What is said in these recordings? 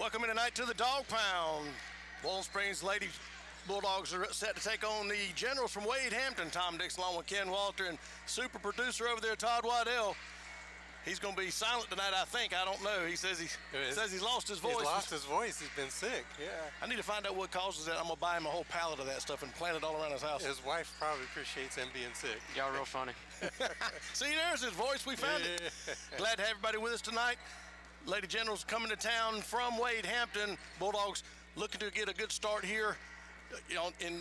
Welcome in tonight to the Dog Pound. Bowling Springs Lady Bulldogs are set to take on the Generals from Wade Hampton. Tom Dixon along with Ken Walter and super producer over there, Todd Waddell. He's going to be silent tonight, I think. I don't know. He says he's lost his voice. He's lost his voice. He's been sick, yeah. I need to find out what causes that. I'm going to buy him a whole pallet of that stuff and plant it all around his house. His wife probably appreciates him being sick. Y'all real funny. See, there's his voice. We found it. Glad to have everybody with us tonight. Lady Generals coming to town from Wade Hampton. Bulldogs looking to get a good start here in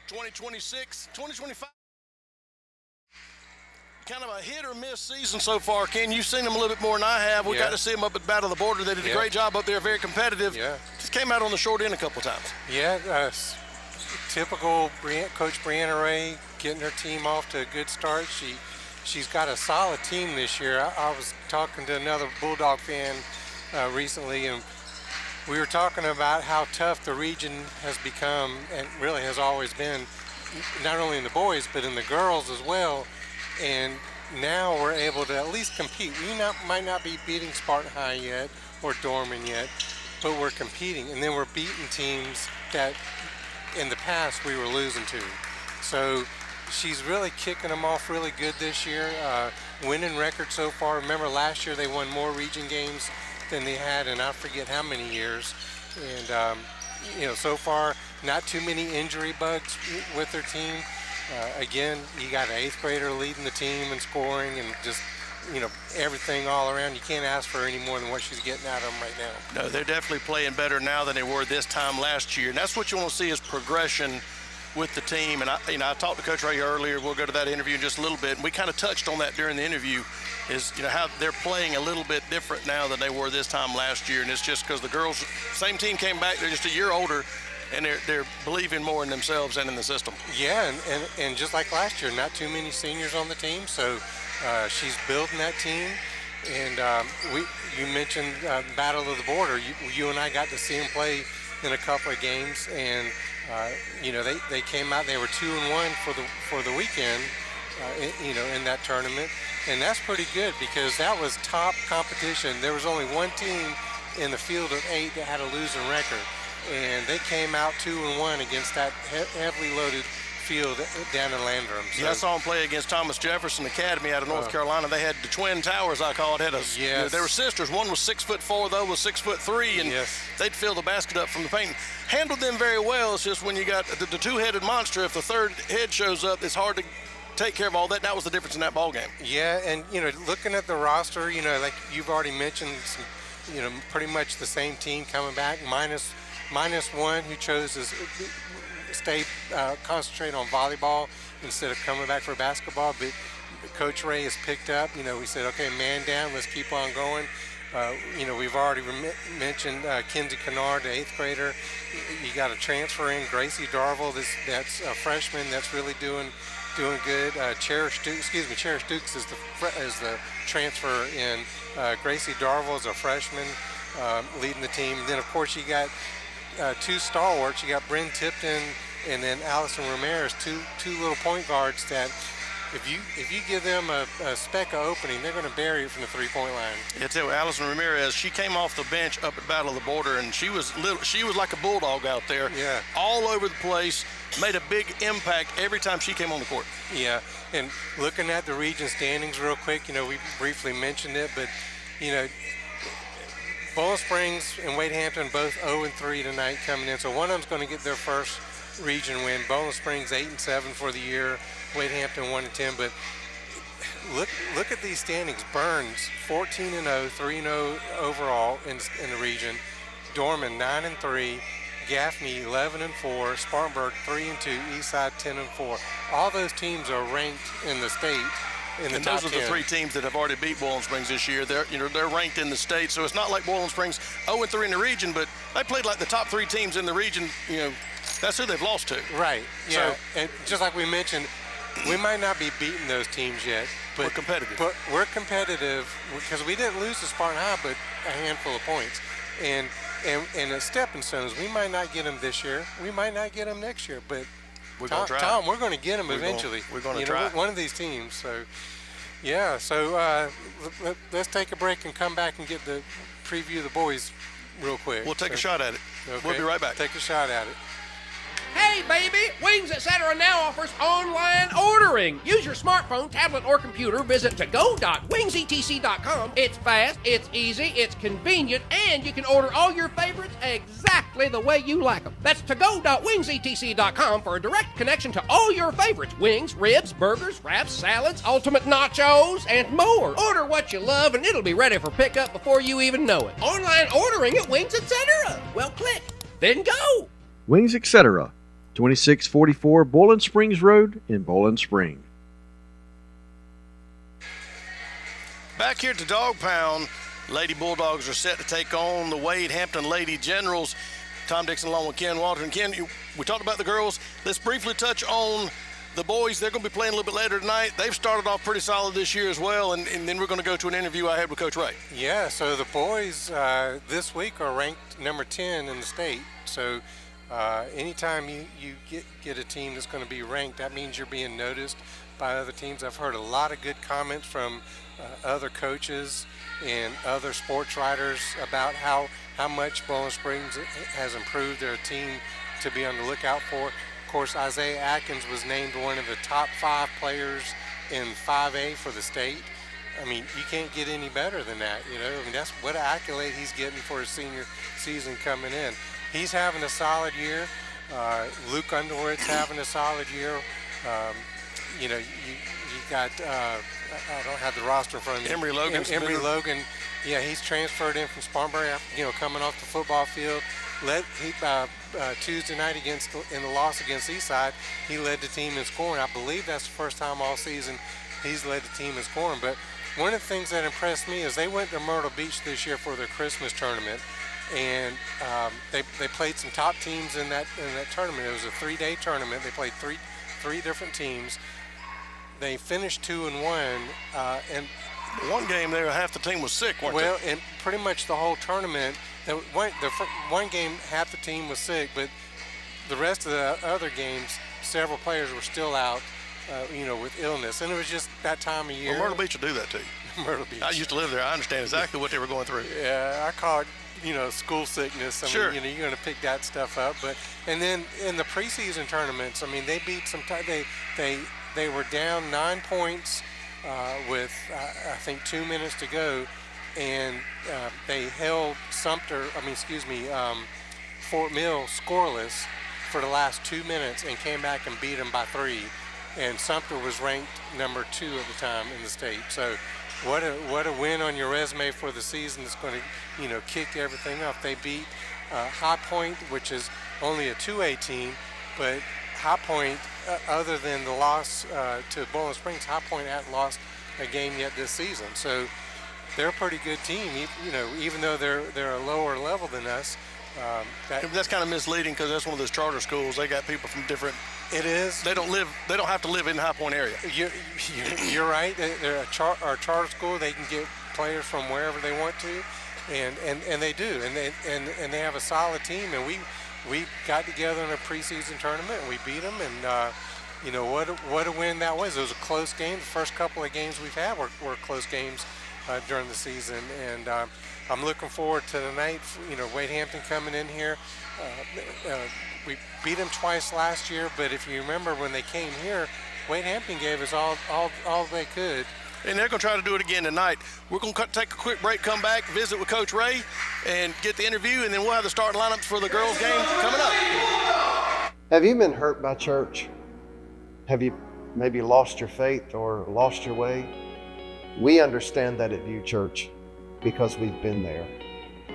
2026, 2025. Kind of a hit or miss season so far. Ken, you've seen them a little bit more than I have. We got to see them up at the Battle of the Border. They did a great job up there, very competitive. Yeah. Just came out on the short end a couple of times. Yeah, typical Coach Brianna Ray getting her team off to a good start. She's got a solid team this year. I was talking to another Bulldog fan recently, and we were talking about how tough the region has become, and really has always been, not only in the boys, but in the girls as well. And now we're able to at least compete. We might not be beating Spartan High yet or Dorman yet, but we're competing. And then we're beating teams that in the past we were losing to. So she's really kicking them off really good this year. Winning record so far. Remember last year they won more region games than they had in I forget how many years. And so far not too many injury bugs with their team. Again, you got an 8th grader leading the team and scoring and just, everything all around. You can't ask for any more than what she's getting out of them right now. No, they're definitely playing better now than they were this time last year. And that's what you want to see is progression with the team. And I talked to Coach Ray earlier. We'll go to that interview in just a little bit. And we kind of touched on that during the interview is, how they're playing a little bit different now than they were this time last year. And it's just because the girls, same team came back. They're just a year older. And they're believing more in themselves and in the system. Yeah, and just like last year, not too many seniors on the team, so she's building that team. And you mentioned Battle of the Border. You and I got to see them play in a couple of games, and they came out. They were 2-1 for the weekend, in that tournament, and that's pretty good because that was top competition. There was only one team in the field of 8 that had a losing record. And they came out 2-1 against that heavily loaded field down in Landrum. So. Yeah, I saw them play against Thomas Jefferson Academy out of North Carolina. They had the Twin Towers, I call it. They were sisters. One was 6'4", the other was 6'3", and they'd fill the basket up from the paint. Handled them very well. It's just when you got the two-headed monster, if the third head shows up, it's hard to take care of all that. That was the difference in that ball game. Yeah, and looking at the roster, like you've already mentioned, pretty much the same team coming back, minus one who chose to stay concentrate on volleyball instead of coming back for basketball. But Coach Ray has picked up. We said, okay, man down, let's keep on going. We've already mentioned Kinsey Kennard, the 8th grader. You got a transfer in, Gracie Darville. That's a freshman that's really doing good. Cherish Dukes is the transfer in. Gracie Darville is a freshman leading the team. And then of course you got 2 stalwarts. You got Bryn Tipton and then Allison Ramirez, two little point guards that if you give them a speck of opening, they're going to bury it from the 3-point line. Yeah, tell you, Allison Ramirez, she came off the bench up at Battle of the Border, and she was like a bulldog out there. Yeah. All over the place, made a big impact every time she came on the court. Yeah, and looking at the region standings real quick, we briefly mentioned it, but Bowling Springs and Wade Hampton both 0-3 tonight coming in. So one of them's going to get their first region win. Bowling Springs 8-7 for the year. Wade Hampton 1-10. But look at these standings. Burns 14-0, 3-0 overall in the region. Dorman 9-3. Gaffney 11-4. Spartanburg 3-2. Eastside 10-4. All those teams are ranked in the state. And those are the 3 teams that have already beat Bowling Springs this year. They're ranked in the state, so it's not like Bowling Springs 0-3 in the region, but they played like the top 3 teams in the region. That's who they've lost to. Right. Yeah. So, and just like we mentioned, we might not be beating those teams yet, but we're competitive. But we're competitive because we didn't lose to Spartan High, but a handful of points. And as stepping stones, we might not get them this year. We might not get them next year, but. Tom, we're going to get them eventually. We're going to try. One of these teams. So, yeah. So let's take a break and come back and get the preview of the boys real quick. We'll take a shot at it. Okay. We'll be right back. Take a shot at it. Hey, baby! Wings Etc. now offers online ordering. Use your smartphone, tablet, or computer. Visit to-go.wingsetc.com. It's fast, it's easy, it's convenient, and you can order all your favorites exactly the way you like them. That's to-go.wingsetc.com for a direct connection to all your favorites. Wings, ribs, burgers, wraps, salads, ultimate nachos, and more. Order what you love, and it'll be ready for pickup before you even know it. Online ordering at Wings Etc. Well, click, then go. Wings Etc. 2644 Bowling Springs Road in Bowling Spring. Back here at the Dog Pound, Lady Bulldogs are set to take on the Wade Hampton Lady Generals. Tom Dixon along with Ken Walter. And Ken, we talked about the girls. Let's briefly touch on the boys. They're going to be playing a little bit later tonight. They've started off pretty solid this year as well, and then we're going to go to an interview I had with Coach Ray. Yeah, so the boys this week are ranked number 10 in the state. So anytime you get a team that's going to be ranked, that means you're being noticed by other teams. I've heard a lot of good comments from other coaches and other sports writers about how much Bowling Springs has improved their team to be on the lookout for. Of course, Isaiah Atkins was named one of the top 5 players in 5A for the state. I mean, you can't get any better than that, you know. I mean, that's what an accolade he's getting for his senior season coming in. He's having a solid year. Luke Underwood's having a solid year. You know, you got, I don't have the roster in front of me. Emory Logan. Emory Logan, yeah, he's transferred in from Spartanburg, you know, coming off the football field. Tuesday night in the loss against Eastside, he led the team in scoring. I believe that's the first time all season he's led the team in scoring. But one of the things that impressed me is they went to Myrtle Beach this year for their Christmas tournament. And they played some top teams in that tournament. It was a 3-day tournament. They played three different teams. They finished 2-1, and one game there, half the team was sick, weren't they? Well, and pretty much the whole tournament. One game, half the team was sick, but the rest of the other games, several players were still out, you know, with illness, and it was just that time of year. Well, Myrtle Beach will do that to you. Myrtle Beach. I used to live there. I understand exactly what they were going through. Yeah, I call it, you know, school sickness. I sure. mean, you know, you're going to pick that stuff up. And then in the preseason tournaments, I mean, they beat some. They were down 9 points with I think 2 minutes to go, and they held Fort Mill scoreless for the last 2 minutes and came back and beat them by 3. And Sumter was ranked number 2 at the time in the state. So what a win on your resume for the season that's going to, you know, kick everything off. They beat High Point, which is only a 2A team, but High Point, other than the loss to Bowling Springs, High Point hadn't lost a game yet this season. So they're a pretty good team, you know, even though they're a lower level than us. That's kind of misleading because that's one of those charter schools. They got people from different. It is. They don't have to live in the High Point area. You're right. They're our charter school. They can get players from wherever they want to, and they do. And they have a solid team. And we got together in a preseason tournament and we beat them. And you know what a win that was. It was a close game. The first couple of games we've had were close games during the season. And I'm looking forward to tonight. You know, Wade Hampton coming in here. We beat them twice last year, but if you remember when they came here, Wade Hampton gave us all they could. And they're going to try to do it again tonight. We're going to take a quick break, come back, visit with Coach Ray, and get the interview, and then we'll have the starting lineups for the girls' game coming up. Have you been hurt by church? Have you maybe lost your faith or lost your way? We understand that at View Church because we've been there.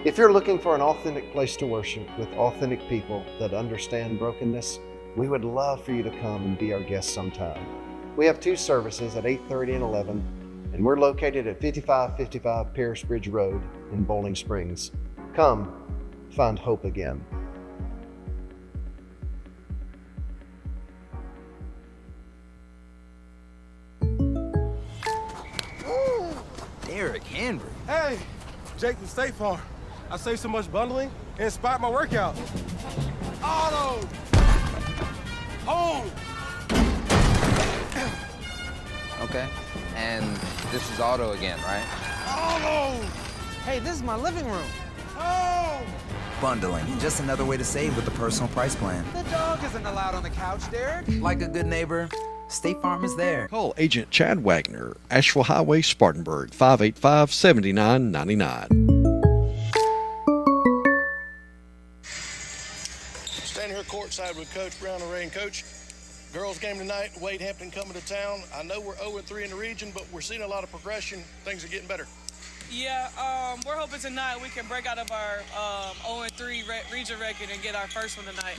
If you're looking for an authentic place to worship with authentic people that understand brokenness, we would love for you to come and be our guest sometime. We have 2 services at 8:30 and 11, and we're located at 5555 Pierce Bridge Road in Bowling Springs. Come, find hope again. Derek Henry. Hey, Jake from State Farm. I saved so much bundling, it inspired my workout. Auto! Home! Okay, and this is Auto again, right? Auto! Hey, this is my living room. Home! Bundling, just another way to save with the personal price plan. The dog isn't allowed on the couch, Derek. Like a good neighbor, State Farm is there. Call Agent Chad Wagner, Asheville Highway, Spartanburg, 585-7999. Standing here courtside with Coach Brown and Ray. And Coach, girls game tonight, Wade Hampton coming to town. I know we're 0-3 in the region, but we're seeing a lot of progression. Things are getting better. Yeah, we're hoping tonight we can break out of our 0-3 region record and get our first one tonight.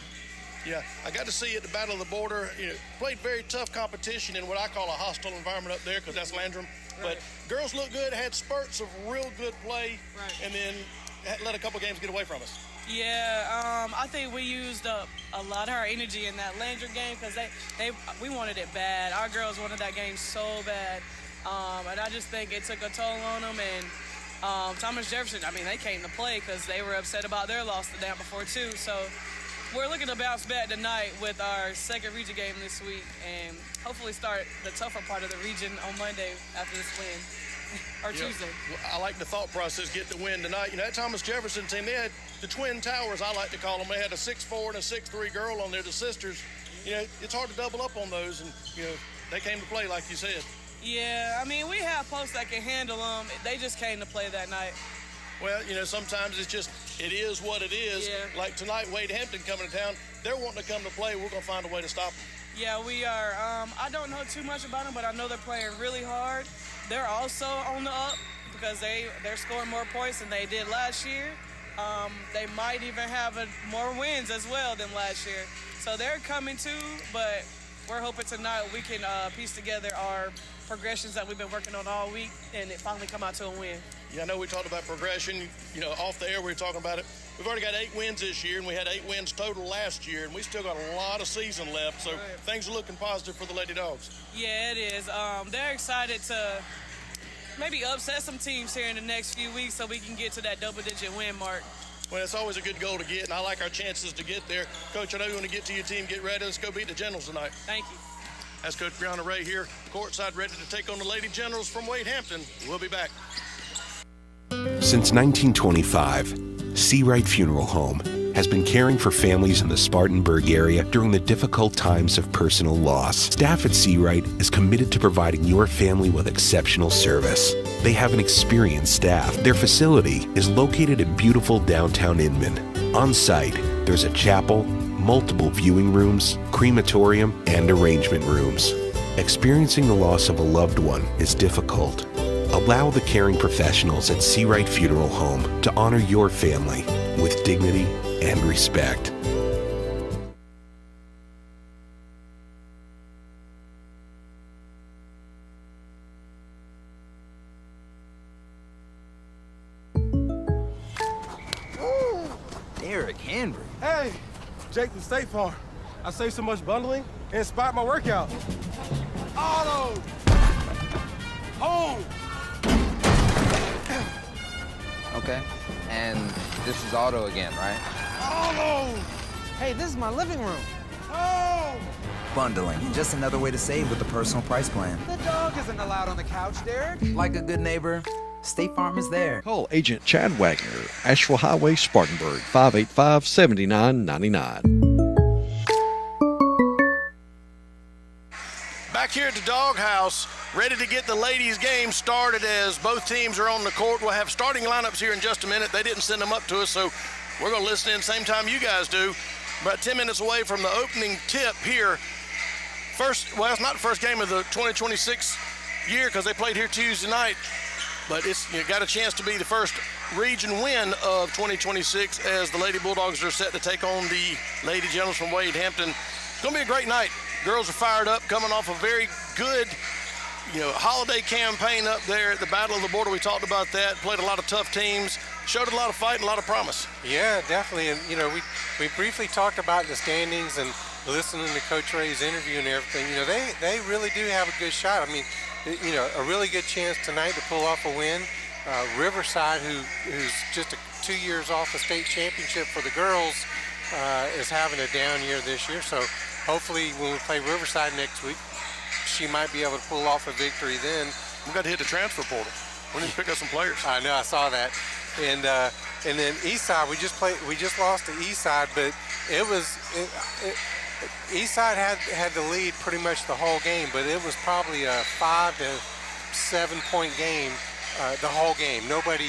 Yeah, I got to see you at the Battle of the Border. You know, played very tough competition in what I call a hostile environment up there because that's Landrum. Right. But girls look good, had spurts of real good play, and then let a couple games get away from us. Yeah, I think we used up a lot of our energy in that Landrum game because we wanted it bad. Our girls wanted that game so bad. And I just think it took a toll on them. And Thomas Jefferson, I mean, they came to play because they were upset about their loss the day before, too. So we're looking to bounce back tonight with our second region game this week and hopefully start the tougher part of the region on Monday after this win. Or Tuesday. Well, I like the thought process, get the win tonight. You know, that Thomas Jefferson team, they had the Twin Towers, I like to call them. They had a 6'4" and a 6'3" girl on there, the sisters. You know, it's hard to double up on those, and, you know, they came to play like you said. Yeah, I mean, we have posts that can handle them. They just came to play that night. Well, you know, sometimes it's just, it is what it is. Yeah. Like tonight, Wade Hampton coming to town, they're wanting to come to play. We're going to find a way to stop them. Yeah, we are. I don't know too much about them, but I know they're playing really hard. They're also on the up because they're scoring more points than they did last year. They might even have more wins as well than last year. So they're coming too, but we're hoping tonight we can piece together our progressions that we've been working on all week and it finally come out to a win. Yeah, I know we talked about progression. You know, off the air we were talking about it. We've already got 8 wins this year, and we had 8 wins total last year, and we still got a lot of season left. So things are looking positive for the Lady Dogs. Yeah, it is. They're excited to maybe upset some teams here in the next few weeks so we can get to that double-digit win mark. Well, it's always a good goal to get, and I like our chances to get there. Coach, I know you want to get to your team. Get ready. Let's go beat the Generals tonight. Thank you. That's Coach Brianna Ray here, courtside, ready to take on the Lady Generals from Wade Hampton. We'll be back. Since 1925, Seawright Funeral Home has been caring for families in the Spartanburg area during the difficult times of personal loss. Staff at Seawright is committed to providing your family with exceptional service. They have an experienced staff. Their facility is located in beautiful downtown Inman. On site, there's a chapel, multiple viewing rooms, crematorium, and arrangement rooms. Experiencing the loss of a loved one is difficult. Allow the caring professionals at Seawright Funeral Home to honor your family with dignity and respect. Derek Henry. Hey, Jake from State Farm. I saved so much bundling, it inspired my workout. Auto! Home! Okay. And this is Otto again, right? Auto! Hey, this is my living room. Home! Bundling, just another way to save with the personal price plan. The dog isn't allowed on the couch, Derek. Like a good neighbor, State Farm is there. Call Agent Chad Wagner, Asheville Highway, Spartanburg, 585-7999. Back here at the Doghouse, ready to get the ladies' game started as both teams are on the court. We'll have starting lineups here in just a minute. They didn't send them up to us, so we're going to listen in same time you guys do. About 10 minutes away from the opening tip here. Well, it's not the first game of the 2026 year because they played here Tuesday night, but you got a chance to be the first region win of 2026 as the Lady Bulldogs are set to take on the Lady Generals from Wade Hampton. It's going to be a great night. Girls are fired up, coming off a very good, holiday campaign up there at the Battle of the Border. We talked about that, played a lot of tough teams, showed a lot of fight and a lot of promise. Yeah, definitely. And, we briefly talked about the standings and listening to Coach Ray's interview and everything. They really do have a good shot. I mean, a really good chance tonight to pull off a win. Riverside, who's just 2 years off a state championship for the girls, is having a down year this year. So hopefully when we play Riverside next week, she might be able to pull off a victory then. We've got to hit the transfer portal. We need to pick up some players. I know, I saw that. And And then Eastside, we just lost to Eastside, but Eastside had the lead pretty much the whole game, but it was probably a 5 to 7 point game the whole game. Nobody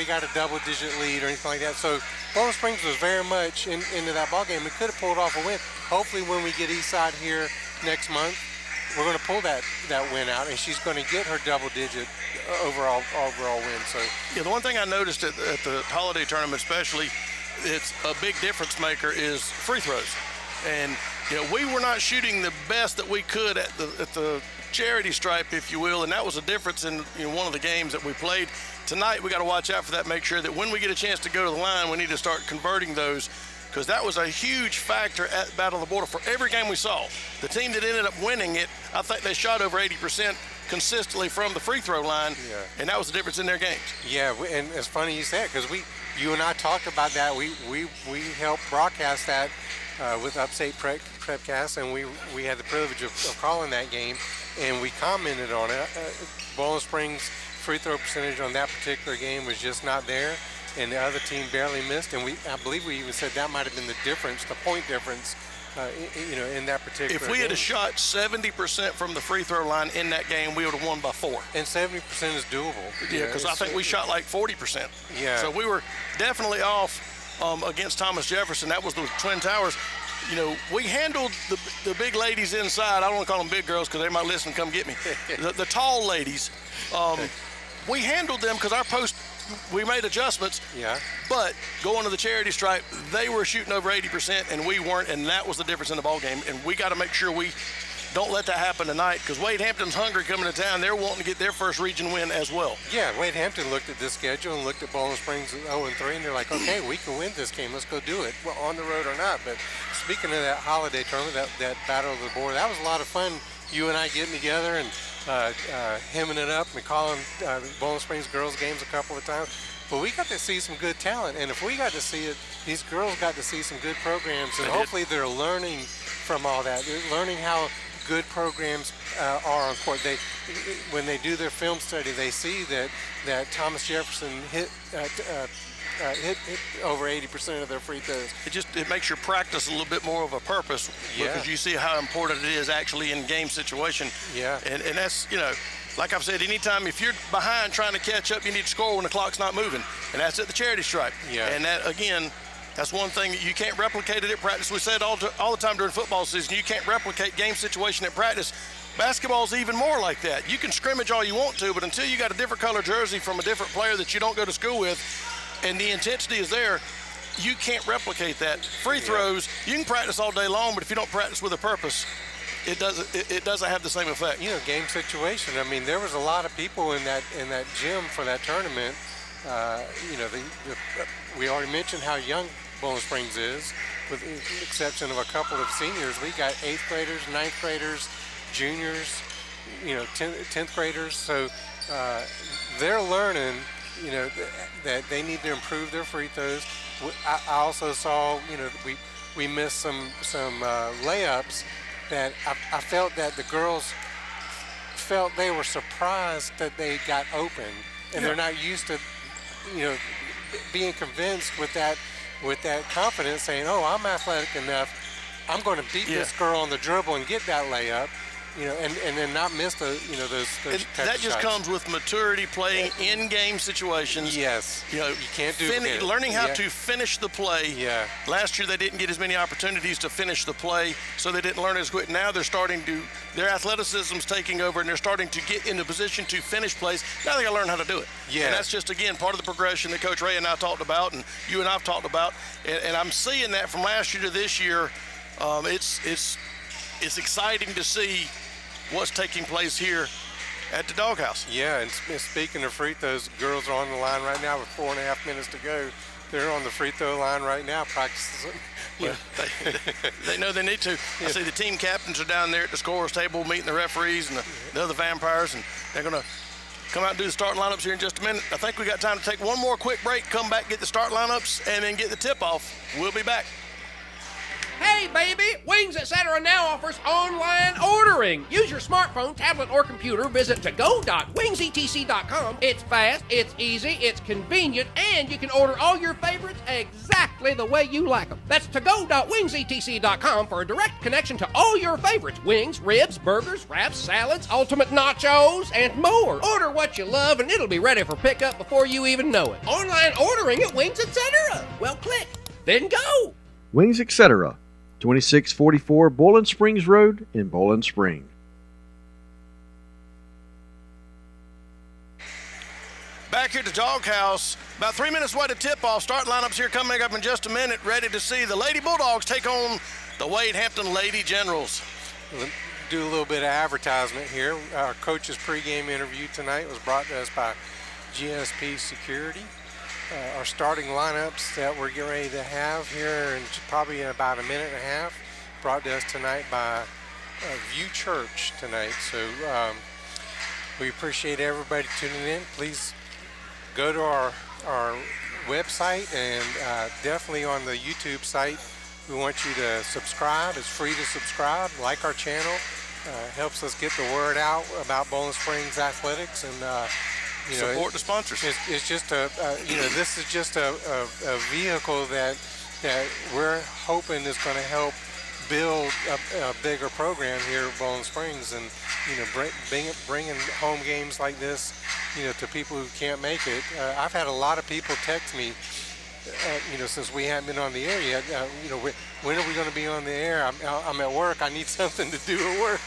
got a double-digit lead or anything like that. So Bowling Springs was very much into that ball game. We could have pulled off a win. Hopefully, when we get Eastside here next month, we're going to pull that win out, and she's going to get her double-digit overall win. So yeah, the one thing I noticed at the holiday tournament, especially, it's a big difference maker is free throws. And we were not shooting the best that we could at the charity stripe, if you will, and that was a difference in one of the games that we played. Tonight we got to watch out for that, make sure that when we get a chance to go to the line, we need to start converting those, because that was a huge factor at Battle of the Border for every game we saw. The team that ended up winning it, I think they shot over 80% consistently from the free throw line, and that was the difference in their games. Yeah, and it's funny you say it, because you and I talked about that. We helped broadcast that with Upstate Prepcast, and we had the privilege of calling that game, and we commented on it. Bowling Springs' free throw percentage on that particular game was just not there, and the other team barely missed, and I believe we even said that might have been the difference, the point difference, in that particular If we game. had shot 70% from the free throw line in that game, we would have won by 4. And 70% is doable. Yeah, because I think we shot like 40%. Yeah. So we were definitely off against Thomas Jefferson. That was the Twin Towers. We handled the big ladies inside. I don't want to call them big girls because they might listen and come get me. The tall ladies, we handled them because our post, we made adjustments. Yeah. But going to the charity stripe, they were shooting over 80% and we weren't, and that was the difference in the ball game. And we got to make sure we don't let that happen tonight, because Wade Hampton's hungry coming to town. They're wanting to get their first region win as well. Yeah, Wade Hampton looked at this schedule and looked at Bowling Springs 0-3, and they're like, okay, we can win this game. Let's go do it, well, on the road or not. But speaking of that holiday tournament, that Battle of the Border, that was a lot of fun. You and I getting together and hemming it up and calling Bowling Springs girls games a couple of times. But we got to see some good talent, and if we got to see it, these girls got to see some good programs, and hopefully they're learning from all that. They're learning how good programs are on court. When they do their film study, they see that Thomas Jefferson hit over 80% of their free throws. It makes your practice a little bit more of a purpose, because you see how important it is actually in game situation. Yeah. And that's, like I've said, anytime if you're behind trying to catch up, you need to score when the clock's not moving, and that's at the charity stripe. Yeah. And that, again, that's one thing that you can't replicate it at practice. We said all the time during football season, you can't replicate game situation at practice. Basketball's even more like that. You can scrimmage all you want to, but until you got a different color jersey from a different player that you don't go to school with, and the intensity is there, you can't replicate that. Free throws, you can practice all day long, but if you don't practice with a purpose, it doesn't have the same effect. Game situation. I mean, there was a lot of people in that gym for that tournament. We already mentioned how young Bowling Springs is, with the exception of a couple of seniors. We got 8th graders, 9th graders, juniors, 10th graders. So they're learning, that they need to improve their free throws. I also saw, we missed some layups that I felt that the girls felt they were surprised that they got open, and they're not used to, being convinced with that confidence, saying, oh, I'm athletic enough, I'm going to beat this girl on the dribble and get that layup, and then not miss those that just comes with maturity, playing in game situations. Yes. You can't do learning how to finish the play. Yeah. Last year they didn't get as many opportunities to finish the play, so they didn't learn as quick. Now they're starting to, their athleticism's taking over, and they're starting to get in the position to finish plays. Now they got to learn how to do it. Yeah. And that's just, again, part of the progression that Coach Ray and I talked about, and you and I've talked about. And I'm seeing that from last year to this year. It's exciting to see what's taking place here at the Doghouse. Yeah, and speaking of free throws, girls are on the line right now with 4.5 minutes to go. They're on the free throw line right now, practicing. Well, they know they need to. I see the team captains are down there at the scorer's table meeting the referees and the other vampires, and they're going to come out and do the starting lineups here in just a minute. I think we got time to take one more quick break, come back, get the start lineups, and then get the tip-off. We'll be back. Hey, baby! Wings Etc. now offers online ordering. Use your smartphone, tablet, or computer. Visit to-go.wingsetc.com. It's fast, it's easy, it's convenient, and you can order all your favorites exactly the way you like them. That's to-go.wingsetc.com for a direct connection to all your favorites. Wings, ribs, burgers, wraps, salads, ultimate nachos, and more. Order what you love, and it'll be ready for pickup before you even know it. Online ordering at Wings Etc. Well, click, then go. Wings Etc. 2644 Bowling Springs Road in Bowling Springs. Back here at the Doghouse, about 3 minutes away to tip-off. Start lineups here coming up in just a minute. Ready to see the Lady Bulldogs take on the Wade Hampton Lady Generals. We'll do a little bit of advertisement here. Our coach's pregame interview tonight was brought to us by GSP Security. Our starting lineups that we're getting ready to have here in probably in about a minute and a half, brought to us tonight by View Church tonight. So we appreciate everybody tuning in. Please go to our website and definitely on the YouTube site. We want you to subscribe. It's free to subscribe. Like our channel. Helps us get the word out about Bowling Springs athletics, and you know, support the sponsors. It's just this is just a vehicle that we're hoping is going to help build a bigger program here at Bowling Springs, and bringing home games like this, to people who can't make it. I've had a lot of people text me, since we haven't been on the air yet. When are we going to be on the air? I'm at work. I need something to do at work.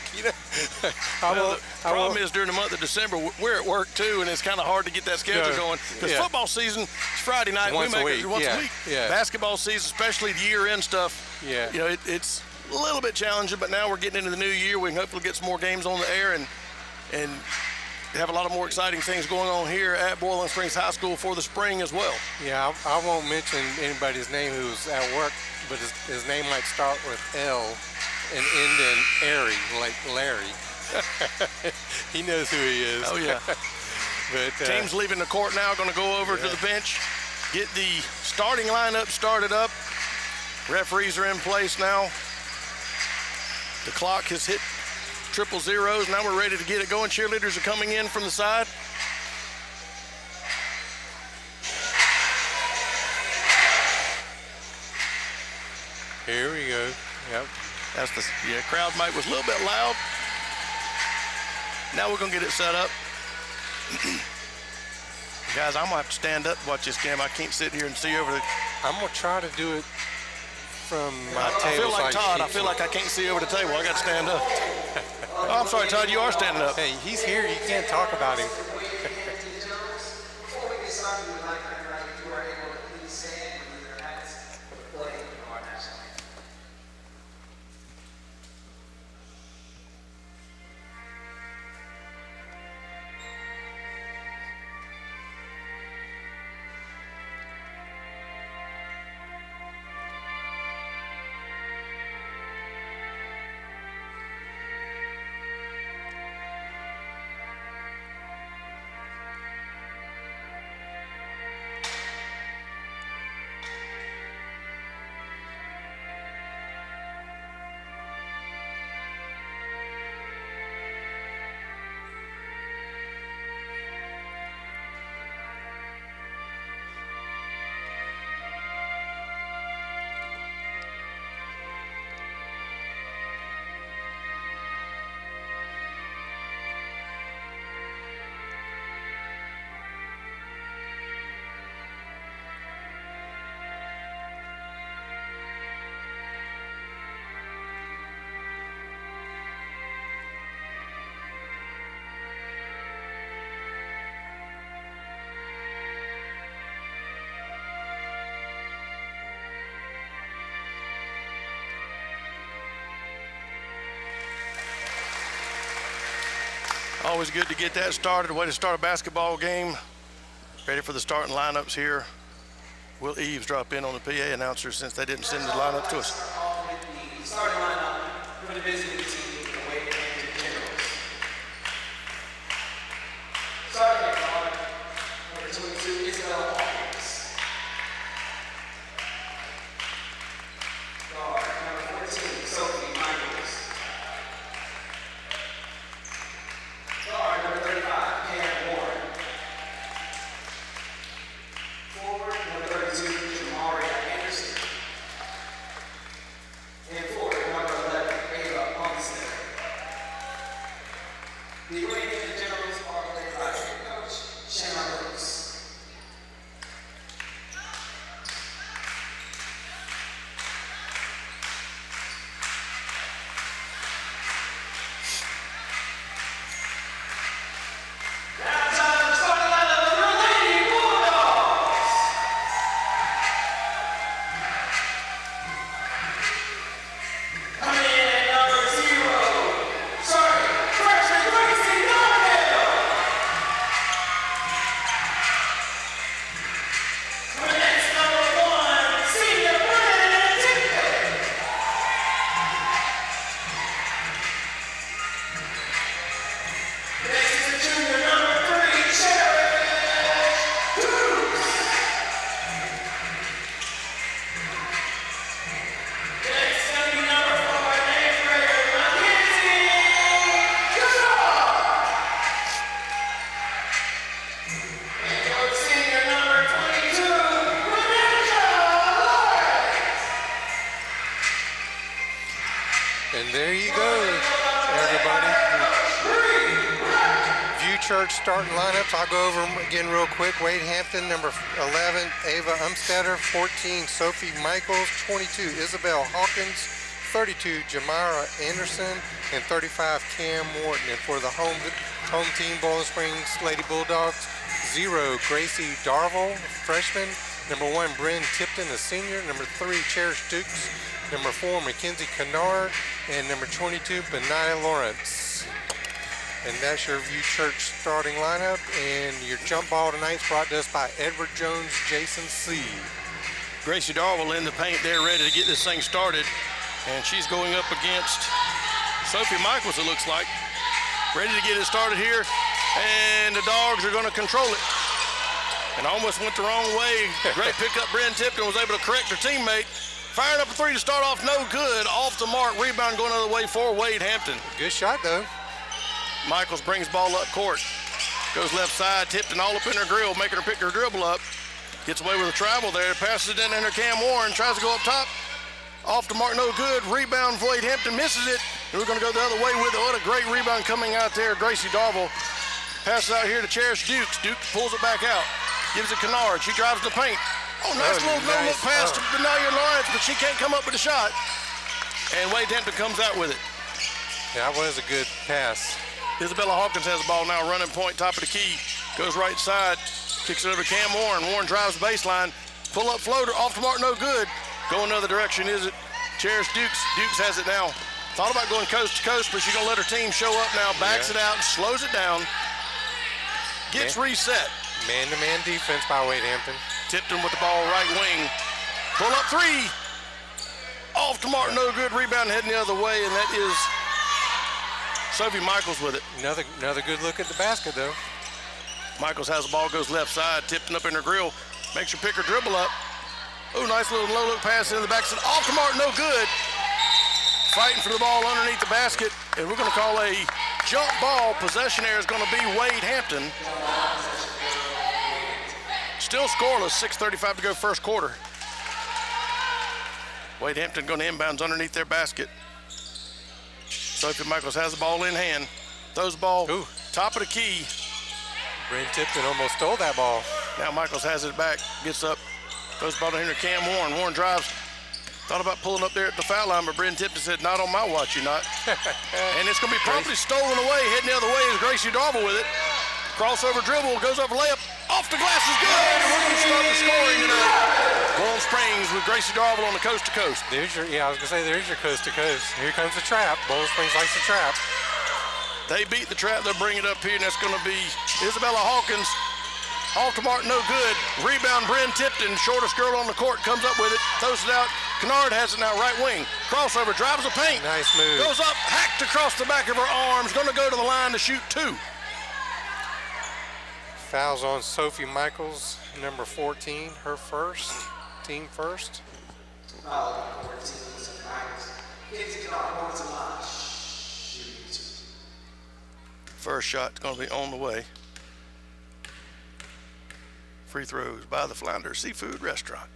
The problem is during the month of December, we're at work too, and it's kind of hard to get that schedule going. Because football season is Friday night. Once a week. Yeah. Basketball season, especially the year-end stuff. Yeah. It's a little bit challenging, but now we're getting into the new year. We can hopefully get some more games on the air and have a lot of more exciting things going on here at Bowling Springs High School for the spring as well. Yeah, I won't mention anybody's name who's at work, but his name might start with L and end in Airy, like Larry. He knows who he is. Oh, yeah. But teams leaving the court now, going to go over to the bench, get the starting lineup started up. Referees are in place now. The clock has hit triple zeros. Now we're ready to get it going. Cheerleaders are coming in from the side. Here we go. Yep. That's the crowd mic was a little bit loud. Now we're gonna get it set up. Guys, I'm gonna have to stand up and watch this game. I can't sit here and see over the. I'm gonna try to do it from my table. I feel like Todd. I feel like I can't see over the table. I got to stand up. Oh, I'm sorry, Todd. You are standing up. Hey, he's here. You can't talk about him. Always good to get that started. Way to start a basketball game. Ready for the starting lineups here. We'll eavesdrop in on the PA announcer since they didn't send the lineup to us. Starting lineup for the visiting team, the Wade Hampton Generals. Starting at guard, number 22, Isabella Hawkins. Guard, number And there you go, everybody. View Church starting lineups. I'll go over them again real quick. Wade Hampton, number 11, Ava Umstetter. 14, Sophie Michaels. 22, Isabel Hawkins. 32, Jamira Anderson. And 35, Cam Morton. And for the home team, Bowling Springs Lady Bulldogs, 0, Gracie Darville, freshman. Number 1, Bryn Tipton, a senior. Number 3, Cherish Dukes. Number 4, Mackenzie Kennard. And number 22, Benaya Lawrence. And that's your View Church starting lineup. And your jump ball tonight's brought to us by Edward Jones, Jason C. Gracie Darville in the paint there, ready to get this thing started. And she's going up against Sophie Michaels, it looks like. Ready to get it started here. And the Dogs are going to control it. And almost went the wrong way. Great pickup. Bryn Tipton was able to correct her teammate. Firing up a 3 to start off, no good. Off the mark, rebound going the other way for Wade Hampton. Good shot, though. Michaels brings ball up court. Goes left side, Tipton all up in her grill, making her pick her dribble up. Gets away with a travel there, passes it in under Cam Warren, tries to go up top. Off the mark, no good. Rebound, Wade Hampton misses it. And we're going to go the other way with it. What a great rebound coming out there. Gracie Darville passes out here to Cherish Dukes. Dukes pulls it back out. Gives it Kennard. She drives the paint. Oh, nice little no-look pass to Benaya Lawrence, but she can't come up with a shot. And Wade Hampton comes out with it. That was a good pass. Isabella Hawkins has the ball now, running point, top of the key. Goes right side, kicks it over to Cam Warren. Warren drives the baseline. Pull up floater, off the mark, no good. Going another direction, is it? Cherish Dukes. Dukes has it now. Thought about going coast to coast, but she's going to let her team show up now. Backs it out, slows it down. Gets reset. Man-to-man defense by Wade Hampton. Tipton with the ball, right wing. Pull up 3. Off the mark, no good. Rebound heading the other way, and that is Sophie Michaels with it. Another good look at the basket, though. Michaels has the ball, goes left side. Tipton up in her grill. Makes her pick her dribble up. Oh, nice little low-look pass into the backside. Off the mark, no good. Fighting for the ball underneath the basket, and we're going to call a jump ball. Possession area is going to be Wade Hampton. Still scoreless, 6:35 to go first quarter. Wade Hampton going to inbounds underneath their basket. Sophie Michaels has the ball in hand. Throws the ball top of the key. Bryn Tipton almost stole that ball. Now Michaels has it back, gets up, throws the ball to Cam Warren. Warren drives. Thought about pulling up there at the foul line, but Bryn Tipton said, not on my watch, you're not. And it's going to be promptly stolen away. Heading the other way is Gracie Darville with it. Crossover dribble, goes over layup. Off the glass is good. And we're going to start the scoring tonight. Bowling Springs with Gracie Darville on the coast to coast. There's your, I was going to say, there's your coast to coast. Here comes the trap. Bowling Springs likes the trap. They beat the trap. They'll bring it up here, and that's going to be Isabella Hawkins. Off the mark, no good. Rebound, Bryn Tipton, shortest girl on the court, comes up with it, throws it out. Kennard has it now, right wing. Crossover, drives the paint. Nice move. Goes up, hacked across the back of her arms, going to go to the line to shoot 2. Fouls on Sophie Michaels, number 14, her first, team first. First shot's going to be on the way. Free throws by the Flounder Seafood Restaurant.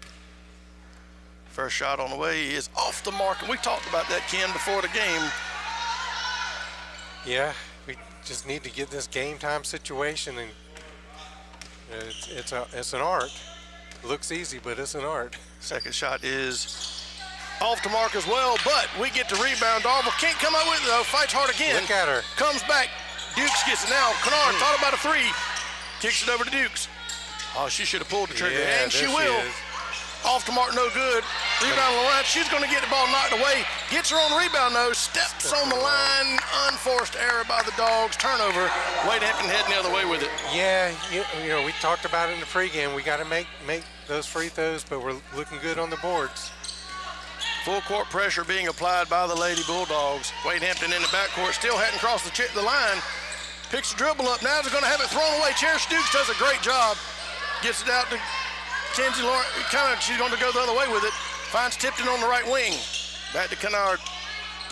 First shot on the way is off the mark, and we talked about that, Ken, before the game. Yeah, we just need to get this game time situation, and it's an art. Looks easy, but it's an art. Second shot is off the mark as well, but we get the rebound. Darville can't come up with it, though. Fights hard again. Look at her. Comes back. Dukes gets it now. Kennard thought about a 3. Kicks it over to Dukes. Oh, she should have pulled the trigger, yeah, and she will. Off the mark, no good. Rebound Lawrence. She's going to get the ball knocked away. Gets her on the rebound, though. Steps on the line. Unforced error by the Dogs. Turnover. Wade Hampton heading the other way with it. Yeah, you know, we talked about it in the pregame. We got to make those free throws, but we're looking good on the boards. Full court pressure being applied by the Lady Bulldogs. Wade Hampton in the backcourt. Still hadn't crossed the line. Picks the dribble up. Now they're going to have it thrown away. Cherish Dukes does a great job. Gets it out to Kenzie Lawrence. She's going to go the other way with it. Finds Tipton on the right wing. Back to Kennard.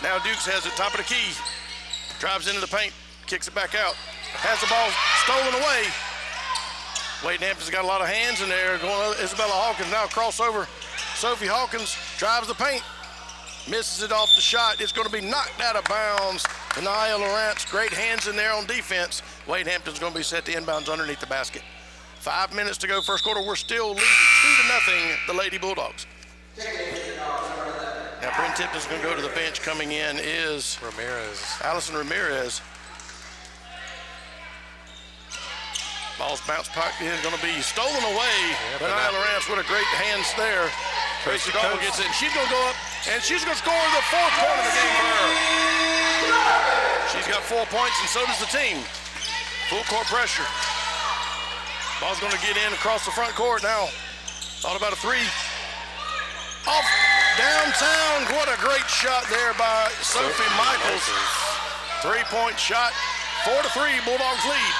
Now Dukes has it top of the key. Drives into the paint. Kicks it back out. Has the ball stolen away. Wade Hampton's got a lot of hands in there. Going to Isabella Hawkins. Now crossover. Sophie Hawkins drives the paint. Misses it off the shot. It's going to be knocked out of bounds. Anaya Lawrence, great hands in there on defense. Wade Hampton's going to be set to inbounds underneath the basket. 5 minutes to go first quarter. We're still leading 2-0, the Lady Bulldogs. Now Bryn Tipton's going to go to the bench. Coming in is Allison Ramirez. Ball's bounce packed in, going to be stolen away. But Anaya Lawrence with a great hands there. Tracy Garble gets it. She's going to go up, and she's going to score the 4th point of the game for her. She's got 4 points, and so does the team. Full court pressure. Ball's going to get in across the front court now. Thought about a 3. Off downtown. What a great shot there by Sophie Michaels. 3-point shot. 4-3, Bulldogs lead.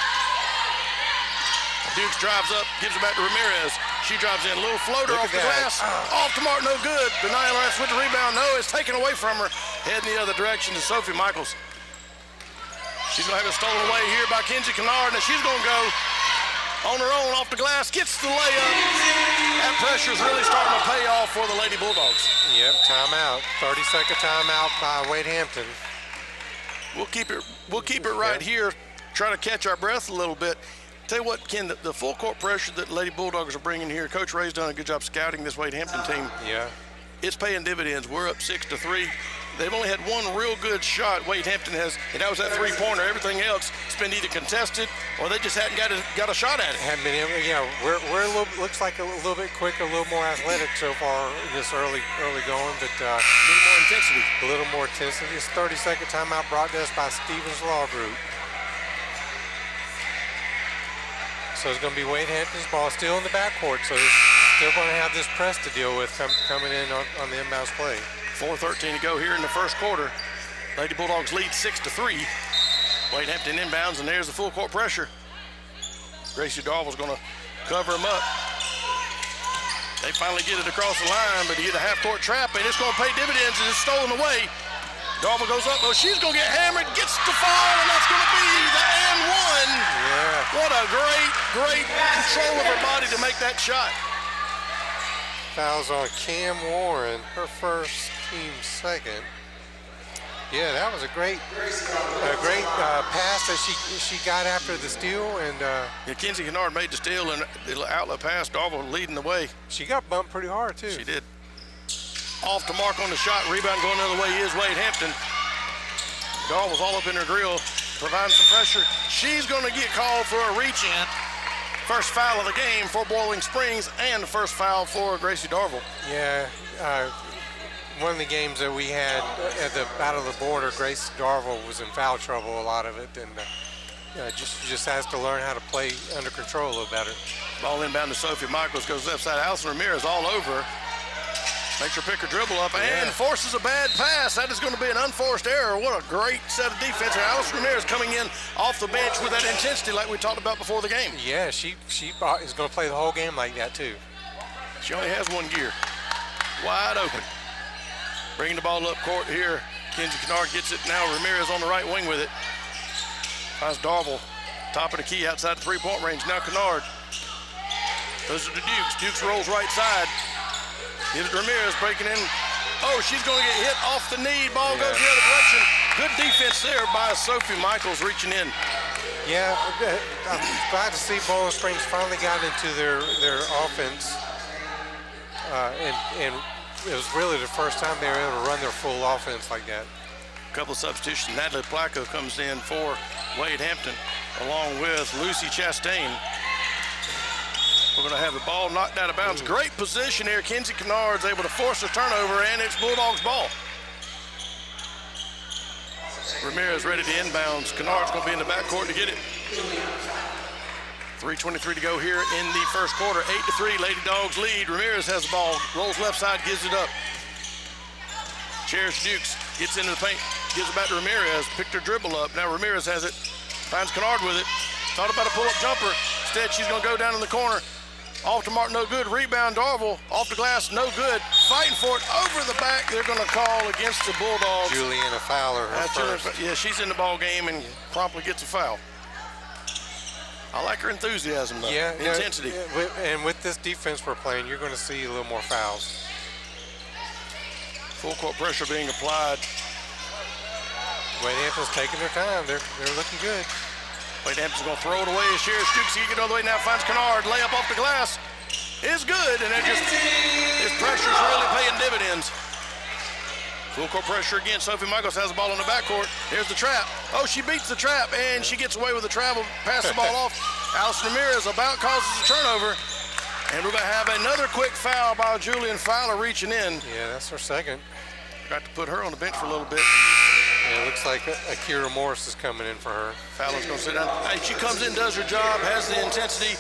Dukes drives up, gives it back to Ramirez. She drives in, a little floater off the glass. Off to Mark, no good. Anaya Lawrence with the rebound. No, it's taken away from her. Heading the other direction to Sophie Michaels. She's going to have it stolen away here by Kenzie Kennard. Now she's going to go on her own off the glass, gets the layup. That pressure's really starting to pay off for the Lady Bulldogs. Yep, timeout. 30-second timeout by Wade Hampton. We'll keep it right here. Try to catch our breath a little bit. Tell you what, Ken, the full court pressure that Lady Bulldogs are bringing here, Coach Ray's done a good job scouting this Wade Hampton team. Yeah. It's paying dividends. We're up 6-3. They've only had one real good shot. Wade Hampton has, and that was that 3-pointer. Everything else has been either contested or they just hadn't got a shot at it. Haven't been able, yeah, we're a little, looks like a little bit quicker, a little more athletic so far this early going, but a little more intensity. A little more intensity. This 30-second timeout brought to us by Stevens Law Group. So it's going to be Wade Hampton's ball still in the backcourt, so they're still going to have this press to deal with coming in on the inbounds play. 4:13 to go here in the first quarter. Lady Bulldogs lead 6-3. Wade Hampton inbounds, and there's the full court pressure. Gracie Darville's going to cover him up. They finally get it across the line, but you get a half-court trap, and it's going to pay dividends, and it's stolen away. Darville goes up, though. She's going to get hammered, gets to fall, and that's going to be the and one. Yeah. What a great control of her body to make that shot. Fouls on Cam Warren, her first, team second. Yeah, that was a great pass that she got after the steal, and yeah, Kenzie Kennard made the steal and the outlet pass. Darville leading the way. She got bumped pretty hard too. She did. Off to Mark on the shot. Rebound going the other way is Wade Hampton. Darville's all up in her grill, providing some pressure. She's going to get called for a reach-in. First foul of the game for Boiling Springs, and the first foul for Gracie Darville. Yeah, one of the games that we had at the Battle of the Border, Gracie Darville was in foul trouble a lot of it, and just has to learn how to play under control a little better. Ball inbound to Sophie Michaels, goes left side. Allison Ramirez all over. Makes her pick her dribble up and forces a bad pass. That is going to be an unforced error. What a great set of defense. And Allison Ramirez coming in off the bench with that intensity like we talked about before the game. Yeah, she is going to play the whole game like that too. She only has one gear. Wide open. Bringing the ball up court here. Kenzie Kennard gets it now. Ramirez on the right wing with it. Finds Darville. Top of the key outside the 3-point range. Now Kennard. Those are the Dukes. Dukes rolls right side. Gives it to Ramirez, breaking in. Oh, she's going to get hit off the knee. Ball goes the other direction. Good defense there by Sophie Michaels reaching in. Yeah, I'm glad to see Bowling Springs finally got into their offense. And it was really the first time they were able to run their full offense like that. A couple of substitutions. Natalie Placco comes in for Wade Hampton, along with Lucy Chastain. We're going to have the ball knocked out of bounds. Great position here. Kenzie Kennard's able to force a turnover, and it's Bulldogs ball. Ramirez ready to inbounds. Kennard's going to be in the backcourt to get it. 3:23 to go here in the first quarter. 8-3, Lady Dogs lead. Ramirez has the ball. Rolls left side, gives it up. Cherish Dukes gets into the paint, gives it back to Ramirez. Picked her dribble up. Now Ramirez has it. Finds Kennard with it. Thought about a pull-up jumper. Instead, she's going to go down in the corner. Off to Mark, no good. Rebound, Darville. Off the glass, no good. Fighting for it over the back. They're going to call against the Bulldogs. Juliana Fowler, her first. Yeah, she's in the ball game and promptly gets a foul. I like her enthusiasm, though. Yeah, intensity. And with this defense we're playing, you're going to see a little more fouls. Full court pressure being applied. Wade Hampton's taking their time. They're looking good. Wade Hampton's going to throw it away. Sheriff Dukes, he get all the way now, finds Kennard. Layup off the glass is good, and it just, his pressure's really paying dividends. Full court pressure again. Sophie Michaels has the ball in the backcourt. Here's the trap. Oh, she beats the trap, and she gets away with the travel, passes the ball off. Allison Ramirez about causes a turnover. And we're going to have another quick foul by Julian Fowler reaching in. Yeah, that's her second. Got to put her on the bench for a little bit. Yeah, it looks like Akira Morris is coming in for her. Fowler's going to sit down. Hey, she comes in, does her job, has the intensity.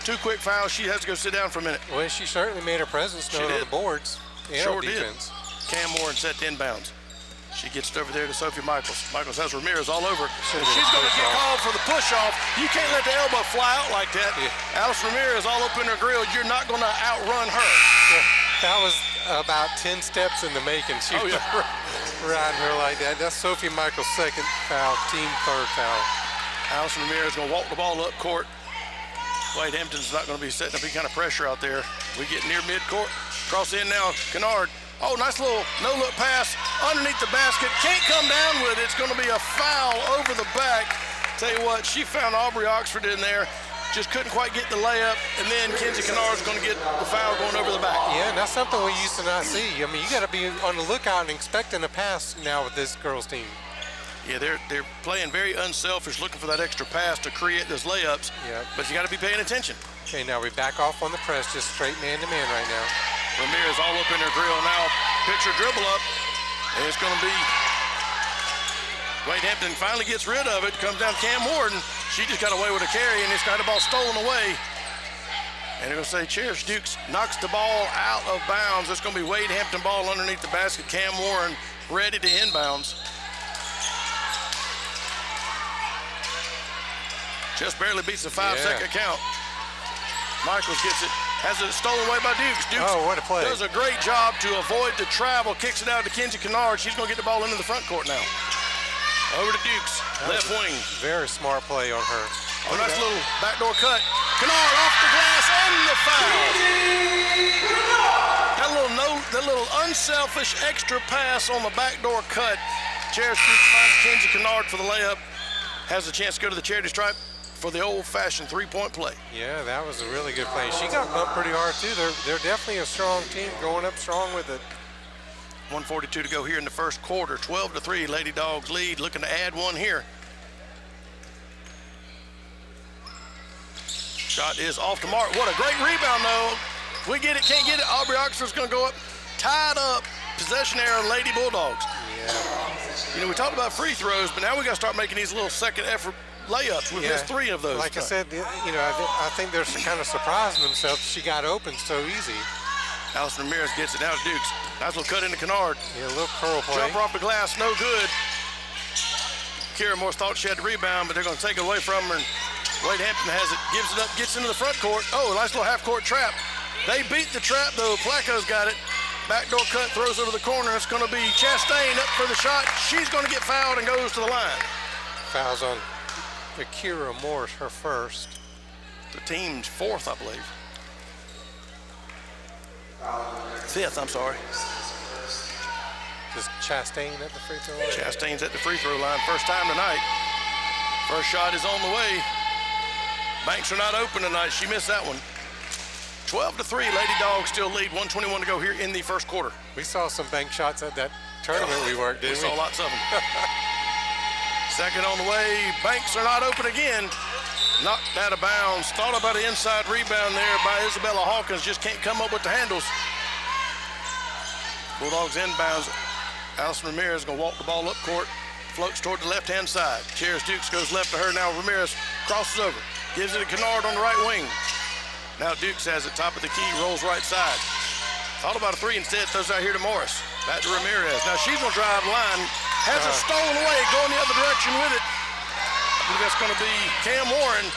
2 quick fouls. She has to go sit down for a minute. Well, she certainly made her presence known on the boards. Yeah, sure defense. Did. Cam Warren set to inbounds. She gets it over there to Sophie Michaels. Michaels has Ramirez all over. And she's going to get called for the push-off. You can't let the elbow fly out like that. Yeah. Alice Ramirez all up in her grill. You're not going to outrun her. Yeah, that was about 10 steps in the making. She was riding her like that. That's Sophie Michaels' second foul, team third foul. Alice Ramirez going to walk the ball up court. Wade Hampton's not going to be setting up any kind of pressure out there. We get near midcourt. Cross in now, Kennard. Oh, nice little no-look pass underneath the basket. Can't come down with it. It's going to be a foul over the back. Tell you what, she found Aubrey Oxford in there. Just couldn't quite get the layup. And then Kenzie Kennard's going to get the foul going over the back. Yeah, and that's something we used to not see. I mean, you got to be on the lookout and expecting a pass now with this girls' team. Yeah, they're playing very unselfish, looking for that extra pass to create those layups. Yeah. But you got to be paying attention. Okay, now we back off on the press, just straight man-to-man right now. Ramirez all up in her grill now. Picture dribble up. And it's going to be Wade Hampton finally gets rid of it. Comes down Cam Warden. She just got away with a carry, and it's got the ball stolen away. And they're going to say Sheriff Dukes knocks the ball out of bounds. It's going to be Wade Hampton ball underneath the basket. Cam Warren ready to inbounds. Just barely beats the 5-second count. Michaels gets it. Has it stolen away by Dukes. Dukes what a play. does a great job to avoid the travel. Kicks it out to Kenzie Kennard. She's going to get the ball into the front court now. Over to Dukes, left wing. Very smart play on her. Oh, nice little backdoor cut. Kennard off the glass and the foul. That little unselfish extra pass on the backdoor cut. Sheriff Dukes finds Kenzie Kennard for the layup. Has a chance to go to the charity stripe for the old-fashioned three-point play. Yeah, that was a really good play. She got bumped pretty hard, too. They're definitely a strong team, going up strong with it. 1:42 to go here in the first quarter. 12-3, Lady Dogs lead, looking to add one here. Shot is off the mark. What a great rebound, though. We get it, can't get it. Aubrey Oxford's going to go up. Tied up, possession error, Lady Bulldogs. Yeah. You know, we talked about free throws, but now we got to start making these little second effort layups. We've missed 3 of those. Like I said, you know, I think they're kind of surprising themselves. She got open so easy. Allison Ramirez gets it now to Dukes. Nice little cut into Kennard. Yeah, a little curl play. Jumper off the glass, no good. Kira Morse thought she had the rebound, but they're going to take it away from her. And Wade Hampton has it, gives it up, gets into the front court. Oh, nice little half-court trap. They beat the trap, though. Flacco's got it. Backdoor cut, throws over the corner. It's going to be Chastain up for the shot. She's going to get fouled and goes to the line. Fouls on Akira Morse, her first. The team's 4th, I believe. 5th, I'm sorry. Just Chastain at the free throw line? Chastain's at the free throw line. First time tonight. First shot is on the way. Banks are not open tonight. She missed that one. 12-3, Lady Dogs still lead. 1:21 to go here in the first quarter. We saw some bank shots at that tournament we worked, didn't we? We saw lots of them. Second on the way. Banks are not open again. Knocked out of bounds. Thought about an inside rebound there by Isabella Hawkins. Just can't come up with the handles. Bulldogs inbounds. Allison Ramirez going to walk the ball up court. Floats toward the left-hand side. Cheers Dukes goes left to her. Now Ramirez crosses over. Gives it to Kennard on the right wing. Now Dukes has it top of the key. Rolls right side. Thought about a 3 instead. Throws out here to Morris. Back to Ramirez. Now she's going to drive line. Has it stolen away. Going the other direction with it. I believe that's going to be Cam Warren.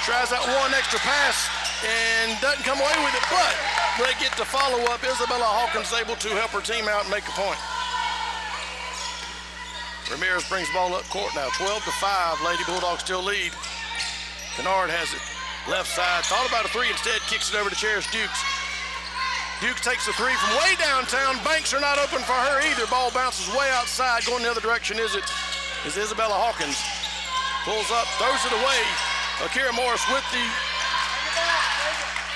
Tries that one extra pass and doesn't come away with it, but they get the follow-up. Isabella Hawkins able to help her team out and make a point. Ramirez brings the ball up court now. 12-5, Lady Bulldogs still lead. Kennard has it left side. Thought about a 3 instead, kicks it over to Cherish Dukes. Duke takes the three from way downtown. Banks are not open for her either. Ball bounces way outside. Going the other direction is Isabella Hawkins. Pulls up, throws it away. Akira Morris with the,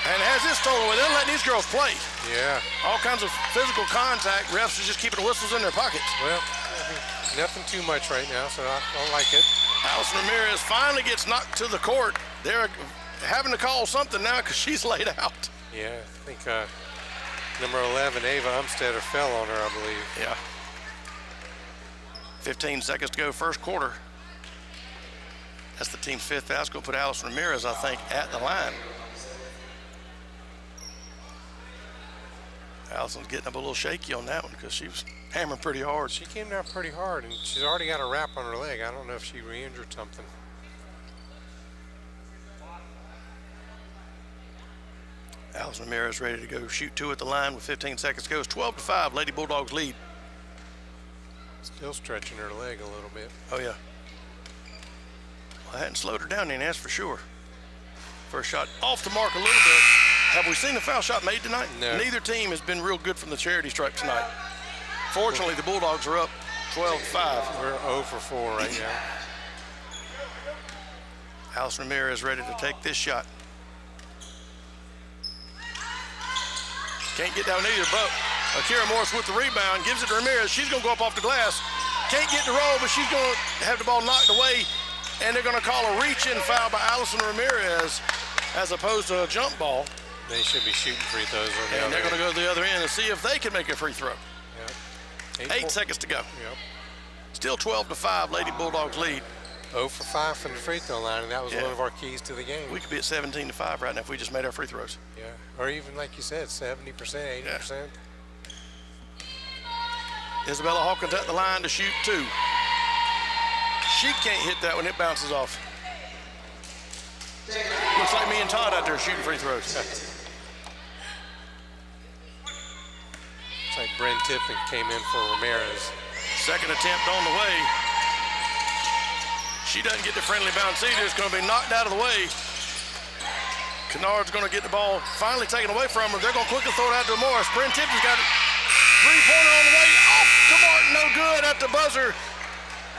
and has this stolen away. They're letting these girls play. Yeah. All kinds of physical contact. Refs are just keeping the whistles in their pockets. Well, nothing too much right now, so I don't like it. Allison Ramirez finally gets knocked to the court. They're having to call something now because she's laid out. Yeah, I think number 11, Ava Umstetter, fell on her, I believe. Yeah. 15 seconds to go, first quarter. That's the team's fifth foul. It's going to put Allison Ramirez, I think, at the line. Allison's getting up a little shaky on that one because she was hammering pretty hard. She came down pretty hard, and she's already got a wrap on her leg. I don't know if she re-injured something. Allison Ramirez ready to go shoot two at the line with 15 seconds to go. It's 12-5, Lady Bulldogs lead. Still stretching her leg a little bit. Oh, yeah. Well, I hadn't slowed her down any, that's for sure. First shot off the mark a little bit. Have we seen a foul shot made tonight? No. Neither team has been real good from the charity stripe tonight. Fortunately, the Bulldogs are up 12-5. We're 0 for 4 right now. Allison Ramirez ready to take this shot. Can't get down either, but Akira Morris with the rebound, gives it to Ramirez. She's going to go up off the glass. Can't get the roll, but she's going to have the ball knocked away, and they're going to call a reach-in foul by Allison Ramirez as opposed to a jump ball. They should be shooting free throws on the And other they're going to end. go to the other end and see if they can make a free throw. Yep. 8 seconds to go. Yep. Still 12-5, Lady Bulldogs lead. 0 for 5 from the free throw line, and that was Yeah. one of our keys to the game. We could be at 17-5 right now if we just made our free throws. Yeah, or even like you said, 70%, 80%. Isabella Hawkins at the line to shoot two. She can't hit that one, it bounces off. Looks like me and Todd out there shooting free throws. It's like Bryn Tippin came in for Ramirez. Second attempt on the way. She doesn't get the friendly bounce either. It's going to be knocked out of the way. Kennard's going to get the ball finally taken away from her. They're going to quickly throw it out to Morris. Bryn Tippin's got it. Three-pointer on the way. Off to Martin. No good at the buzzer.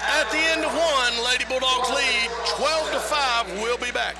At the end of one, Lady Bulldogs lead 12-5. We'll be back.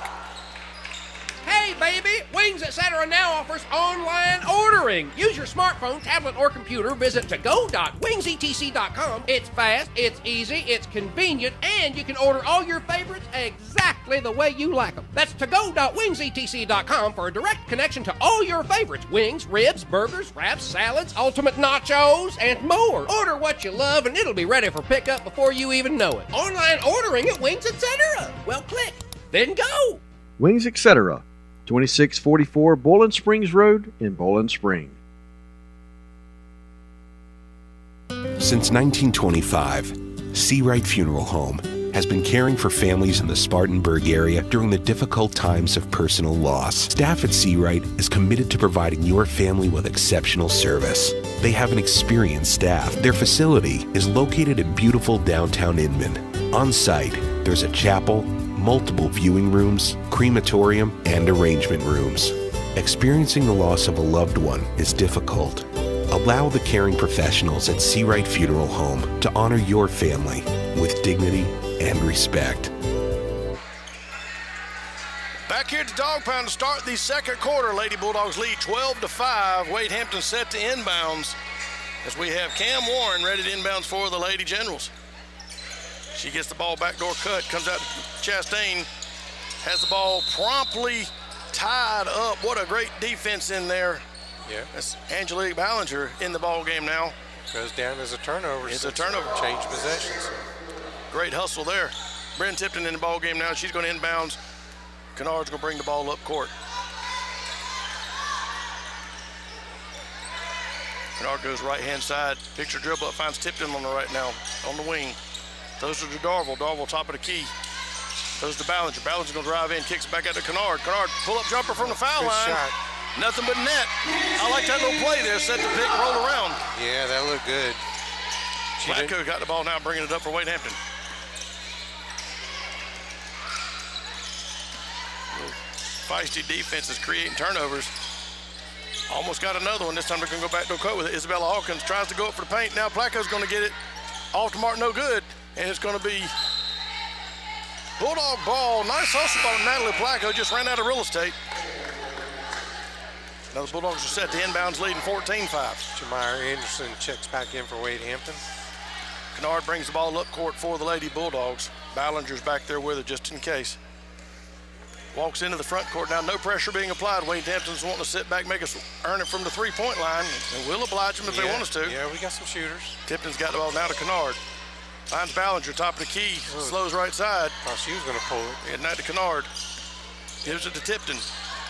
Hey, baby! Wings Etc. now offers online ordering. Use your smartphone, tablet, or computer. Visit to-go.wingsetc.com. It's fast, it's easy, it's convenient, and you can order all your favorites exactly the way you like them. That's to-go.wingsetc.com for a direct connection to all your favorites. Wings, ribs, burgers, wraps, salads, ultimate nachos, and more. Order what you love, and it'll be ready for pickup before you even know it. Online ordering at Wings Etc. Well, click, then go. Wings Etc. 2644 Bowling Springs Road in Bowling Springs. Since 1925, Seawright Funeral Home has been caring for families in the Spartanburg area during the difficult times of personal loss. Staff at Seawright is committed to providing your family with exceptional service. They have an experienced staff. Their facility is located in beautiful downtown Inman. On site, there's a chapel, multiple viewing rooms, crematorium, and arrangement rooms. Experiencing the loss of a loved one is difficult. Allow the caring professionals at Seawright Funeral Home to honor your family with dignity and respect. Back here at the Dog Pound to start the second quarter. Lady Bulldogs lead 12-5. Wade Hampton set to inbounds as we have Cam Warren ready to inbounds for the Lady Generals. She gets the ball backdoor cut, comes out to Chastain, has the ball promptly tied up. What a great defense in there. Yeah. That's Angelique Ballinger in the ball game now. Goes down as a turnover. It's a turnover. Change possessions. Great hustle there. Bryn Tipton in the ball game now. She's going to inbounds. Kennard's going to bring the ball up court. Kennard goes right-hand side. Picture dribble up, finds Tipton on the right now, on the wing. Throws it to Darville. Darville top of the key. Throws to Ballinger. Ballinger going to drive in, kicks it back out to Kennard. Kennard pull-up jumper from the foul Good line. shot. Nothing but net. I like that little play there. Set the pick, roll around. Yeah, that looked good. Flacco got the ball now, bringing it up for Wade Hampton. Feisty defense is creating turnovers. Almost got another one. This time they're going to go back to a cut with it. Isabella Hawkins tries to go up for the paint. Now Placco's going to get it off to Martin, no good. And it's going to be Bulldog ball. Nice hustle by Natalie Placco. Just ran out of real estate. Now the Bulldogs are set to inbounds leading 14-5. Jamire Anderson checks back in for Wade Hampton. Kennard brings the ball up court for the Lady Bulldogs. Ballinger's back there with her just in case. Walks into the front court. Now no pressure being applied. Wade Hampton's wanting to sit back, make us earn it from the three-point line, and we'll oblige them if they want us to. Yeah, we got some shooters. Tipton's got the ball now to Kennard. Finds Ballinger, top of the key, slows right side. Thought she was going to pull it. Heading out to Kennard. Gives it to Tipton.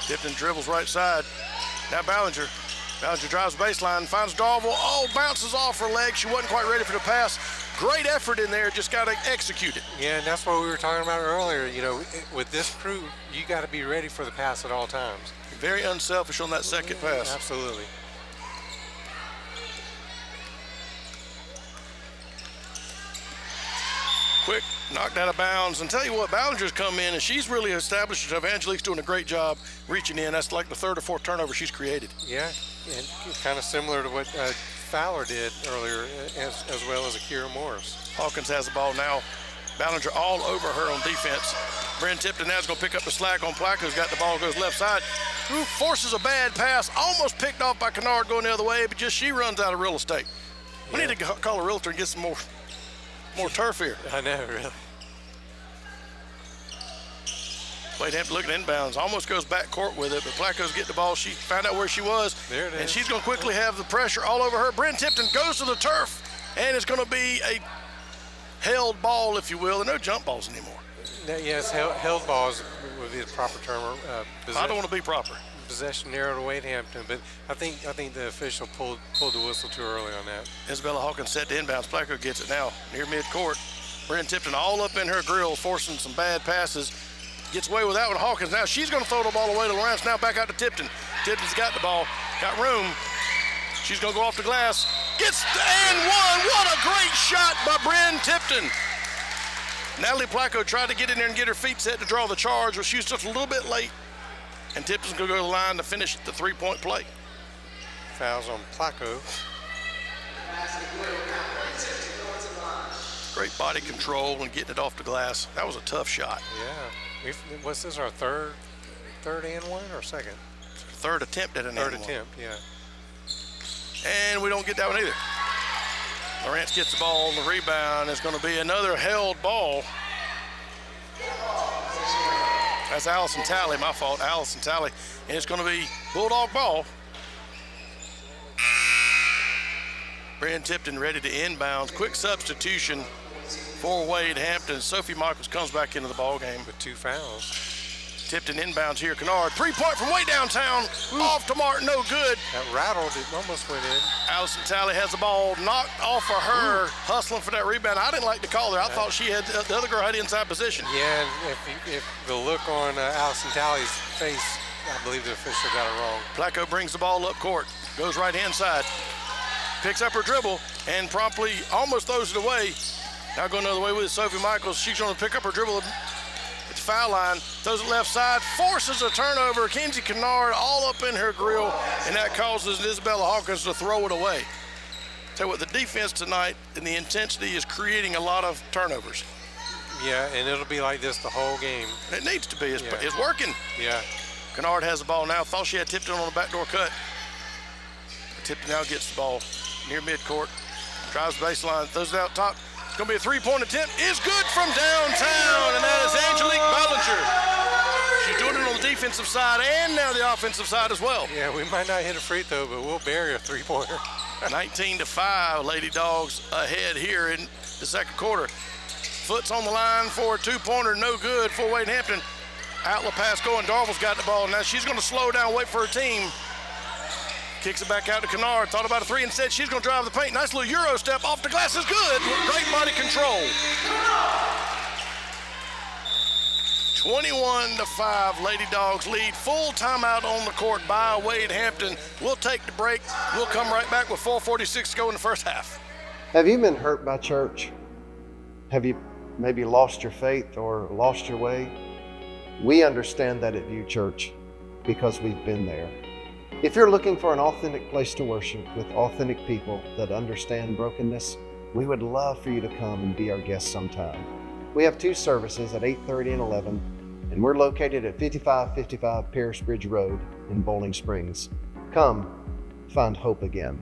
Tipton dribbles right side. Now Ballinger. Ballinger drives baseline, finds Darville. Oh, bounces off her leg. She wasn't quite ready for the pass. Great effort in there, just got to execute it. Yeah, and that's what we were talking about earlier. You know, with this crew, you got to be ready for the pass at all times. Very unselfish on that second pass. Absolutely. Quick, knocked out of bounds. And tell you what, Ballinger's come in and she's really established herself. Angelique's doing a great job reaching in. That's like the third or fourth turnover she's created. Yeah, and kind of similar to what Fowler did earlier, as well as Akira Morris. Hawkins has the ball now. Ballinger all over her on defense. Bryn Tipton now is going to pick up the slack on Placco's got the ball, goes left side. Forces a bad pass, almost picked off by Kennard going the other way, but just she runs out of real estate. We need to call a realtor and get some more turf here. I know, really. Wade Hampton looking inbounds, almost goes back court with it, but Placco's getting the ball. She found out where she was. There it is. And she's going to quickly have the pressure all over her. Bryn Tipton goes to the turf, and it's going to be a held ball, if you will. There are no jump balls anymore. Yes, held balls would be the proper term. I don't want to be proper. Possession narrow to Wade Hampton, but I think the official pulled the whistle too early on that. Isabella Hawkins set to inbounds. Placco gets it now near midcourt. Bryn Tipton all up in her grill, forcing some bad passes. Gets away with that one. Hawkins now she's going to throw the ball away to Lawrence. Now back out to Tipton. Tipton's got the ball, got room. She's going to go off the glass. Gets and one. What a great shot by Bryn Tipton. Natalie Placco tried to get in there and get her feet set to draw the charge, but she was just a little bit late. And Tipton's going to go to the line to finish the three-point play. Fouls on Placco. Great body control and getting it off the glass. That was a tough shot. Yeah. Was this our third and one or second? Third attempt at an third attempt, yeah. And we don't get that one either. Lawrence gets the ball on the rebound. It's going to be another held ball. That's Allison Talley, my fault, Allison Talley. And it's going to be Bulldog ball. Bryn Tipton ready to inbounds. Quick substitution for Wade Hampton. Sophie Michaels comes back into the ball game. With 2 fouls. Tipton inbounds here. Kennard, 3-point from way downtown. Off to Martin, no good. That rattled, it almost went in. Allison Talley has the ball knocked off of her, hustling for that rebound. I didn't like to call her. I thought she had, the other girl had inside position. Yeah, and if the look on Allison Talley's face, I believe the official got it wrong. Placco brings the ball up court, goes right hand side, picks up her dribble, and promptly almost throws it away. Now going the other way with it, Sophie Michaels. She's going to pick up her dribble. It's foul line, throws it left side, forces a turnover. Kenzie Kennard all up in her grill, and that causes Isabella Hawkins to throw it away. Tell you what, the defense tonight and the intensity is creating a lot of turnovers. Yeah, and it'll be like this the whole game. It needs to be. It's working. Yeah. Kennard has the ball now. Thought she had Tipton on the backdoor cut. Tipton now gets the ball near midcourt. Drives the baseline, throws it out top. It's going to be a three-point attempt. Is good from downtown, and that is Angelique Ballinger. She's doing it on the defensive side and now the offensive side as well. Yeah, we might not hit a free throw, but we'll bury a three-pointer. 19-5, Lady Dogs ahead here in the second quarter. Foot's on the line for a two-pointer, no good for Wade Hampton. Outlet pass going, Darville's got the ball. Now she's going to slow down, wait for her team. Kicks it back out to Kennard, thought about a three, instead she's going to drive the paint. Nice little Euro step off the glass is good. Great body control. 21-5, Lady Dogs lead. Full timeout on the court by Wade Hampton. We'll take the break. We'll come right back with 4:46 to go in the first half. Have you been hurt by church? Have you maybe lost your faith or lost your way? We understand that at View Church because we've been there. If you're looking for an authentic place to worship with authentic people that understand brokenness, we would love for you to come and be our guest sometime. We have 2 services at 8:30 and 11, and we're located at 5555 Paris Bridge Road in Bowling Springs. Come, find hope again.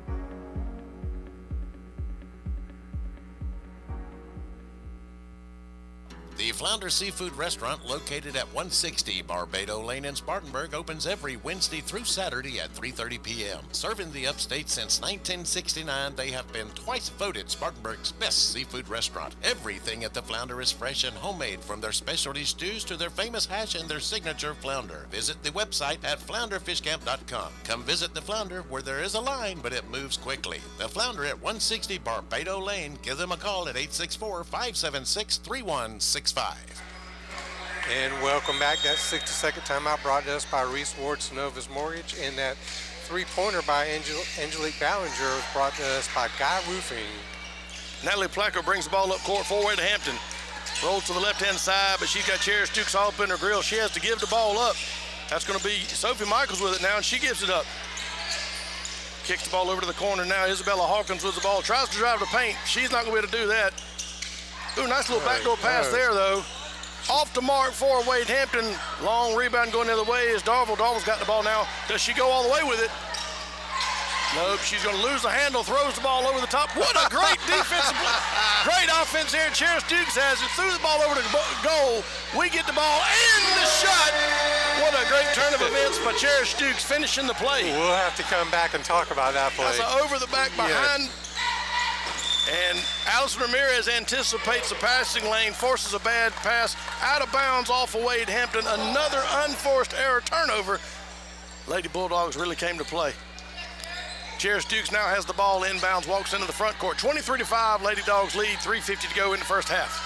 The Flounder Seafood Restaurant, located at 160 Barbado Lane in Spartanburg, opens every Wednesday through Saturday at 3:30 p.m. Serving the upstate since 1969, they have been twice voted Spartanburg's best seafood restaurant. Everything at the Flounder is fresh and homemade, from their specialty stews to their famous hash and their signature flounder. Visit the website at flounderfishcamp.com. Come visit the Flounder, where there is a line, but it moves quickly. The Flounder at 160 Barbado Lane. Give them a call at 864-576-3165. And welcome back. That 60-second timeout brought to us by Reese Ward, Synovus Mortgage, and that 3-pointer by Angelique Ballinger was brought to us by Guy Roofing. Natalie Placco brings the ball up court, forward to Hampton. Rolls to the left-hand side, but she's got Cherish Dukes all up in her grill. She has to give the ball up. That's going to be Sophie Michaels with it now, and she gives it up. Kicks the ball over to the corner now. Isabella Hawkins with the ball. Tries to drive the paint. She's not going to be able to do that. Ooh, nice little backdoor pass there, though. Off the mark for Wade Hampton. Long rebound going the other way is Darville. Darville's got the ball now. Does she go all the way with it? Nope, she's going to lose the handle, throws the ball over the top. What a great defensive play. Great offense there. Cherish Dukes has it. Threw the ball over to goal. We get the ball and the shot. What a great turn of events by Cherish Dukes, finishing the play. We'll have to come back and talk about that play. That's an over the back behind. Yeah. And Allison Ramirez anticipates the passing lane, forces a bad pass out of bounds off of Wade Hampton. Another unforced error turnover. Lady Bulldogs really came to play. Cherish Dukes now has the ball inbounds, walks into the front court. 23-5, Lady Dogs lead, 3:50 to go in the first half.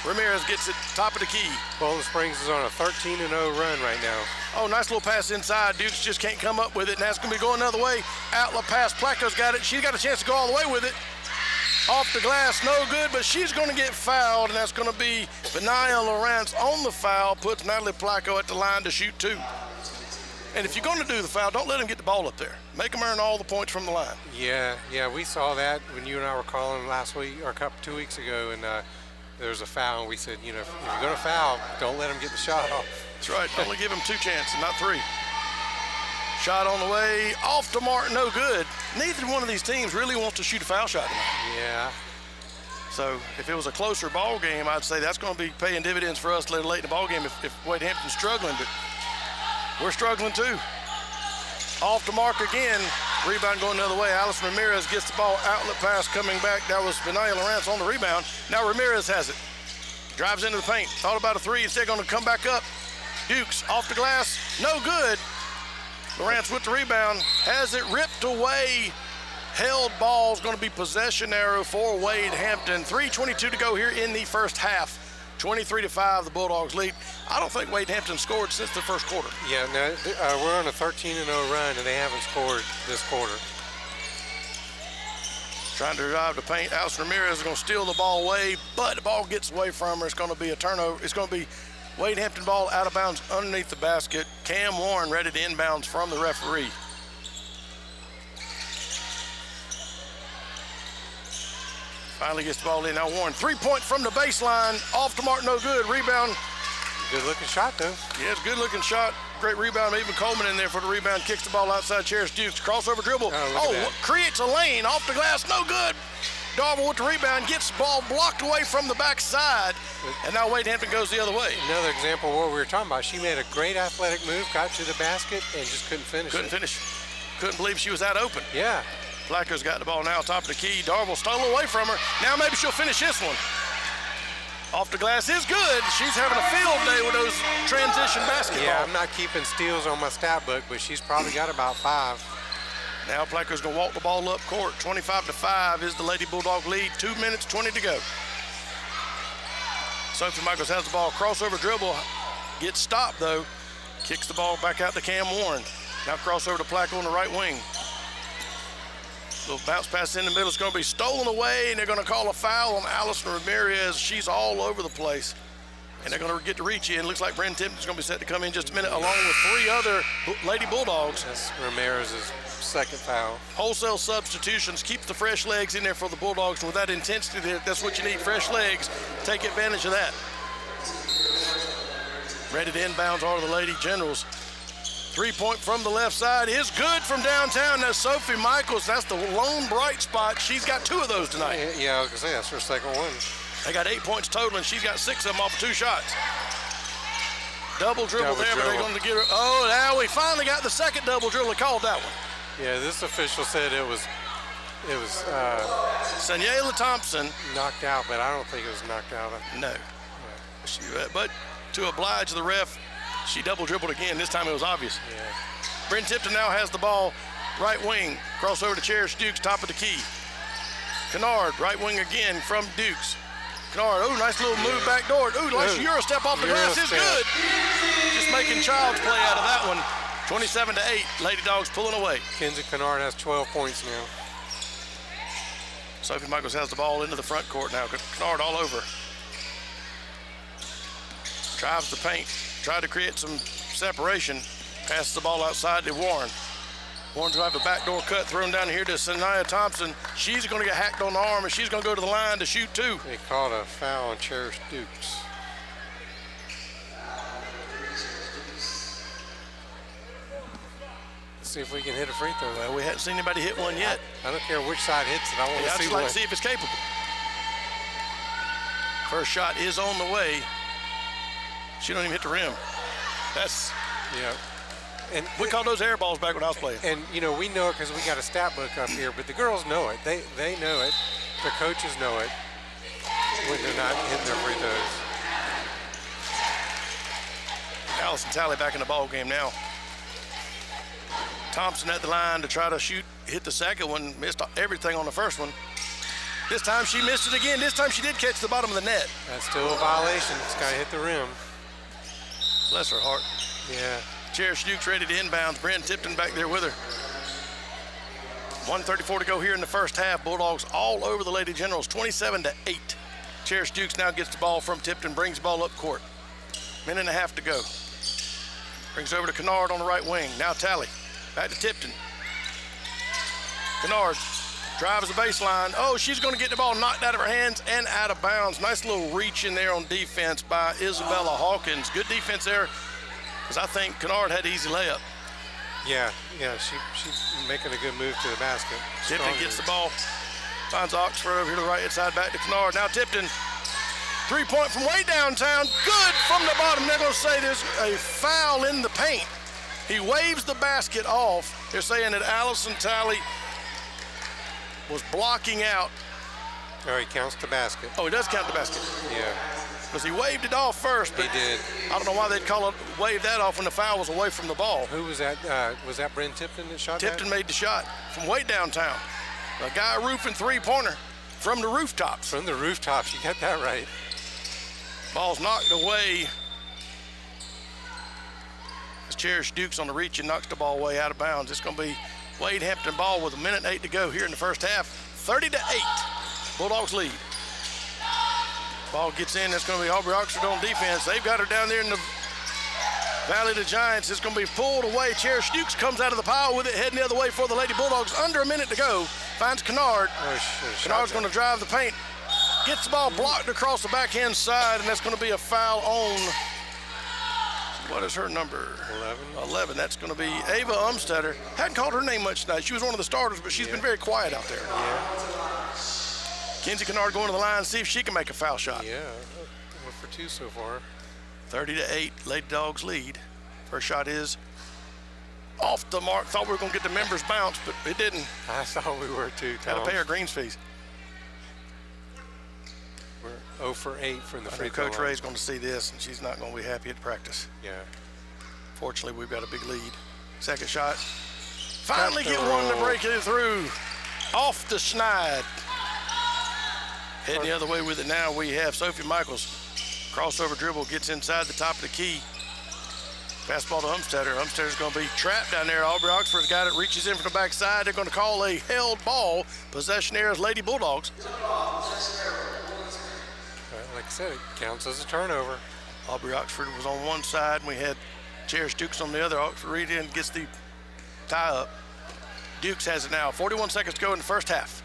Ramirez gets it top of the key. Bowling Springs is on a 13-0 run right now. Oh, nice little pass inside. Dukes just can't come up with it, and that's going to be going another way. Outlet pass. Placco's got it. She's got a chance to go all the way with it. Off the glass, no good, but she's going to get fouled, and that's going to be Benaya Lawrence on the foul, puts Natalie Placco at the line to shoot 2. And if you're going to do the foul, don't let them get the ball up there. Make them earn all the points from the line. Yeah, we saw that when you and I were calling last week, or 2 weeks ago, and there was a foul, and we said, if you're going to foul, don't let them get the shot off. That's right. Only give them 2 chances, not 3. Shot on the way, off the mark, no good. Neither one of these teams really wants to shoot a foul shot tonight. Yeah. So if it was a closer ball game, I'd say that's going to be paying dividends for us later late in the ball game if Wade Hampton's struggling, but we're struggling too. Off the mark again, rebound going the other way. Allison Ramirez gets the ball, outlet pass coming back. That was Benaya Lawrence on the rebound. Now Ramirez has it. Drives into the paint, thought about a 3, instead going to come back up. Dukes off the glass, no good. Lawrence with the rebound, has it ripped away. Held ball is going to be possession arrow for Wade Hampton. 3:22 to go here in the first half. 23-5, the Bulldogs lead. I don't think Wade Hampton scored since the first quarter. Yeah, no, we're on a 13-0 run, and they haven't scored this quarter. Trying to drive the paint. Allison Ramirez is going to steal the ball away, but the ball gets away from her. It's going to be a turnover. It's going to be Wade Hampton ball out of bounds underneath the basket. Cam Warren ready to inbounds from the referee. Finally gets the ball in. Now Warren, 3-point from the baseline. Off the mark, no good. Rebound. Good looking shot, though. Yeah, it's a good looking shot. Great rebound. Even Coleman in there for the rebound. Kicks the ball outside. Cherish Dukes. Crossover dribble. Creates a lane. Off the glass, no good. Darville with the rebound, gets the ball blocked away from the backside, and now Wade Hampton goes the other way. Another example of what we were talking about. She made a great athletic move, got to the basket, and just couldn't finish. Couldn't believe she was that open. Yeah. Placco's got the ball now, top of the key. Darville stole away from her. Now maybe she'll finish this one. Off the glass is good. She's having a field day with those transition basketball. Yeah, I'm not keeping steals on my stat book, but she's probably got about 5. Now Placco's going to walk the ball up court. 25-5 is the Lady Bulldog lead. 2 minutes, 20 to go. Sophie Michaels has the ball. Crossover dribble. Gets stopped, though. Kicks the ball back out to Cam Warren. Now crossover to Placco on the right wing. Little bounce pass in the middle. It's going to be stolen away, and they're going to call a foul on Allison Ramirez. She's all over the place. and they're going to get to reach in. Looks like Bryn Tipton's going to be set to come in just a minute, along with 3 other Lady Bulldogs. That's Ramirez's second foul. Wholesale substitutions. Keep the fresh legs in there for the Bulldogs. And with that intensity, that's what you need, fresh legs. Take advantage of that. Ready to inbounds are the Lady Generals. 3-point from the left side is good from downtown. That's Sophie Michaels. That's the lone bright spot. She's got 2 of those tonight. Yeah, I was going to say, that's her second one. They got 8 points total, and she's got 6 of them off of 2 shots. Double dribble there, but they're going to get her. Oh, now we finally got the second double dribble. They called that one. Yeah, this official said it was Sanyela Thompson knocked out, but I don't think it was knocked out. No. But to oblige the ref, she double dribbled again. This time it was obvious. Yeah. Bryn Tipton now has the ball, right wing, cross over to Cherish Dukes, top of the key. Kennard, right wing again from Dukes. Kennard, oh, nice little move back door. Ooh, nice Euro step off the glass is good. Just making child's play out of that one. 27-8, Lady Dogs pulling away. Kenzie Kennard has 12 points now. Sophie Michaels has the ball into the front court now. Kennard all over. Drives the paint, tried to create some separation. Passes the ball outside to Warren. Warren's going to have a backdoor cut thrown down here to Sanaya Thompson. She's going to get hacked on the arm, and she's going to go to the line to shoot 2. They called a foul on Cherish Dukes. Let's see if we can hit a free throw. Well, we haven't seen anybody hit one yet. I don't care which side hits it. I want to see I'd just like to see if it's capable. First shot is on the way. She don't even hit the rim. That's, yeah. And we called those air balls back when I was playing. And, you know, we know it because we got a stat book up here, but the girls know it. They know it. The coaches know it when they're not hitting their free throws. Allison Talley back in the ball game now. Thompson at the line to try to hit the second one. Missed everything on the first one. This time she missed it again. This time she did catch the bottom of the net. That's still a violation. It's got to hit the rim. Bless her heart. Yeah. Cherish Dukes ready to inbound. Bryn Tipton back there with her. 1:34 to go here in the first half. Bulldogs all over the Lady Generals, 27-8. Cherish Dukes now gets the ball from Tipton, brings the ball up court. Minute and a half to go. Brings over to Kennard on the right wing. Now Talley. Back to Tipton. Kennard drives the baseline. Oh, she's going to get the ball knocked out of her hands and out of bounds. Nice little reach in there on defense by Isabella Hawkins. Good defense there, because I think Kennard had an easy layup. Yeah, she's making a good move to the basket. Tipton gets the ball, finds Oxford over here to the right side, back to Kennard. Now Tipton, 3-point from way downtown, good from the bottom. They're going to say there's a foul in the paint. He waves the basket off. They're saying that Allison Talley was blocking out. Oh, he counts the basket. Oh, he does count the basket. Yeah. Because he waved it off first. But he did. I don't know why they'd call it, wave that off when the foul was away from the ball. Who was that? Was that Bryn Tipton that shot Tipton that? made the shot from way downtown. A guy roofing 3-pointer from the rooftops. From the rooftops, you got that right. Ball's knocked away. As Cherish Dukes on the reach and knocks the ball way out of bounds. It's going to be Wade Hampton ball with 1:08 to go here in the first half. 30-8. Bulldogs lead. Ball gets in. That's going to be Aubrey Oxford on defense. They've got her down there in the Valley of the Giants. It's going to be pulled away. Cherish Dukes comes out of the pile with it, heading the other way for the Lady Bulldogs. Under a minute to go. Finds Kennard. Kennard's going to drive the paint. Gets the ball blocked across the backhand side, and that's going to be a foul on, what is her number? 11. That's going to be Ava Umstetter. Hadn't called her name much tonight. She was one of the starters, but she's been very quiet out there. Yeah. Kenzie Kennard going to the line, see if she can make a foul shot. Yeah, 1 for 2 so far. 30-8, Lady Dogs lead. First shot is off the mark. Thought we were going to get the members bounce, but it didn't. I thought we were too, Tom. Got to pay our greens fees. We're 0 for 8 from the free throw line. Coach Ray's going to see this, and she's not going to be happy at practice. Yeah. Fortunately, we've got a big lead. Second shot. Finally get one to break it through. Off the schneid. Heading the other way with it now, we have Sophie Michaels. Crossover dribble, gets inside the top of the key. Fastball to Umstetter. Umstetter's going to be trapped down there. Aubrey Oxford's got it, reaches in from the backside. They're going to call a held ball. Possession there is Lady Bulldogs. Like I said, it counts as a turnover. Aubrey Oxford was on one side, and we had Cherish Dukes on the other. Oxford reads in, gets the tie up. Dukes has it now. 41 seconds to go in the first half.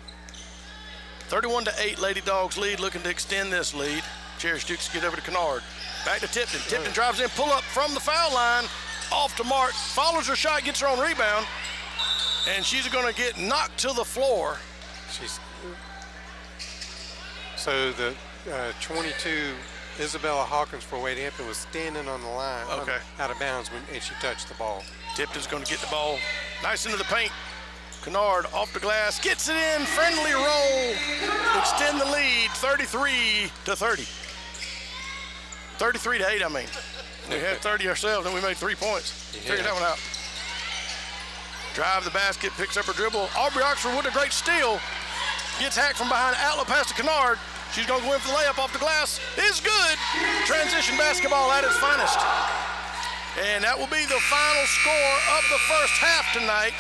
31-8, Lady Dogs lead, looking to extend this lead. Cherish Dukes get over to Kennard. Back to Tipton. Tipton drives in, pull up from the foul line, off to Mark, follows her shot, gets her own rebound, and she's going to get knocked to the floor. So the 22, Isabella Hawkins for Wade Hampton, was standing on the line out of bounds and she touched the ball. Tipton's going to get the ball nice into the paint. Kennard off the glass, gets it in, friendly roll, extend the lead, 33-30. 33-8, I mean. We had 30 ourselves and we made 3 points. Figured that one out. Drive the basket, picks up her dribble. Aubrey Oxford with a great steal. Gets hacked from behind, outlet pass to Kennard. She's going to go in for the layup off the glass. It's good. Transition basketball at its finest. And that will be the final score of the first half tonight.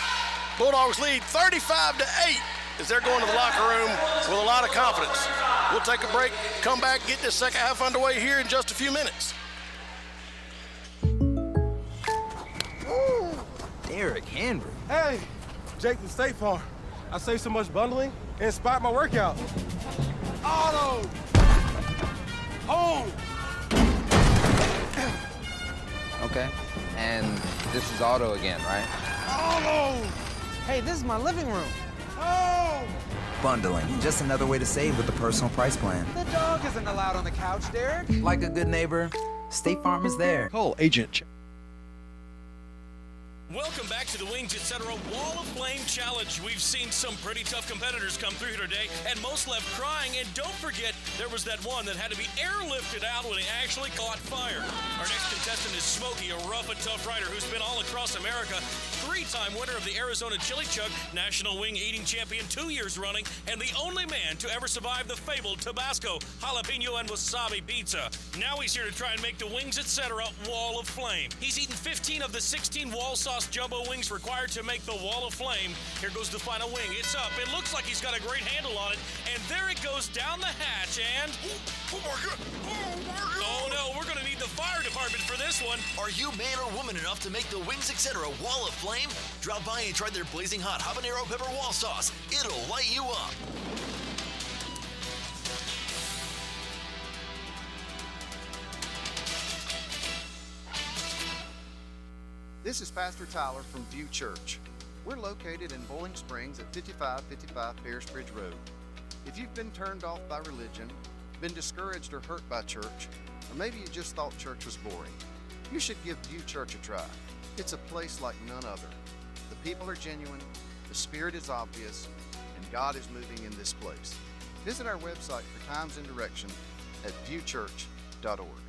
Bulldogs lead 35-8 as they're going to the locker room with a lot of confidence. We'll take a break, come back, get this second half underway here in just a few minutes. Derrick Henry. Hey, Jake from State Farm. I saved so much bundling, it inspired my workout. Auto! Home! Okay, and this is Auto again, right? Auto! Hey, this is my living room. Home! Bundling, just another way to save with the personal price plan. The dog isn't allowed on the couch, Derrick. Like a good neighbor, State Farm is there. Call Agent. Welcome back to the Wings Etc. Wall of Flame Challenge. We've seen some pretty tough competitors come through here today, and most left crying. And don't forget, there was that one that had to be airlifted out when he actually caught fire. Our next contestant is Smokey, a rough and tough rider who's been all across America, 3-time winner of the Arizona Chili Chug, National Wing Eating Champion 2 years running, and the only man to ever survive the fabled Tabasco, jalapeno, and wasabi pizza. Now he's here to try and make the Wings Etc. Wall of Flame. He's eaten 15 of the 16 wall sauce jumbo wings required to make the Wall of Flame. Here goes the final wing. It's up. It looks like he's got a great handle on it. And there it goes down the hatch and... Oh my God! Oh no, we're going to need the fire department for this one. Are you man or woman enough to make the Wings Etc. Wall of Flame? Drop by and try their blazing hot habanero pepper wall sauce. It'll light you up. This is Pastor Tyler from View Church. We're located in Bowling Springs at 5555 Paris Bridge Road. If you've been turned off by religion, been discouraged or hurt by church, or maybe you just thought church was boring, you should give View Church a try. It's a place like none other. The people are genuine, the spirit is obvious, and God is moving in this place. Visit our website for times and direction at viewchurch.org.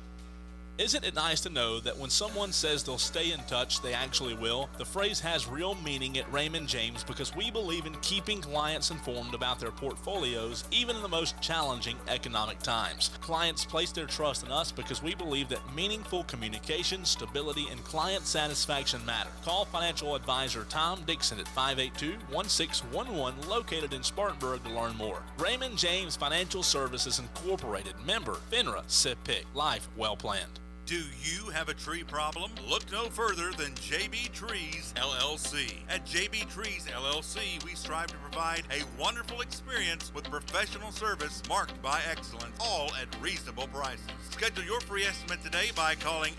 Isn't it nice to know that when someone says they'll stay in touch, they actually will? The phrase has real meaning at Raymond James because we believe in keeping clients informed about their portfolios, even in the most challenging economic times. Clients place their trust in us because we believe that meaningful communication, stability, and client satisfaction matter. Call financial advisor Tom Dixon at 582-1611, located in Spartanburg, to learn more. Raymond James Financial Services Incorporated, member FINRA, SIPC. Life well planned. Do you have a tree problem? Look no further than JB Trees LLC. At JB Trees LLC, we strive to provide a wonderful experience with professional service marked by excellence, all at reasonable prices. Schedule your free estimate today by calling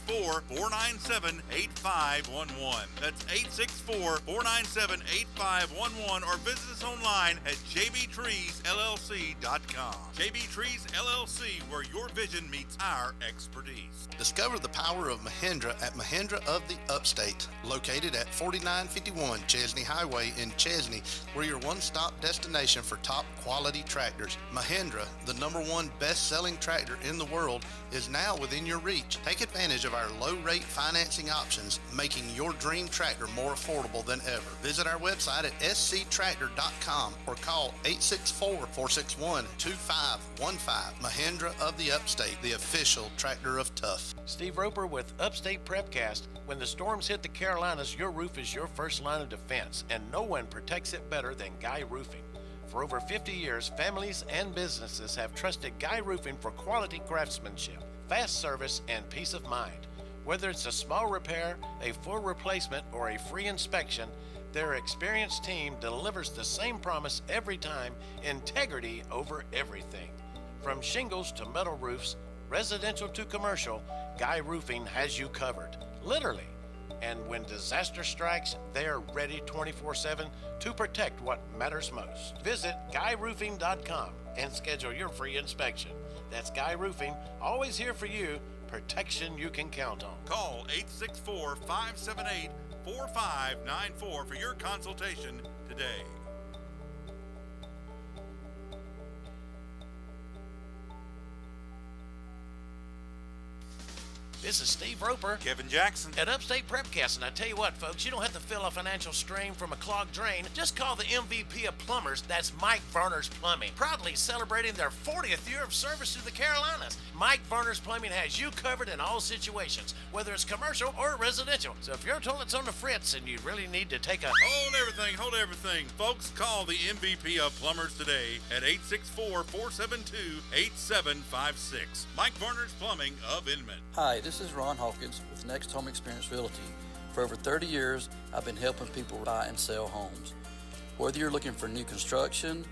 864-497-8511. That's 864-497-8511, or visit us online at jbtreesllc.com. JB Trees LLC, where your vision meets our expertise. Discover the power of Mahindra at Mahindra of the Upstate, located at 4951 Chesney Highway in Chesney. We're your one-stop destination for top quality tractors. Mahindra, the #1 best-selling tractor in the world, is now within your reach. Take advantage of our low-rate financing options, making your dream tractor more affordable than ever. Visit our website at sctractor.com or call 864-461-2515. Mahindra of the Upstate, the official tractor of tough. Steve Roper with Upstate Prepcast. When the storms hit the Carolinas, your roof is your first line of defense, and no one protects it better than Guy Roofing. For over 50 years, families and businesses have trusted Guy Roofing for quality craftsmanship. fast service, and peace of mind. Whether it's a small repair, a full replacement, or a free inspection, their experienced team delivers the same promise every time: integrity over everything. From shingles to metal roofs, residential to commercial, Guy Roofing has you covered, literally. And when disaster strikes, they're ready 24/7 to protect what matters most. Visit GuyRoofing.com and schedule your free inspection. That's Guy Roofing, always here for you, protection you can count on. Call 864-578-4594 for your consultation today. This is Steve Roper, Kevin Jackson at Upstate Prepcast, and I tell you what, folks, you don't have to feel a financial strain from a clogged drain. Just call the MVP of plumbers. That's Mike Varner's Plumbing, proudly celebrating their 40th year of service to the Carolinas. Mike Varner's Plumbing has you covered in all situations, whether it's commercial or residential. So if your toilet's on the fritz and you really need to take a... Hold everything. Folks, call the MVP of plumbers today at 864-472-8756. Mike Varner's Plumbing of Inman. Hi, this is Ron Hawkins with Next Home Experience Realty. For over 30 years, I've been helping people buy and sell homes. Whether you're looking for new construction,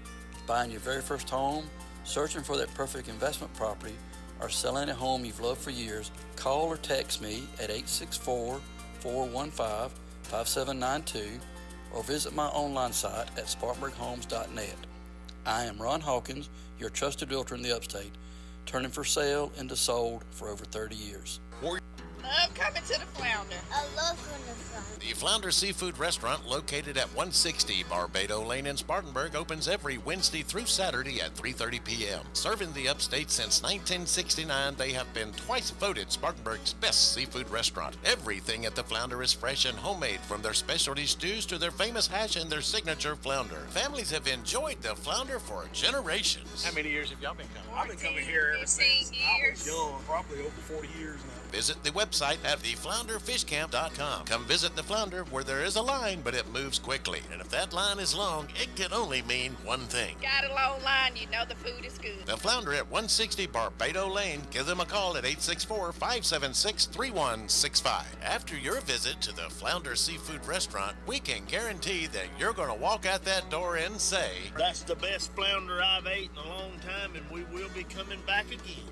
buying your very first home, searching for that perfect investment property, or selling a home you've loved for years, call or text me at 864-415-5792 or visit my online site at spartanburghomes.net. I am Ron Hawkins, your trusted realtor in the Upstate, turning for sale into sold for over 30 years. Love coming to the Flounder. I love going to the Flounder. The Flounder Seafood Restaurant, located at 160 Barbado Lane in Spartanburg, opens every Wednesday through Saturday at 3:30 p.m. Serving the Upstate since 1969, they have been twice voted Spartanburg's best seafood restaurant. Everything at the Flounder is fresh and homemade, from their specialty stews to their famous hash and their signature flounder. Families have enjoyed the Flounder for generations. How many years have y'all been coming? I've been coming here ever since I was young, probably over 40 years now. Visit the website at theflounderfishcamp.com. Come visit the Flounder, where there is a line, but it moves quickly. And if that line is long, it can only mean one thing. Got a long line, you know the food is good. The Flounder at 160 Barbado Lane. Give them a call at 864-576-3165. After your visit to the Flounder Seafood Restaurant, we can guarantee that you're going to walk out that door and say, "That's the best flounder I've ate in a long time, and we will be coming back again."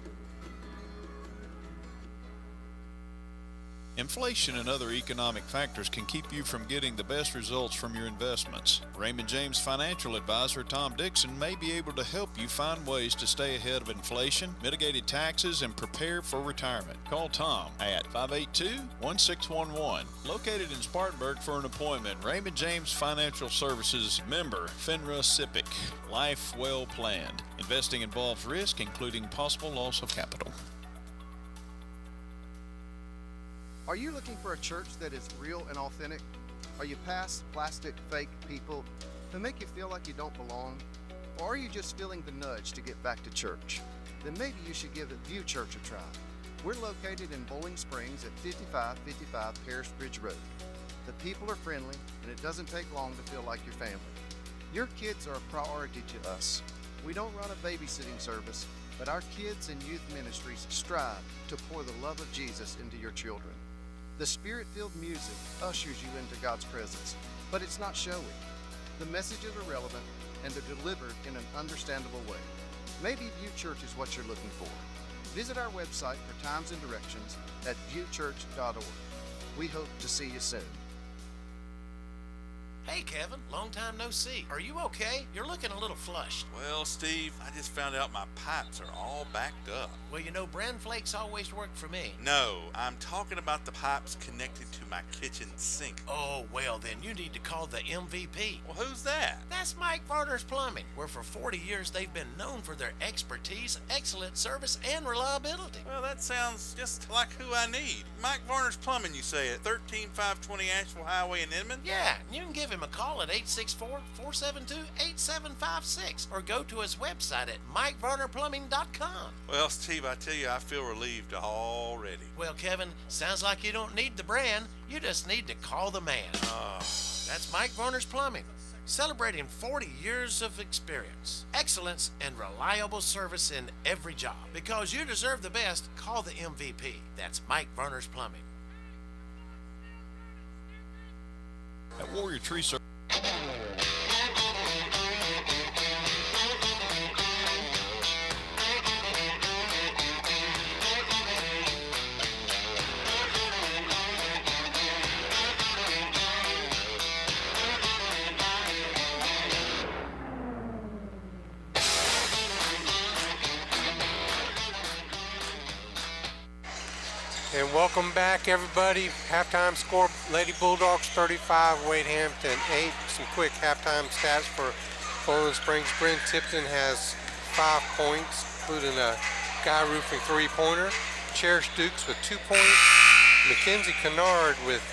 Inflation and other economic factors can keep you from getting the best results from your investments. Raymond James financial advisor Tom Dixon may be able to help you find ways to stay ahead of inflation, mitigated taxes, and prepare for retirement. Call Tom at 582-1611. Located in Spartanburg for an appointment. Raymond James Financial Services, member FINRA SIPC. Life well planned. Investing involves risk, including possible loss of capital. Are you looking for a church that is real and authentic? Are you past plastic, fake people who make you feel like you don't belong? Or are you just feeling the nudge to get back to church? Then maybe you should give View Church a try. We're located in Bowling Springs at 5555 Parish Bridge Road. The people are friendly, and it doesn't take long to feel like your family. Your kids are a priority to us. We don't run a babysitting service, but our kids and youth ministries strive to pour the love of Jesus into your children. The Spirit-filled music ushers you into God's presence, but it's not showy. The messages are relevant, and they're delivered in an understandable way. Maybe View Church is what you're looking for. Visit our website for times and directions at viewchurch.org. We hope to see you soon. Hey, Kevin, long time no see. Are you okay? You're looking a little flushed. Well, Steve, I just found out my pipes are all backed up. Well, you know, Bran Flakes always work for me. No, I'm talking about the pipes connected to my kitchen sink. Oh, well, then you need to call the MVP. Well, who's that? That's Mike Varner's Plumbing, where for 40 years they've been known for their expertise, excellent service, and reliability. Well, that sounds just like who I need. Mike Varner's Plumbing, you say, at 13520 Asheville Highway in Inman? Yeah, you can give him a call at 864-472-8756 or go to his website at MikeVarnerPlumbing.com. Well, Steve, I tell you, I feel relieved already. Well, Kevin, sounds like you don't need the brand. You just need to call the man. That's Mike Varner's Plumbing. celebrating 40 years of experience, excellence, and reliable service in every job. Because you deserve the best, call the MVP. That's Mike Verner's Plumbing. At Warrior Tree Service. And welcome back, everybody. Halftime score, Lady Bulldogs 35, Wade Hampton 8. Some quick halftime stats for Bowling Springs. Bryn Tipton has 5 points, including a Guy Roofing three-pointer. Cherish Dukes with 2 points. Mackenzie Kennard with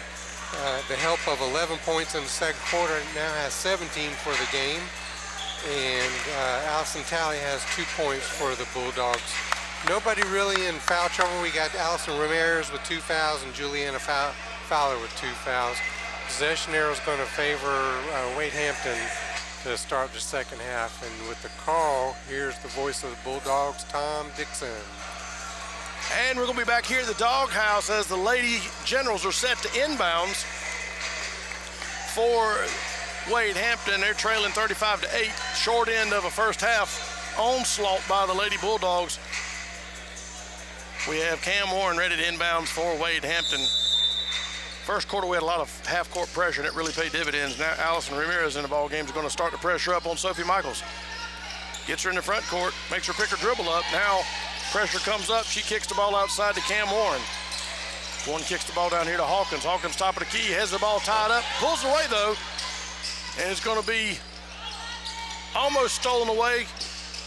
the help of 11 points in the second quarter now has 17 for the game. And Allison Talley has 2 points for the Bulldogs. Nobody really in foul trouble. We got Allison Ramirez with 2 fouls and Juliana Fowler with 2 fouls. Possession arrow is going to favor Wade Hampton to start the second half. And with the call, here's the voice of the Bulldogs, Tom Dixon. And we're going to be back here at the Doghouse as the Lady Generals are set to inbounds for Wade Hampton. They're trailing 35-8, short end of a first half onslaught by the Lady Bulldogs. We have Cam Warren ready to inbounds for Wade Hampton. First quarter, we had a lot of half-court pressure, and it really paid dividends. Now Allison Ramirez in the ball game is going to start the pressure up on Sophie Michaels. Gets her in the front court, makes her pick her dribble up. Now pressure comes up. She kicks the ball outside to Cam Warren. Warren kicks the ball down here to Hawkins. Hawkins top of the key, has the ball tied up, pulls it away though, and it's going to be almost stolen away.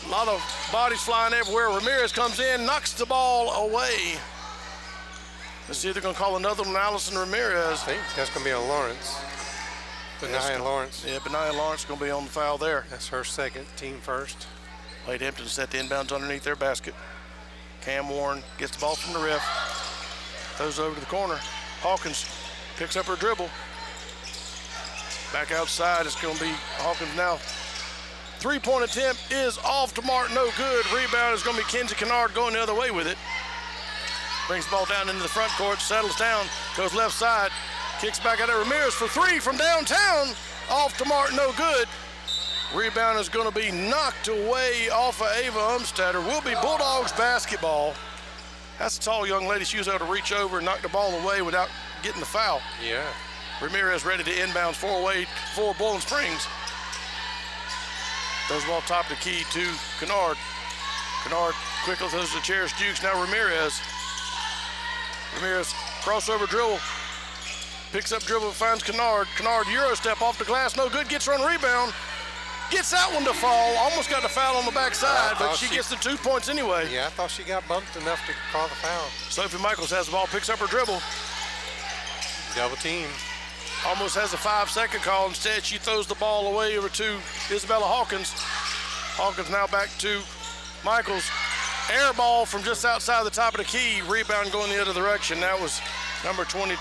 A lot of bodies flying everywhere. Ramirez comes in, knocks the ball away. Let's see if they're going to call another one, Allison Ramirez. I think that's going to be on Lawrence. Benaya Lawrence. Yeah, Benaya Lawrence is going to be on the foul there. That's her second, team first. Wade Hampton set the inbounds underneath their basket. Cam Warren gets the ball from the ref. Throws over to the corner. Hawkins picks up her dribble. Back outside, it's going to be Hawkins now. Three-point attempt is off to mark, no good. Rebound is going to be Kenzie Kennard going the other way with it. Brings the ball down into the front court, settles down, goes left side, kicks back out at Ramirez for three from downtown. Off to mark, no good. Rebound is going to be knocked away off of Ava Umstetter. Will be Bulldogs basketball. That's a tall young lady. She was able to reach over and knock the ball away without getting the foul. Yeah. Ramirez ready to inbounds for Wade for Bowling Springs. Throws the ball top of the key to Kennard. Kennard quickly throws to Cherish Dukes. Now Ramirez. Ramirez crossover dribble. Picks up dribble, finds Kennard. Kennard Euro step off the glass, no good. Gets her on rebound. Gets that one to fall. Almost got the foul on the backside, but she gets the 2 points anyway. Yeah, I thought she got bumped enough to call the foul. Sophie Michaels has the ball, picks up her dribble. Double team. Almost has a 5-second call. Instead, she throws the ball away over to Isabella Hawkins. Hawkins now back to Michaels. Air ball from just outside the top of the key. Rebound going the other direction. That was number 22,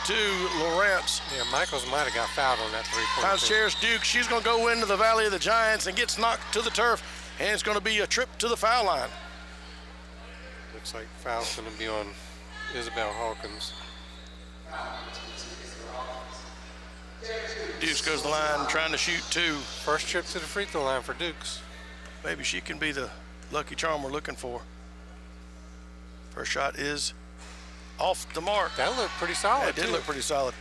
Lawrence. Yeah, Michaels might have got fouled on that three-point. Finds Cherish Duke. She's going to go into the Valley of the Giants and gets knocked to the turf. And it's going to be a trip to the foul line. Looks like foul's going to be on Isabel Hawkins. Dukes goes to the line trying to shoot two. First trip to the free throw line for Dukes. Maybe she can be the lucky charm we're looking for. First shot is off the mark. That looked pretty solid. Yeah, it did look pretty solid.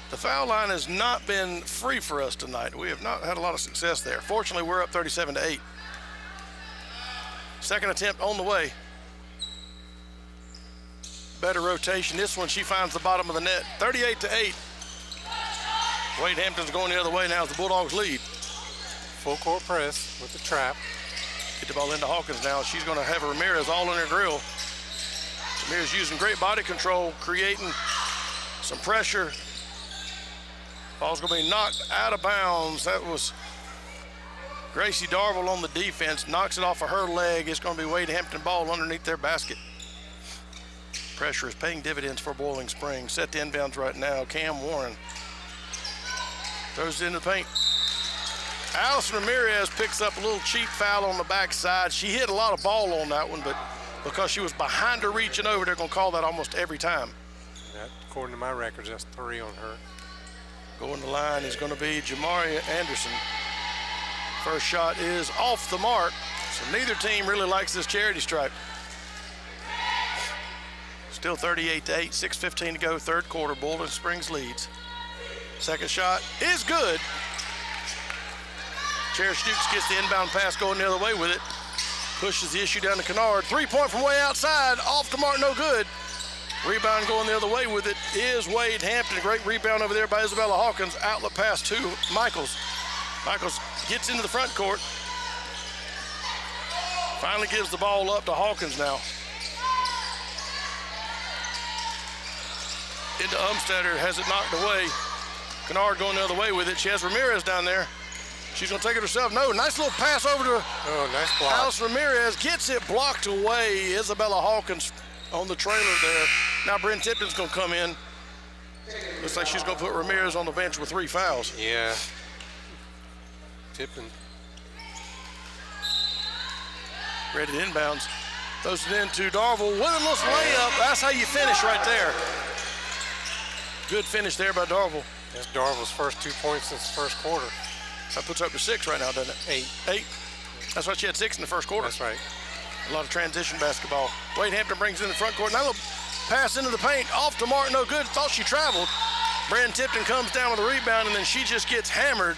The foul line has not been free for us tonight. We have not had a lot of success there. Fortunately, we're up 37-8. Second attempt on the way. Better rotation. This one, she finds the bottom of the net. 38-8. Wade Hampton's going the other way now as the Bulldogs lead. Full court press with the trap. Get the ball into Hawkins now. She's going to have Ramirez all in her grill. Ramirez using great body control, creating some pressure. Ball's going to be knocked out of bounds. That was Gracie Darville on the defense. Knocks it off of her leg. It's going to be Wade Hampton ball underneath their basket. Pressure is paying dividends for Bowling Springs. Set to inbounds right now. Cam Warren throws it in the paint. Allison Ramirez picks up a little cheap foul on the backside. She hit a lot of ball on that one, but because she was behind her reaching over, they're going to call that almost every time. That, according to my records, that's 3 on her. Going to the line is going to be Jamaria Anderson. First shot is off the mark, so neither team really likes this charity stripe. Still 38-8, 6:15 to go, third quarter. Bowling Springs leads. Second shot is good. Cherish Dukes gets the inbound pass going the other way with it. Pushes the issue down to Kennard. 3-point from way outside, off the mark, no good. Rebound going the other way with it is Wade Hampton. Great rebound over there by Isabella Hawkins. Outlet pass to Michaels. Michaels gets into the front court. Finally gives the ball up to Hawkins now. Into Umstetter, has it knocked away. Kennard going the other way with it. She has Ramirez down there. She's going to take it herself. No, nice little pass over to nice block. Alice Ramirez. Gets it blocked away. Isabella Hawkins on the trailer there. Now Bryn Tipton's going to come in. Looks like she's going to put Ramirez on the bench with 3 fouls. Yeah. Tipton. Ready to inbounds. Throws it into Darville. Williams layup. That's how you finish right there. Good finish there by Darville. That's Darville's first 2 points since the first quarter. That puts her up to 6 right now, doesn't it? 8. That's why she had 6 in the first quarter. That's right. A lot of transition basketball. Wade Hampton brings in the front court. Now a little pass into the paint. Off to Mark, no good. Thought she traveled. Bryn Tipton comes down with a rebound, and then she just gets hammered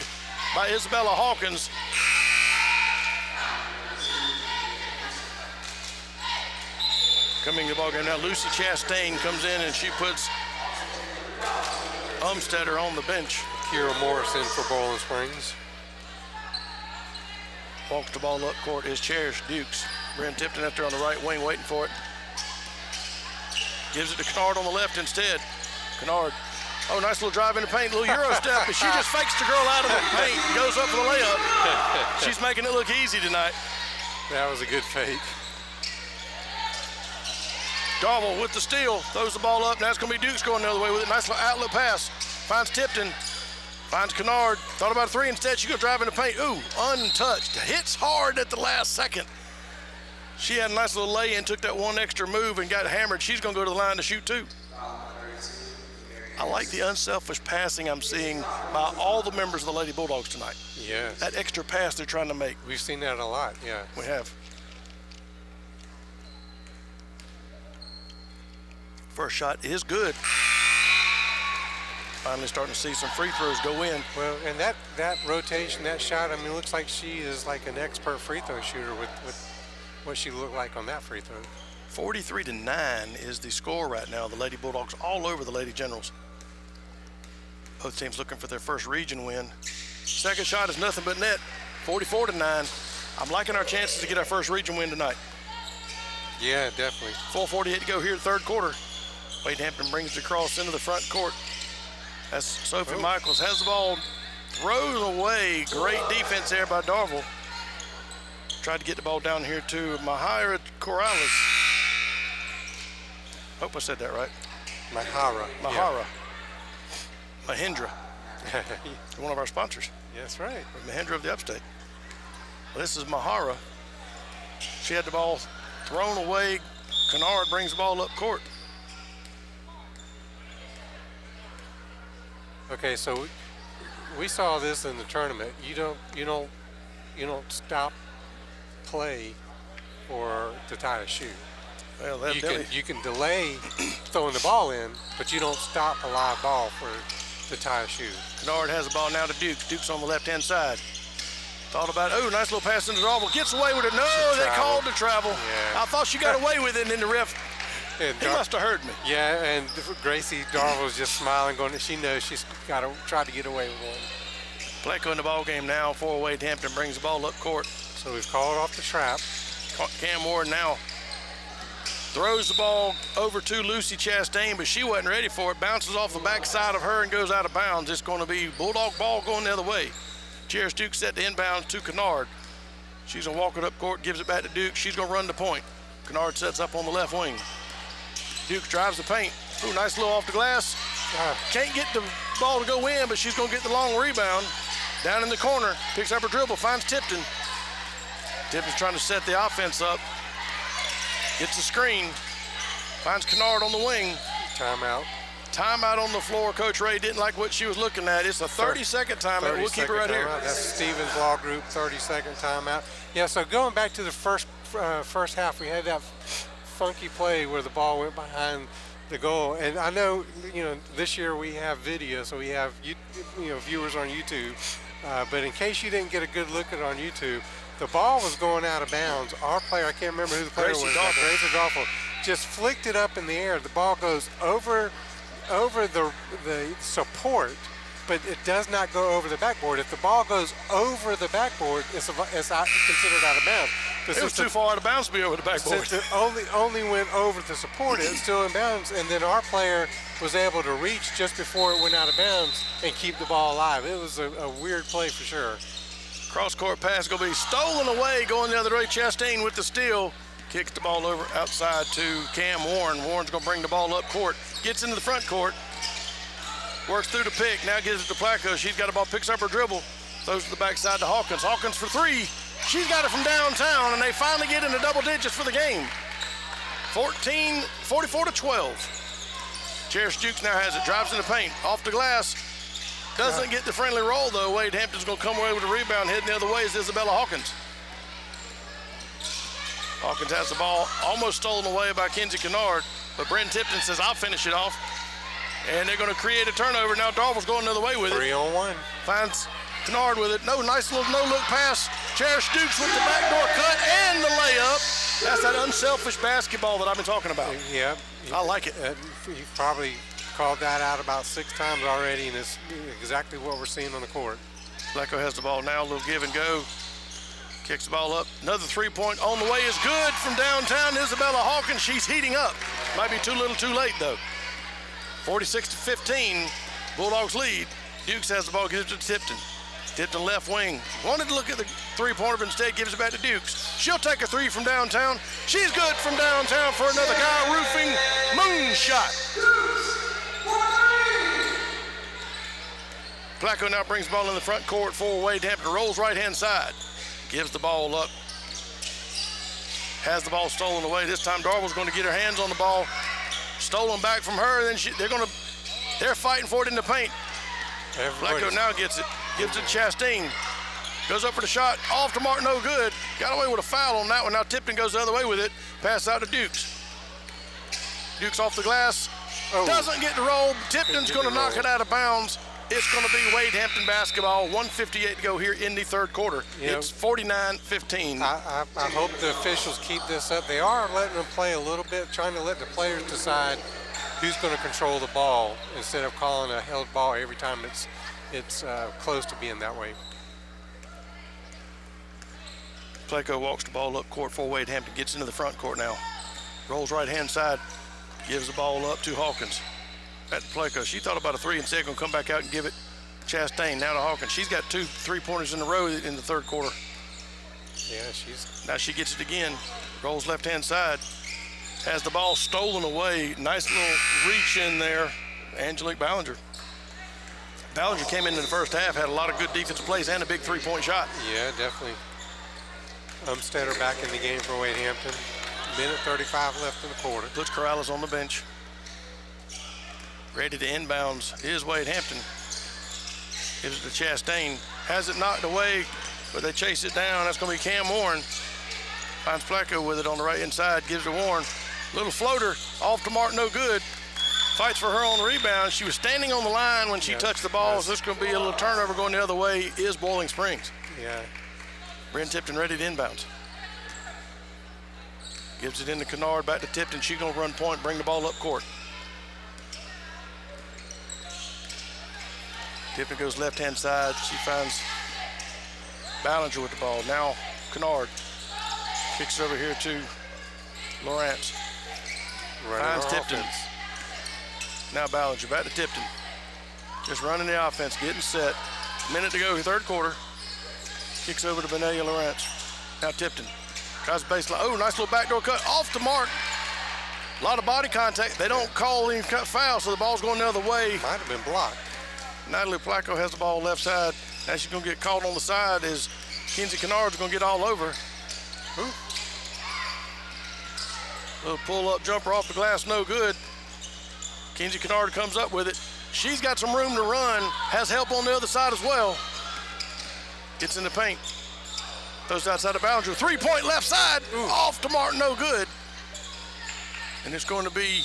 by Isabella Hawkins. Coming to the ballgame now, Lucy Chastain comes in, and she puts Umstetter on the bench. Kira Morrison for Bowling Springs. Walks the ball up court is Cherish Dukes. Bryn Tipton up there on the right wing waiting for it. Gives it to Kennard on the left instead. Kennard, oh, nice little drive in the paint, little Euro step, but she just fakes the girl out of the paint and goes up for the layup. She's making it look easy tonight. That was a good fake. Darville with the steal, throws the ball up. Now it's going to be Dukes going the other way with it. Nice little outlet pass. Finds Tipton, finds Kennard. Thought about a 3 instead. She goes drive in the paint. Ooh, untouched. Hits hard at the last second. She had a nice little lay-in, took that one extra move and got hammered. She's going to go to the line to shoot 2. I like the unselfish passing I'm seeing by all the members of the Lady Bulldogs tonight. Yeah. That extra pass they're trying to make. We've seen that a lot, yeah. We have. First shot is good. Finally starting to see some free throws go in. Well, and that rotation, that shot, I mean, it looks like she is like an expert free throw shooter with what she looked like on that free throw. 43-9 is the score right now. The Lady Bulldogs all over the Lady Generals. Both teams looking for their first region win. Second shot is nothing but net. 44-9. I'm liking our chances to get our first region win tonight. Yeah, definitely. 4:48 to go here, third quarter. Wade Hampton brings it across into the front court. As Sophie Michaels has the ball, throws away. Great defense there by Darville. Tried to get the ball down here to Mahira Corrales. Hope I said that right. Mahara. Yeah. Mahindra. One of our sponsors. Yeah, that's right. Mahindra of the Upstate. Well, this is Mahara. She had the ball thrown away. Kennard brings the ball up court. Okay, so we saw this in the tournament. You don't stop play or to tie a shoe. Well, you can delay throwing the ball in, but you don't stop a live ball to tie a shoe. Kennard has the ball now to Dukes. Dukes on the left-hand side. Thought about it. Oh, nice little pass into Darville. Gets away with it. No, they called the travel. Yeah. I thought she got away with it, and then the ref, he must have heard me. Yeah, and Gracie Darville's just smiling, going, she knows she's got to try to get away with one. Pleco in the ball game now for Wade Hampton, brings the ball up court. So we've called off the trap. Cam Ward now throws the ball over to Lucy Chastain, but she wasn't ready for it. Bounces off the backside of her and goes out of bounds. It's going to be Bulldog ball going the other way. Cherish Duke set the inbounds to Kennard. She's going to walk it up court, gives it back to Duke. She's going to run the point. Kennard sets up on the left wing. Duke drives the paint. Ooh, nice little off the glass. Can't get the ball to go in, but she's going to get the long rebound. Down in the corner, picks up her dribble, finds Tipton. Tipton's trying to set the offense up. Gets the screen, finds Kennard on the wing. Timeout. Timeout on the floor. Coach Ray didn't like what she was looking at. It's a 30-second timeout. We'll keep it right here. That's Stevens Law Group, 30-second timeout. Yeah, so going back to the first half, we had that funky play where the ball went behind the goal. And I know, this year we have video, so we have viewers on YouTube. But in case you didn't get a good look at it on YouTube, the ball was going out of bounds. Our player, I can't remember who the player was, Gracie Dolphin, just flicked it up in the air. The ball goes over the support, but it does not go over the backboard. If the ball goes over the backboard, it's considered out of bounds. It was too far out of bounds to be over the backboard. Since it only went over the support, it's still in bounds, and then our player was able to reach just before it went out of bounds and keep the ball alive. It was a weird play for sure. Cross-court pass going to be stolen away, going the other way. Chastain with the steal. Kicks the ball over outside to Cam Warren. Warren's going to bring the ball up court. Gets into the front court. Works through the pick. Now gives it to Placco. She's got the ball, picks up her dribble. Throws to the backside to Hawkins. Hawkins for three. She's got it from downtown, and they finally get into double digits for the game. 44-12. Cherish Jukes now has it. Drives in the paint. Off the glass. Doesn't get the friendly roll, though. Wade Hampton's going to come away with a rebound. Heading the other way is Isabella Hawkins. Hawkins has the ball almost stolen away by Kenzie Kennard, but Bryn Tipton says, I'll finish it off. And they're going to create a turnover. Now Darville's going the other way with it. 3-on-1. Finds Kennard with it. No, nice little no-look pass. Cherish Dukes with the backdoor cut and the layup. That's that unselfish basketball that I've been talking about. Yeah. I like it. He probably called that out about 6 times already, and it's exactly what we're seeing on the court. Placco has the ball now, a little give and go. Kicks the ball up. Another three-point on the way is good from downtown. Isabella Hawkins, she's heating up. Might be too little too late, though. 46-15, Bulldogs lead. Dukes has the ball, gives it to Tipton. Tipton left wing. Wanted to look at the three-pointer, but instead gives it back to Dukes. She'll take a three from downtown. She's good from downtown for another Guy Roofing moonshot. Placco now brings the ball in the front court for Wade Hampton. Rolls right-hand side. Gives the ball up. Has the ball stolen away. This time Darville's going to get her hands on the ball. Stolen back from her. Then they're fighting for it in the paint. Placco now gets it. Gives it to Chastain. Goes up for the shot. Off to Martin, no good. Got away with a foul on that one. Now Tipton goes the other way with it. Pass out to Dukes. Dukes off the glass. Doesn't get the roll. Tipton's going to knock it out of bounds. It's going to be Wade Hampton basketball. 1:58 to go here in the third quarter. It's 49-15. I hope the officials keep this up. They are letting them play a little bit, trying to let the players decide who's going to control the ball instead of calling a held ball every time it's close to being that way. Placco walks the ball up court for Wade Hampton. Gets into the front court now. Rolls right-hand side. Gives the ball up to Hawkins. At Placco. She thought about a three and said going to come back out and give it Chastain. Now to Hawkins. She's got 2 3-pointers in a row in the third quarter. Yeah, now she gets it again. Rolls left-hand side. Has the ball stolen away. Nice little reach in there. Angelique Ballinger. Ballinger came into the first half, had a lot of good defensive plays and a big 3-point shot. Yeah, definitely. Umsteader back in the game for Wade Hampton. Minute 35 left in the quarter. Puts Corrales on the bench. Ready to inbounds is Wade Hampton. Gives it to Chastain. Has it knocked away, but they chase it down. That's going to be Cam Warren. Finds Placco with it on the right-hand side. Gives it to Warren. Little floater off to Martin, no good. Fights for her on the rebound. She was standing on the line when she touched the ball, so this is going to be a little turnover going the other way is Boiling Springs. Yeah. Bryn Tipton ready to inbounds. Gives it into Kennard, back to Tipton. She's going to run point, bring the ball up court. Tipton goes left-hand side. She finds Ballinger with the ball. Now Kennard kicks it over here to Lawrence. Finds Tipton. Now Ballinger back to Tipton. Just running the offense, getting set. Minute to go, third quarter. Kicks over to Benelia Lawrence. Now Tipton. Tries the baseline. Oh, nice little backdoor cut off the mark. A lot of body contact. They don't call any foul, so the ball's going the other way. Might have been blocked. Natalie Placco has the ball left side. Now she's going to get caught on the side as Kenzie Kennard's going to get all over. Ooh. Little pull-up jumper off the glass, no good. Kenzie Kennard comes up with it. She's got some room to run, has help on the other side as well. Gets in the paint. Throws outside the boundary. 3-point left side. Ooh. Off to Martin, no good. And it's going to be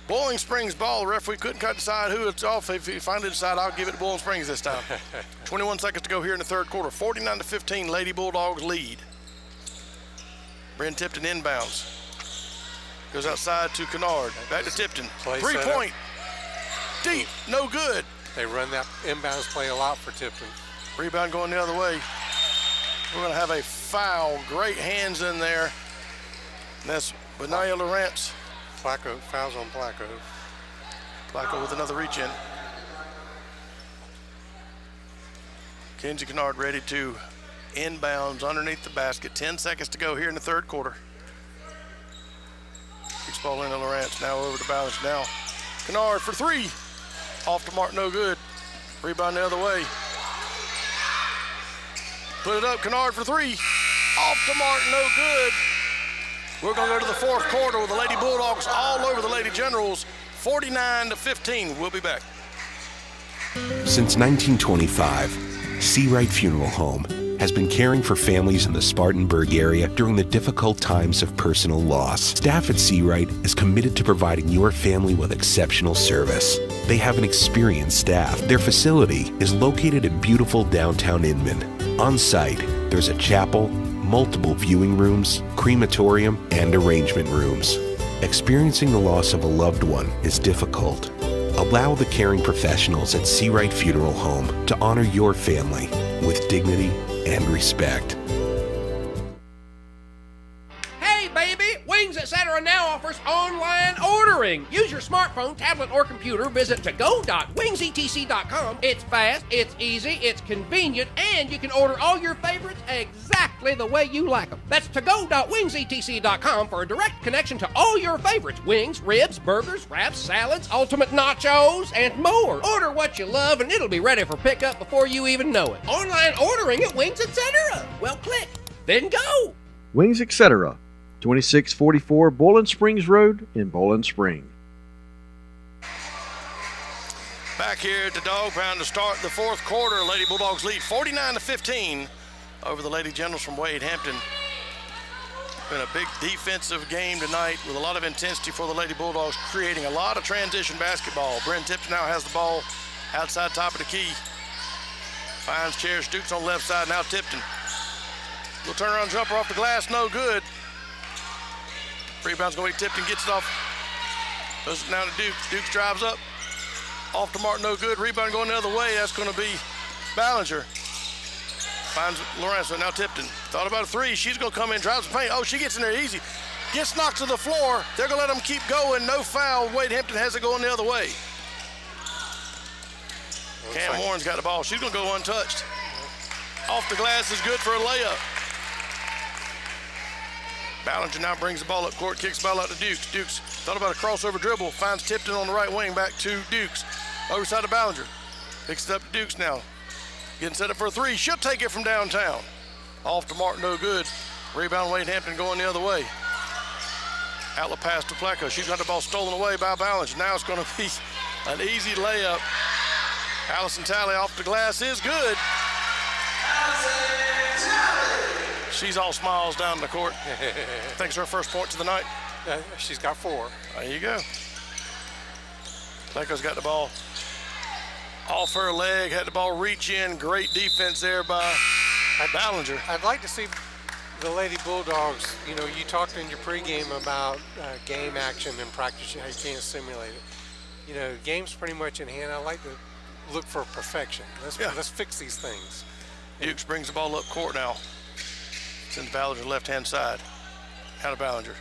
Bowling Springs ball. The referee couldn't decide who it's off. If he finally decide, I'll give it to Bowling Springs this time. 21 seconds to go here in the third quarter. 49-15, Lady Bulldogs lead. Bryn Tipton inbounds. Goes outside to Kennard. Back to Tipton. 3-point. Deep. No good. They run that inbounds play a lot for Tipton. Rebound going the other way. We're going to have a foul. Great hands in there. And that's Benaya Lawrence. Placco, fouls on Placco. Placco with another reach in. Kenzie Kennard ready to inbounds underneath the basket. 10 seconds to go here in the third quarter. Kicks ball into Lawrence. Now over to Balance. Now Kennard for three. Off to Martin, no good. Rebound the other way. Put it up, Kennard for three. Off to Martin, no good. We're going to go to the fourth quarter with the Lady Bulldogs all over the Lady Generals, 49-15. We'll be back. Since 1925, Seawright Funeral Home has been caring for families in the Spartanburg area during the difficult times of personal loss. Staff at Seawright is committed to providing your family with exceptional service. They have an experienced staff. Their facility is located in beautiful downtown Inman. On site, there's a chapel, multiple viewing rooms, crematorium, and arrangement rooms. Experiencing the loss of a loved one is difficult. Allow the caring professionals at Seawright Funeral Home to honor your family with dignity and respect. Hey, baby! Wings Etc. now offers online ordering. Use your smartphone, tablet, or computer. Visit to-go.wingsetc.com. It's fast, it's easy, it's convenient, and you can order all your favorites exactly the way you like them. That's to-go.wingsetc.com for a direct connection to all your favorites. Wings, ribs, burgers, wraps, salads, ultimate nachos, and more. Order what you love, and it'll be ready for pickup before you even know it. Online ordering at Wings Etc. Well, click, then go. Wings Etc. 2644 Bowling Springs Road in Bowling Spring. Back here at the Dog Pound to start the fourth quarter. Lady Bulldogs lead 49-15 over the Lady Generals from Wade Hampton. Been a big defensive game tonight with a lot of intensity for the Lady Bulldogs, creating a lot of transition basketball. Bryn Tipton now has the ball outside top of the key. Finds Cherish Dukes on the left side. Now Tipton. Little turnaround jumper off the glass, no good. Rebound's going to be Tipton, gets it off. Goes now to Dukes. Dukes drives up. Off to Martin, no good. Rebound going the other way. That's going to be Ballinger. Finds Lawrence, now Tipton. Thought about a three. She's going to come in, drives the paint. Oh, she gets in there easy. Gets knocked to the floor. They're going to let them keep going. No foul. Wade Hampton has it going the other way. Cam Warren's got the ball. She's going to go untouched. Off the glass is good for a layup. Ballinger now brings the ball up court, kicks the ball out to Dukes. Dukes thought about a crossover dribble, finds Tipton on the right wing, back to Dukes. Overside to Ballinger. Picks it up to Dukes now. Getting set up for a three. She'll take it from downtown. Off to Martin, no good. Rebound Wade Hampton going the other way. Outlet pass to Placco. She's got the ball stolen away by Ballinger. Now it's going to be an easy layup. Allison Talley off the glass is good. She's all smiles down the court. Thinks her first point to the night. She's got four. There you go. Placco's got the ball off her leg, had the ball reach in. Great defense there by Ballinger. I'd like to see the Lady Bulldogs, you know, you talked in your pregame about game action and practice, how you can't simulate it. You know, game's pretty much in hand. I like to look for perfection. Let's fix these things. Dukes brings the ball up court now. Sends Ballinger left-hand side. Out of Ballinger.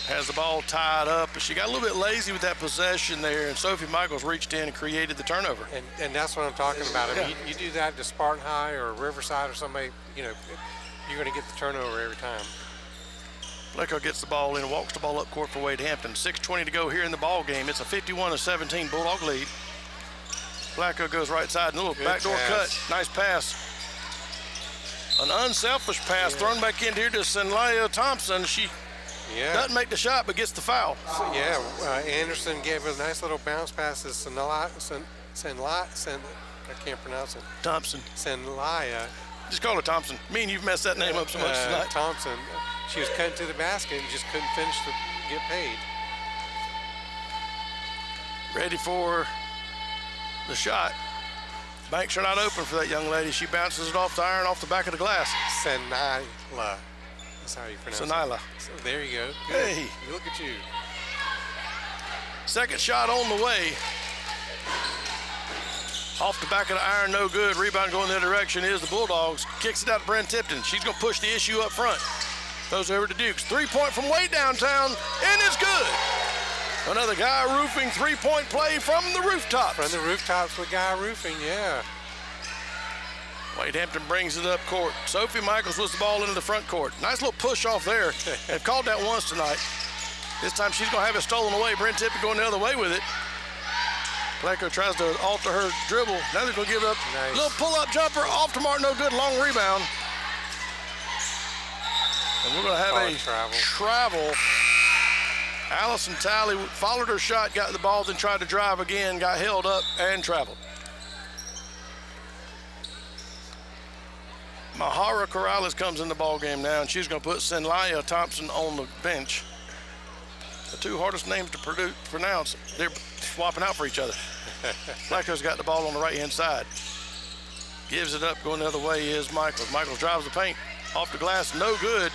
Has the ball tied up, but she got a little bit lazy with that possession there, and Sophie Michaels reached in and created the turnover. And that's what I'm talking about. I mean, you do that to Spartan High or Riverside or somebody, you know, you're going to get the turnover every time. Placco gets the ball in and walks the ball up court for Wade Hampton. 6:20 to go here in the ball game. It's a 51-17 Bulldog lead. Flacco goes right side, and a little Good backdoor pass. cut. Nice pass. An unselfish pass thrown back in here to Senlaya Thompson. She doesn't make the shot, but gets the foul. So, Anderson gave a nice little bounce pass to I can't pronounce it. Thompson. Senlaya. Just call her Thompson. Me and you've messed that name up so much tonight. Thompson. She was cutting to the basket and just couldn't finish to get paid. Ready for the shot. Banks are not open for that young lady. She bounces it off the iron, off the back of the glass. Senila. That's how you pronounce Senila. it. So there you go. Good. Hey. Look at you. Second shot on the way. Off the back of the iron, no good. Rebound going the other direction is the Bulldogs. Kicks it out to Bryn Tipton. She's going to push the issue up front. Throws it over to Dukes. 3-point from way downtown, and it's good. Another Guy Roofing three-point play from the rooftops. From the rooftops with Guy Roofing, yeah. Wade Hampton brings it up court. Sophie Michaels with the ball into the front court. Nice little push off there. They've called that once tonight. This time she's going to have it stolen away. Bryn Tipton going the other way with it. Flacco tries to alter her dribble. Now they're going to give it up. Nice. Little pull-up jumper off to Mark, no good. Long rebound. And we're going to have a travel. Allison Talley followed her shot, got the ball, then tried to drive again, got held up, and traveled. Mahara Corrales comes in the ball game now, and she's going to put Senlaya Thompson on the bench. The two hardest names to pronounce. They're swapping out for each other. Flacco's got the ball on the right-hand side. Gives it up, going the other way is Michaels. Michaels drives the paint, off the glass, no good.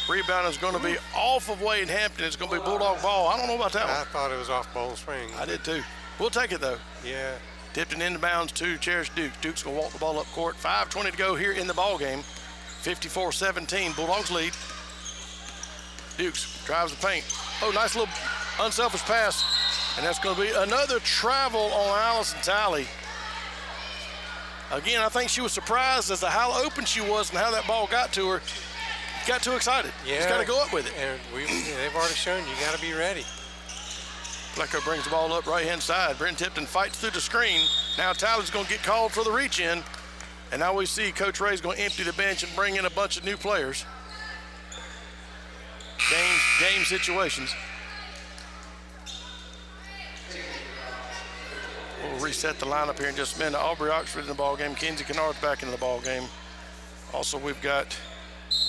Rebound is going to be off of Wade Hampton. It's going to be Bulldog ball. I don't know about that one. I thought it was off Bowling Springs. I did too. We'll take it though. Yeah. Tipped and inbounds to Cherish Dukes. Dukes going to walk the ball up court. 5:20 to go here in the ball game. 54-17. Bulldogs lead. Dukes drives the paint. Oh, nice little unselfish pass. And that's going to be another travel on Allison Talley. Again, I think she was surprised as to how open she was and how that ball got to her. Got too excited. Yeah. Just got to go up with it. And they've already shown you got to be ready. Flacco brings the ball up right-hand side. Bryn Tipton fights through the screen. Now Tyler's going to get called for the reach-in. And now we see Coach Ray's going to empty the bench and bring in a bunch of new players. Game situations. We'll reset the lineup here in just a minute. Aubrey Oxford in the ball game. Kenzie Kennard's back in the ball game. Also, we've got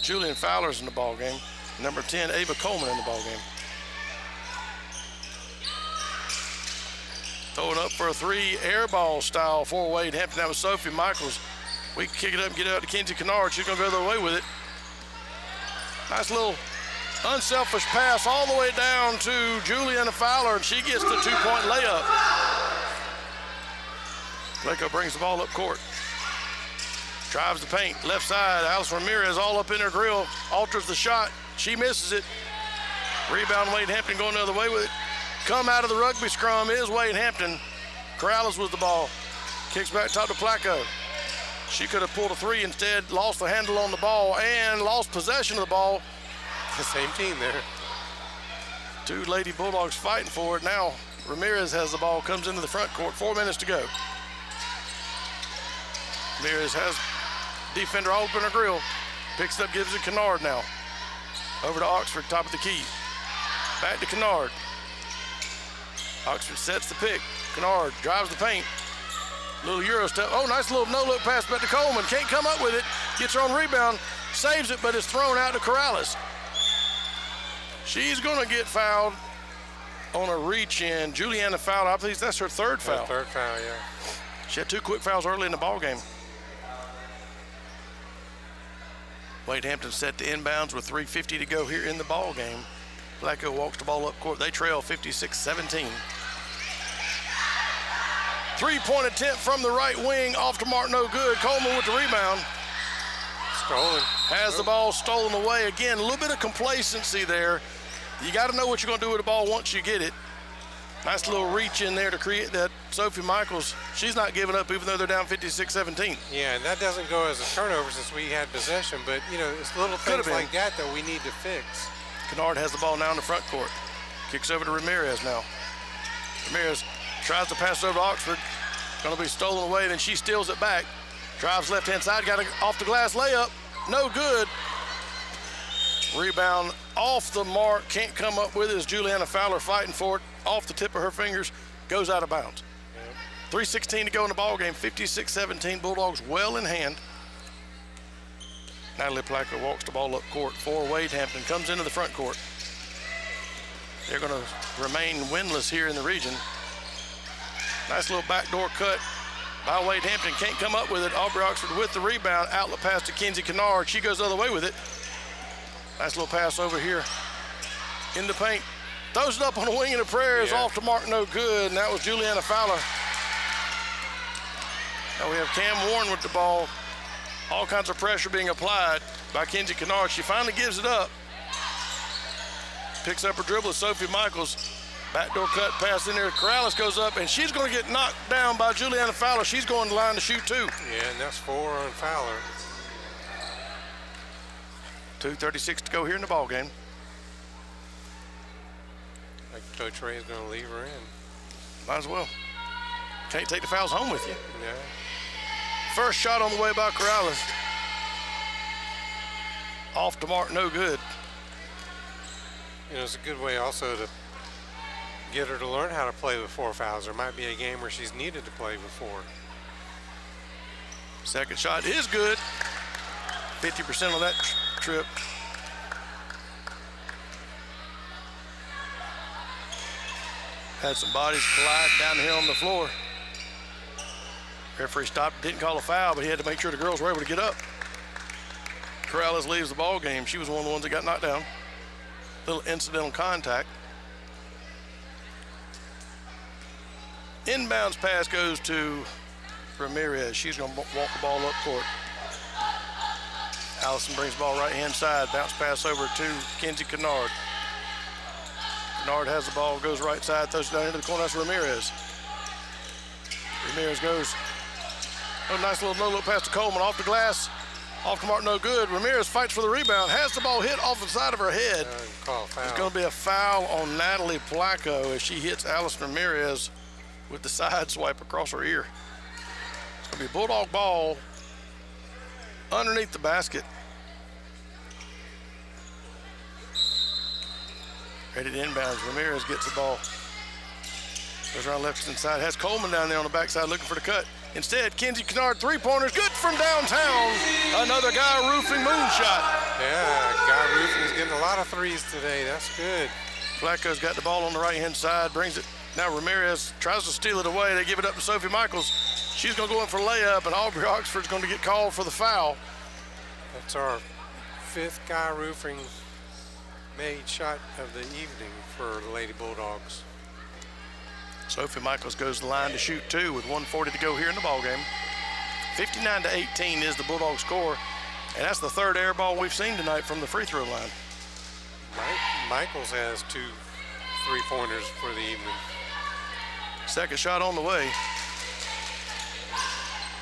Julian Fowler's in the ball game. Number 10, Ava Coleman in the ball game. Throwing up for a three, air ball style for Wade Hampton. That was Sophie Michaels. We can kick it up and get it out to Kenzie Kennard. She's going to go the other way with it. Nice little unselfish pass all the way down to Juliana Fowler, and she gets the two-point layup. Flacco brings the ball up court. Drives the paint, left side. Alice Ramirez all up in her grill, alters the shot. She misses it. Rebound, Wade Hampton going the other way with it. Come out of the rugby scrum is Wade Hampton. Corrales with the ball. Kicks back top to Flacco. She could have pulled a three, instead lost the handle on the ball and lost possession of the ball. The same team there. Two Lady Bulldogs fighting for it. Now Ramirez has the ball, comes into the front court, 4 minutes to go. Ramirez has defender all up in her grill. Picks it up, gives it to Kennard now. Over to Oxford, top of the key. Back to Kennard. Oxford sets the pick. Kennard drives the paint. Little Euro step. Oh, nice little no-look pass back to Coleman. Can't come up with it. Gets her own rebound. Saves it, but it's thrown out to Corrales. She's going to get fouled on a reach-in. Juliana Fowler, I believe that's her third foul. Third foul, yeah. She had two quick fouls early in the ball game. Wade Hampton set the inbounds with 3:50 to go here in the ball game. Flacco walks the ball up court. They trail 56-17. Three-point attempt from the right wing, off to Mark, no good. Coleman with the rebound. Stolen. Has the ball stolen away. Again, a little bit of complacency there. You got to know what you're going to do with the ball once you get it. Nice little reach in there to create that. Sophie Michaels, she's not giving up even though they're down 56-17. Yeah, and that doesn't go as a turnover since we had possession, but, you know, it's little things like that that we need to fix. Kennard has the ball now in the front court. Kicks over to Ramirez now. Ramirez tries to pass it over to Oxford. Going to be stolen away, then she steals it back. Drives left-hand side, got it off the glass layup. No good. Rebound off the mark, can't come up with it as Juliana Fowler fighting for it. Off the tip of her fingers, goes out of bounds. 3:16 to go in the ball game, 56-17, Bulldogs well in hand. Natalie Placo walks the ball up court for Wade Hampton, comes into the front court. They're going to remain winless here in the region. Nice little backdoor cut by Wade Hampton, can't come up with it. Aubrey Oxford with the rebound, outlet pass to Kenzie Kennard. She goes the other way with it. Nice little pass over here in the paint. Throws it up on the wing of the prayer, is off to mark, no good, and that was Juliana Fowler. Now we have Cam Warren with the ball. All kinds of pressure being applied by Kenzie Kennard. She finally gives it up. Picks up her dribble with Sophie Michaels. Backdoor cut pass in there. Corrales goes up, and she's going to get knocked down by Juliana Fowler. She's going to the line to shoot too. Yeah, and that's 4 on Fowler. 2:36 to go here in the ball game. Like Coach Ray is going to leave her in. Might as well. Can't take the fouls home with you. Yeah. First shot on the way by Corrales. Off the mark, no good. You know, it's a good way also to get her to learn how to play with 4 fouls. There might be a game where she's needed to play with 4. Second shot is good. 50% on that trip. Had some bodies collide down the hill on the floor. Referee stopped, didn't call a foul, but he had to make sure the girls were able to get up. Corrales leaves the ball game. She was one of the ones that got knocked down. Little incidental contact. Inbounds pass goes to Ramirez. She's going to walk the ball up court. Allison brings the ball right-hand side. Bounce pass over to Kenzie Kennard. Kennard has the ball, goes right side, throws it down into the corner. That's Ramirez. Ramirez goes. Oh, nice little no-look pass to Coleman. Off the glass. Off the mark, no good. Ramirez fights for the rebound. Has the ball hit off the side of her head. It's going to be a foul on Natalie Placo as she hits Allison Ramirez with the side swipe across her ear. It's going to be a Bulldog ball underneath the basket. Ready to inbounds. Ramirez gets the ball. Goes around left-hand side. Has Coleman down there on the backside looking for the cut. Instead, Kenzie Kennard, three-pointers, good from downtown. Another Guy Roofing moonshot. Yeah, Guy Roofing is getting a lot of threes today. That's good. Flacco's got the ball on the right-hand side, brings it. Now Ramirez tries to steal it away. They give it up to Sophie Michaels. She's going to go in for a layup, and Aubrey Oxford's going to get called for the foul. That's our 5th Guy Roofing made shot of the evening for the Lady Bulldogs. Sophie Michaels goes to the line to shoot 2 with 1:40 to go here in the ballgame. 59-18 is the Bulldog score, and that's the 3rd air ball we've seen tonight from the free throw line. Michaels has 2 3-pointers for the evening. Second shot on the way.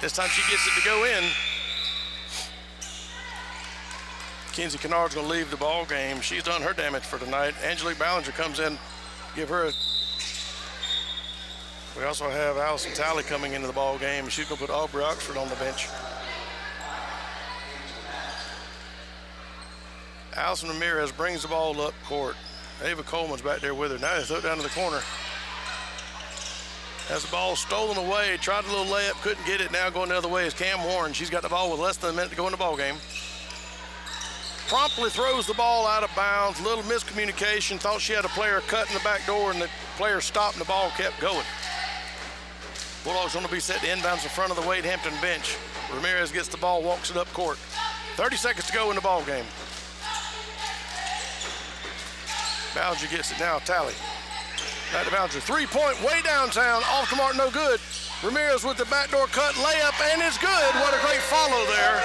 This time she gets it to go in. Kenzie Kennard's going to leave the ball game. She's done her damage for tonight. Angelique Ballinger comes in, give her a. We also have Allison Talley coming into the ball game. She's going to put Aubrey Oxford on the bench. Allison Ramirez brings the ball up court. Ava Coleman's back there with her. Now they throw it down to the corner. Has the ball stolen away. Tried a little layup, couldn't get it. Now going the other way is Cam Warren. She's got the ball with less than a minute to go in the ball game. Promptly throws the ball out of bounds. Little miscommunication. Thought she had a player cut in the back door, and the player stopped and the ball kept going. Bulldogs going to be set to inbounds in front of the Wade Hampton bench. Ramirez gets the ball, walks it up court. 30 seconds to go in the ball game. Ballinger gets it now, Talley. Back to Ballinger, 3-point, way downtown, off the mark, no good. Ramirez with the backdoor cut, layup, and it's good. What a great follow there.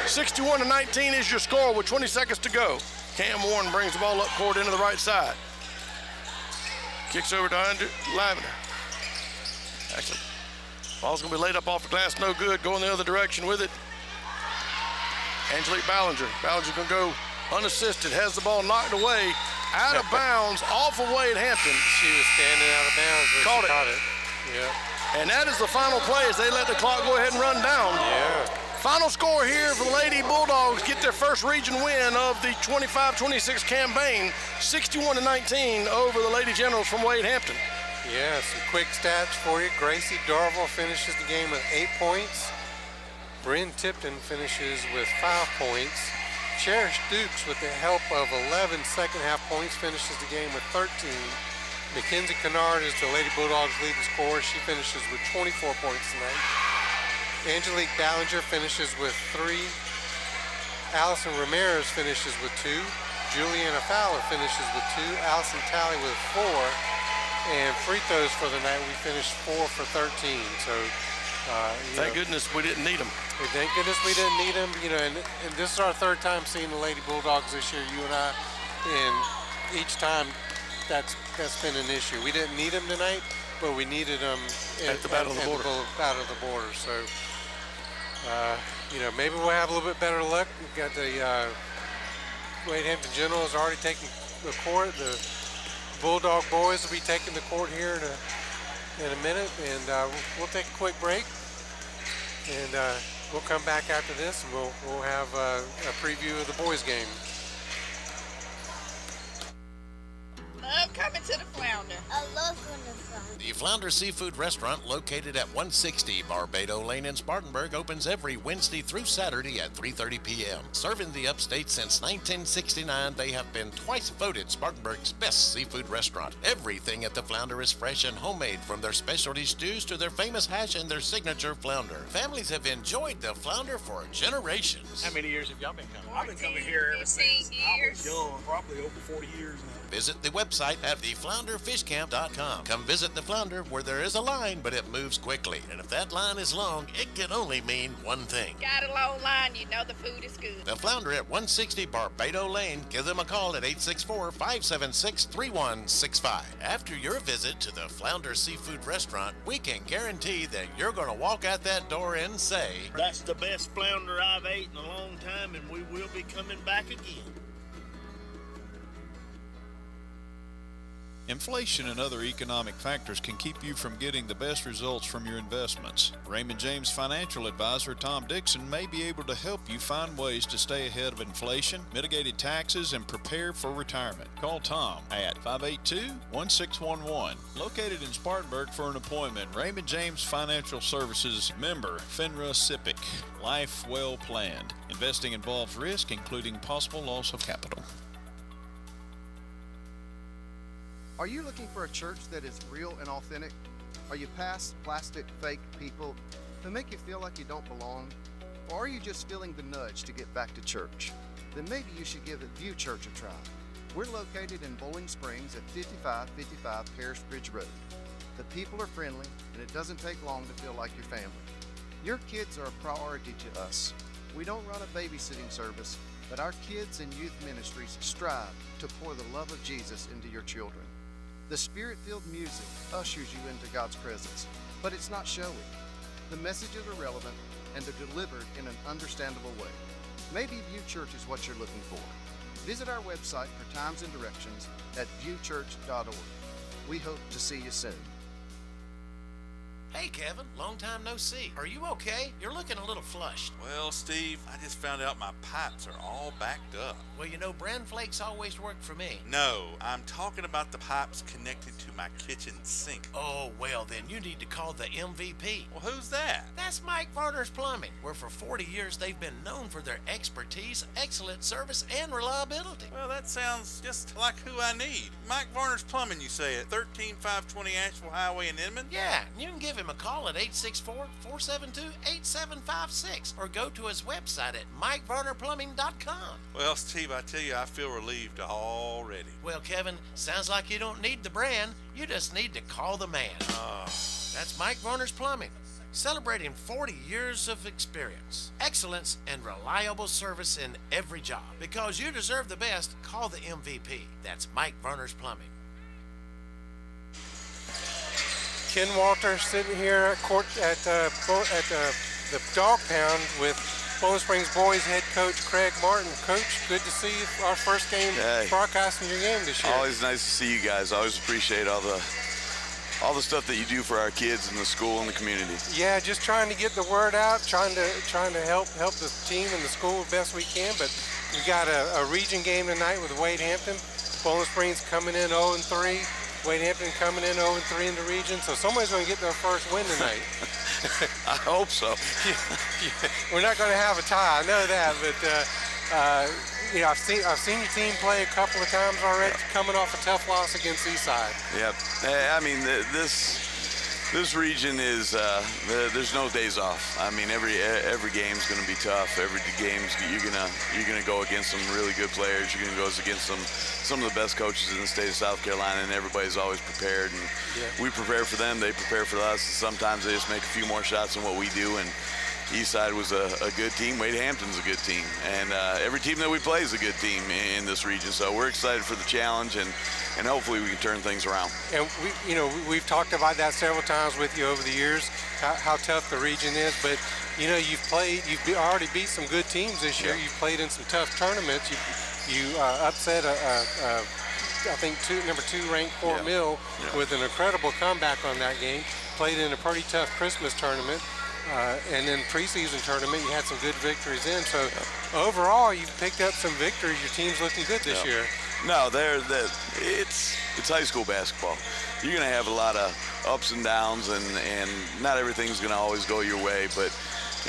61-19 is your score with 20 seconds to go. Cam Warren brings the ball up court into the right side. Kicks over to Lavender. Actually, ball's gonna be laid up off the glass, no good. Going the other direction with it. Angelique Ballinger. Ballinger gonna go unassisted, has the ball knocked away, out of bounds, off of Wade Hampton. She was standing out of bounds when she caught it. Yeah. And that is the final play as they let the clock go ahead and run down. Yeah. Final score here for the Lady Bulldogs get their first region win of the 25-26 campaign, 61-19 over the Lady Generals from Wade Hampton. Yeah, some quick stats for you. Gracie Darville finishes the game with 8 points. Bryn Tipton finishes with 5 points. Cherish Dukes, with the help of 11 second-half points, finishes the game with 13. Mackenzie Kennard is the Lady Bulldogs' leading scorer. She finishes with 24 points tonight. Angelique Ballinger finishes with 3. Allison Ramirez finishes with 2. Juliana Fowler finishes with 2. Allison Talley with 4. And free throws for the night, we finished 4 for 13. So, thank goodness we didn't need them. Thank goodness we didn't need them. And this is our third time seeing the Lady Bulldogs this year, you and I. And each time that's been an issue. We didn't need them tonight, but we needed them at the Battle of the Border. Battle of the Border. So, maybe we'll have a little bit better luck. We've got the Wade Hampton Generals already taking the court. The Bulldog boys will be taking the court here in a minute, and we'll take a quick break, and we'll come back after this, and we'll have a preview of the boys' game. Love coming to the Flounder. I love going to the Flounder. The Flounder Seafood Restaurant, located at 160 Barbado Lane in Spartanburg, opens every Wednesday through Saturday at 3:30 p.m. Serving the upstate since 1969, they have been twice voted Spartanburg's best seafood restaurant. Everything at the Flounder is fresh and homemade, from their specialty stews to their famous hash and their signature flounder. Families have enjoyed the Flounder for generations. How many years have y'all been coming? 14, I've been coming here ever since I was years. young, probably over 40 years now. Visit the website at theflounderfishcamp.com. Come visit the Flounder, where there is a line, but it moves quickly. And if that line is long, it can only mean one thing. Got a long line, you know the food is good. The Flounder at 160 Barbado Lane. Give them a call at 864-576-3165. After your visit to the Flounder Seafood Restaurant, we can guarantee that you're going to walk out that door and say, That's the best flounder I've ate in a long time, and we will be coming back again. Inflation and other economic factors can keep you from getting the best results from your investments. Raymond James financial advisor Tom Dixon may be able to help you find ways to stay ahead of inflation, mitigated taxes, and prepare for retirement. Call Tom at 582-1611. Located in Spartanburg for an appointment, Raymond James Financial Services, member FINRA SIPC. Life well planned. Investing involves risk, including possible loss of capital. Are you looking for a church that is real and authentic? Are you past plastic, fake people who make you feel like you don't belong? Or are you just feeling the nudge to get back to church? Then maybe you should give View Church a try. We're located in Bowling Springs at 5555 Parish Bridge Road. The people are friendly, and it doesn't take long to feel like your family. Your kids are a priority to us. We don't run a babysitting service, but our kids and youth ministries strive to pour the love of Jesus into your children. The Spirit-filled music ushers you into God's presence, but it's not showy. The messages are relevant, and they're delivered in an understandable way. Maybe View Church is what you're looking for. Visit our website for times and directions at viewchurch.org. We hope to see you soon. Hey, Kevin, long time no see. Are you okay? You're looking a little flushed. Well, Steve, I just found out my pipes are all backed up. Well, you know, bran flakes always work for me. No, I'm talking about the pipes connected to my kitchen sink. Oh, well, then you need to call the MVP. Well, who's that? That's Mike Varner's Plumbing, where for 40 years they've been known for their expertise, excellent service, and reliability. Well, that sounds just like who I need. Mike Varner's Plumbing, you say, at 13520 Asheville Highway in Inman? Yeah, you can give him a call at 864-472-8756 or go to his website at MikeVarnerPlumbing.com. Well, Steve, I tell you, I feel relieved already. Well, Kevin, sounds like you don't need the brand. You just need to call the man. That's Mike Varner's Plumbing, celebrating 40 years of experience, excellence, and reliable service in every job. Because you deserve the best, call the MVP. That's Mike Varner's Plumbing. Ken Walter sitting here at court at the Dog Pound with Bowling Springs boys head coach Craig Martin. Coach, good to see you. Our first game broadcasting your game this year. Always nice to see you guys. Always appreciate all the all the stuff that you do for our kids in the school and the community. Yeah, just trying to get the word out, trying to help the team and the school as best we can. But we got a region game tonight with Wade Hampton. Bowling Springs coming in 0-3. Wade Hampton coming in 0-3 in the region. So somebody's going to get their first win tonight. I hope so. We're not going to have a tie, I know that, but you know, I've seen your team play a couple of times already, coming off a tough loss against Eastside. Yep. I mean, this region is there's no days off. I mean, every game's going to be tough. Every game's you're gonna go against some really good players. You're gonna go against some of the best coaches in the state of South Carolina, and everybody's always prepared. And we prepare for them, they prepare for us. And sometimes they just make a few more shots than what we do. And Eastside was a good team. Wade Hampton's a good team, and every team that we play is a good team in this region. So we're excited for the challenge, and hopefully we can turn things around. And we've talked about that several times with you over the years, how tough the region is. But you've already beat some good teams this year. You've played in some tough tournaments. You upset I think number 2 ranked Fort Mill with an incredible comeback on that game. Played in a pretty tough Christmas tournament. And then preseason tournament, you had some good victories in. So overall, you've picked up some victories. Your team's looking good this year. No, it's high school basketball. You're going to have a lot of ups and downs, and not everything's going to always go your way. But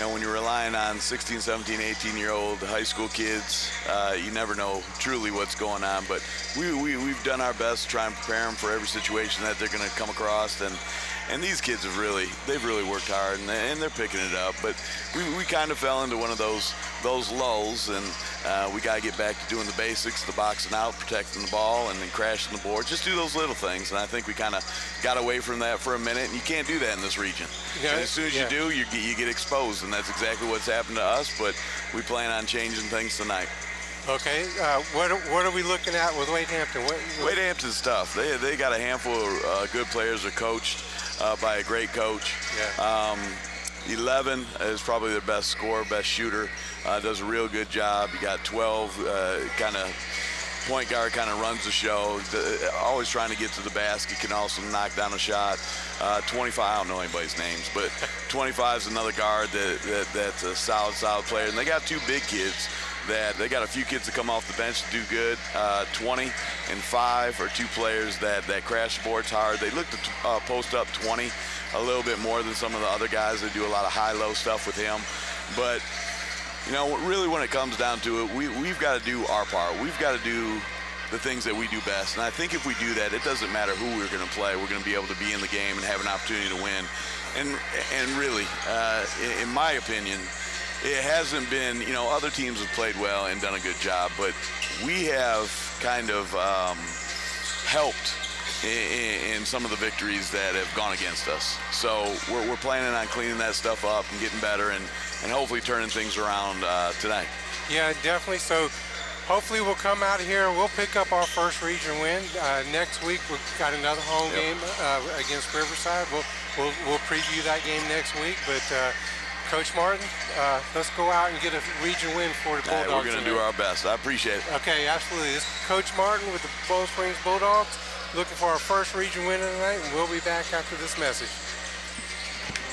when you're relying on 16, 17, 18-year-old high school kids, you never know truly what's going on. But we've done our best to try and prepare them for every situation that they're going to come across. And these kids they've really worked hard, and they're picking it up. But we kind of fell into one of those lulls, and we got to get back to doing the basics, the boxing out, protecting the ball, and then crashing the board. Just do those little things. And I think we kind of got away from that for a minute, and you can't do that in this region. And as soon as you do, you get exposed, and that's exactly what's happened to us. But we plan on changing things tonight. Okay, what are we looking at with Wade Hampton? Wade Hampton's tough. They got a handful of good players. They're coached by a great coach. 11 is probably their best scorer, best shooter. Does a real good job. You got 12, kind of point guard, kind of runs the show. Always trying to get to the basket. Can also knock down a shot. 25, I don't know anybody's names, but 25 is another guard that's a solid player. And they got 2 big kids. They got a few kids that come off the bench to do good. 20 and 5 are 2 players that crash the boards hard. They look to post up 20 a little bit more than some of the other guys. They do a lot of high-low stuff with him. But, really when it comes down to it, we've got to do our part. We've got to do the things that we do best. And I think if we do that, it doesn't matter who we're going to play. We're going to be able to be in the game and have an opportunity to win. And really, in my opinion, it hasn't been, other teams have played well and done a good job, but we have kind of helped in some of the victories that have gone against us. So we're planning on cleaning that stuff up and getting better and hopefully turning things around tonight. Yeah, definitely. So hopefully we'll come out of here and we'll pick up our first region win. Next week we've got another home game against Riverside. We'll preview that game next week, but Coach Martin, let's go out and get a region win for the Bulldogs. We're going to do our best. I appreciate it. Okay, absolutely. This is Coach Martin with the Bowling Springs Bulldogs, looking for our first region win tonight, and we'll be back after this message.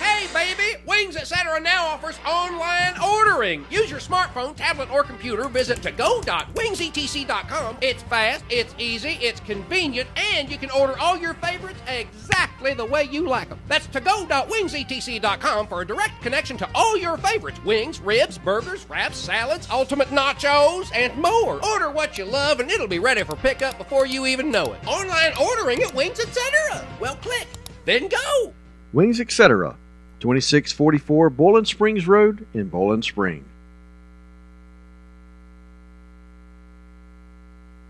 Hey, baby! Wings Etc. now offers online ordering. Use your smartphone, tablet, or computer. Visit to-go.wingsetc.com. It's fast, it's easy, it's convenient, and you can order all your favorites exactly the way you like them. That's to-go.wingsetc.com for a direct connection to all your favorites. Wings, ribs, burgers, wraps, salads, ultimate nachos, and more. Order what you love, and it'll be ready for pickup before you even know it. Online ordering at Wings Etc. Well, click, then go. Wings Etc. 2644 Bowling Springs Road in Bowling Springs.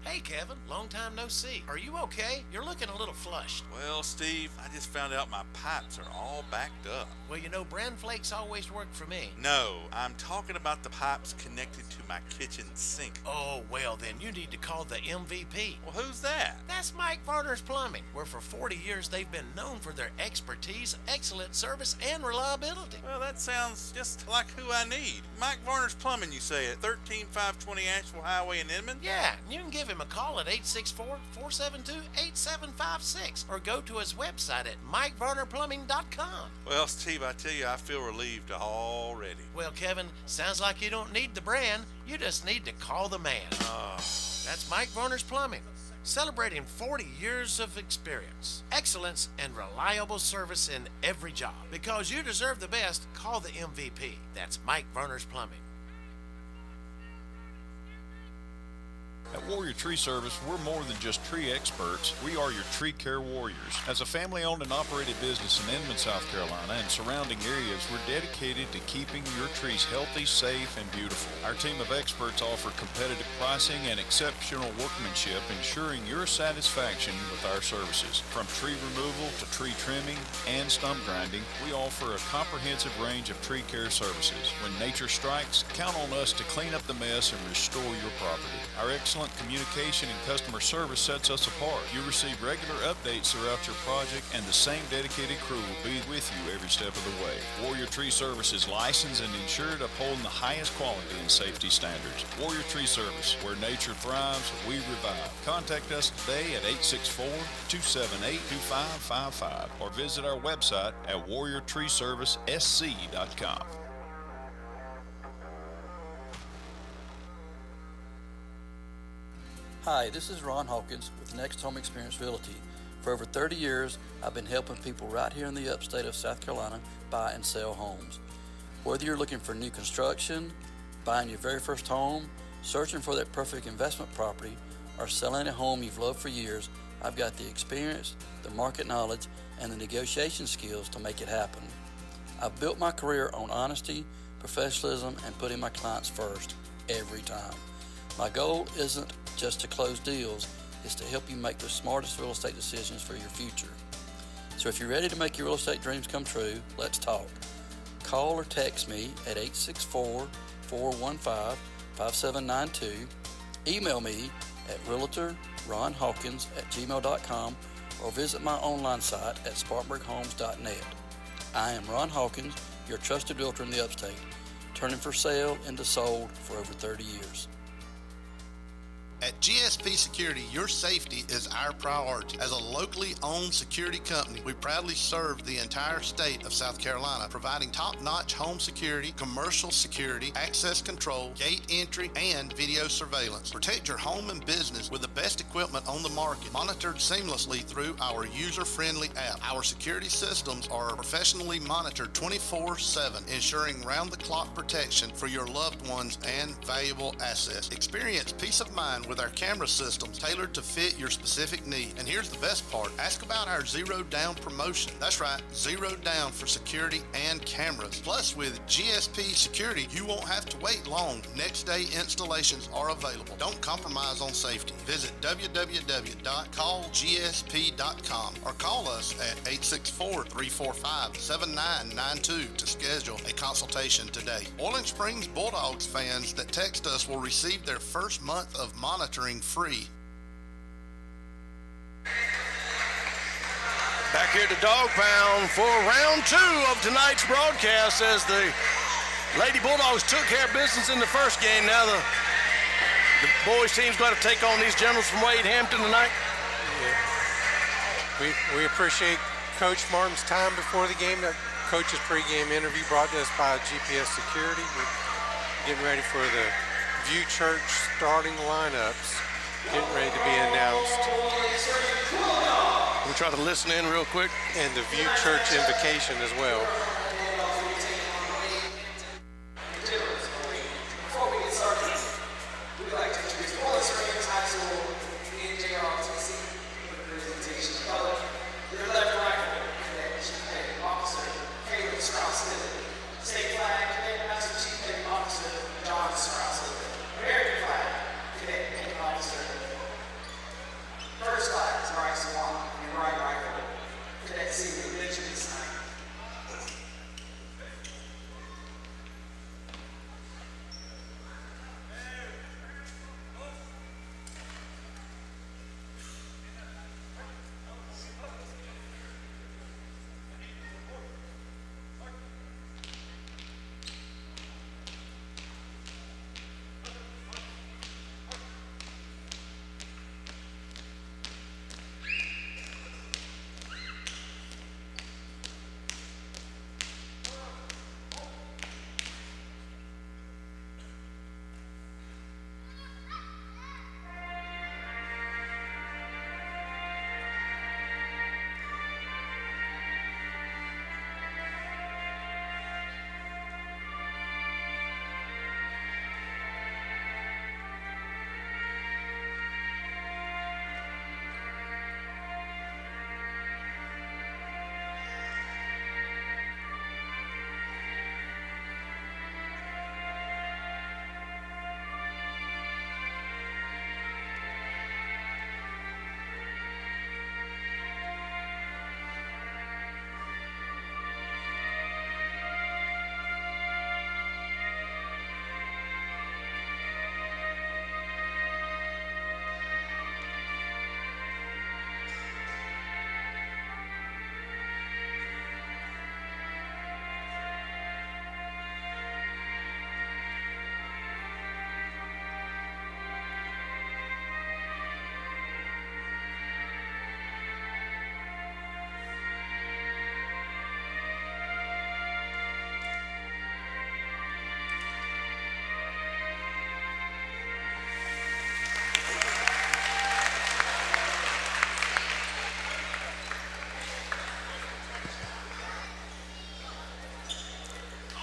Hey, Kevin, long time no see. Are you okay? You're looking a little flushed. Well, Steve, I just found out my pipes are all backed up. Well, bran flakes always work for me. No, I'm talking about the pipes connected to my kitchen sink. Oh, well, then you need to call the MVP. Well, who's that? That's Mike Varner's Plumbing, where for 40 years they've been known for their expertise, excellent service, and reliability. Well, that sounds just like who I need. Mike Varner's Plumbing, you say, at 13520 Asheville Highway in Inman? Yeah, you can give him a call Call at 864-472-8756 or go to his website at MikeVernerPlumbing.com. Well, Steve, I tell you, I feel relieved already. Well, Kevin, sounds like you don't need the brand. You just need to call the man. That's Mike Verner's Plumbing. Celebrating 40 years of experience, excellence, and reliable service in every job. Because you deserve the best, call the MVP. That's Mike Verner's Plumbing. At Warrior Tree Service, we're more than just tree experts. We are your tree care warriors. As a family-owned and operated business in Edmond, South Carolina, and surrounding areas, we're dedicated to keeping your trees healthy, safe, and beautiful. Our team of experts offer competitive pricing and exceptional workmanship, ensuring your satisfaction with our services. From tree removal to tree trimming and stump grinding, we offer a comprehensive range of tree care services. When nature strikes, count on us to clean up the mess and restore your property. Our excellent communication and customer service sets us apart. You receive regular updates throughout your project, and the same dedicated crew will be with you every step of the way. Warrior Tree Service is licensed and insured, upholding the highest quality and safety standards. Warrior Tree Service, where nature thrives, we revive. Contact us today at 864-278-2555 or visit our website at warriortreeservicesc.com. Hi, this is Ron Hawkins with Next Home Experience Realty. For over 30 years, I've been helping people right here in the upstate of South Carolina buy and sell homes. Whether you're looking for new construction, buying your very first home, searching for that perfect investment property, or selling a home you've loved for years, I've got the experience, the market knowledge, and the negotiation skills to make it happen. I've built my career on honesty, professionalism, and putting my clients first every time. My goal isn't just to close deals, it's to help you make the smartest real estate decisions for your future. So if you're ready to make your real estate dreams come true, let's talk. Call or text me at 864-415-5792. Email me at realtorronhawkins@gmail.com or visit my online site at spartanburghomes.net. I am Ron Hawkins, your trusted realtor in the upstate, turning for sale into sold for over 30 years. At GSP Security, your safety is our priority. As a locally owned security company, we proudly serve the entire state of South Carolina, providing top-notch home security, commercial security, access control, gate entry, and video surveillance. Protect your home and business with the best equipment on the market, monitored seamlessly through our user-friendly app. Our security systems are professionally monitored 24/7, ensuring round-the-clock protection for your loved ones and valuable assets. Experience peace of mind with our camera systems tailored to fit your specific need. And here's the best part. Ask about our Zero Down promotion. That's right, Zero Down for security and cameras. Plus, with GSP Security, you won't have to wait long. Next day installations are available. Don't compromise on safety. Visit www.callgsp.com or call us at 864-345-7992 to schedule a consultation today. Boiling Springs Bulldogs fans that text us will receive their first month of monitoring free. Back here at the Dog Pound for round 2 of tonight's broadcast as the Lady Bulldogs took care of business in the first game. Now the boys team's got to take on these Generals from Wade Hampton tonight. Yeah. We appreciate Coach Martin's time before the game. That coach's pregame interview brought to us by GPS Security. We're getting ready for the View Church starting lineups, getting ready to be announced. We'll try to listen in real quick. And the View Church invocation as well. Before we get started, we'd like to introduce Bowling Springs High School and JROTC with the presentation of color. Your left rifle, Cadet Chief Petty Officer Caleb Strauss-Smith. State flag, Cadet Master Chief Petty Officer John Strauss-Smith. American flag, Cadet Petty Officer. First flag is Bryce Swan, and right rifle, Cadet Senior Benjamin Snyder.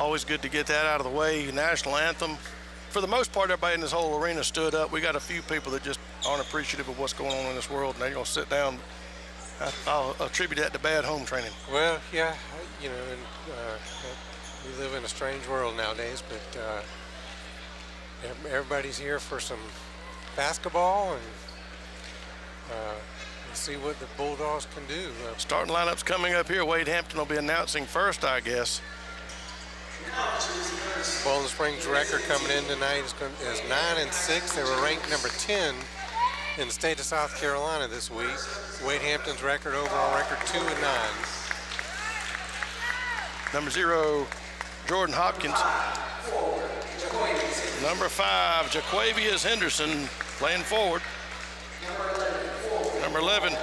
Always good to get that out of the way. National anthem. For the most part, everybody in this whole arena stood up. We got a few people that just aren't appreciative of what's going on in this world, and they're going to sit down. I'll attribute that to bad home training. Well, yeah, you know, and, we live in a strange world nowadays, but everybody's here for some basketball, and we'll see what the Bulldogs can do. Starting lineup's coming up here. Wade Hampton will be announcing first, I guess. Bowling Springs' record coming in tonight is 9-6. They were ranked number 10 in the state of South Carolina this week. Wade Hampton's record, overall record, 2-9. Number 0, Jordan Hopkins. Number 5, Jaquavius Henderson playing forward. Number 11,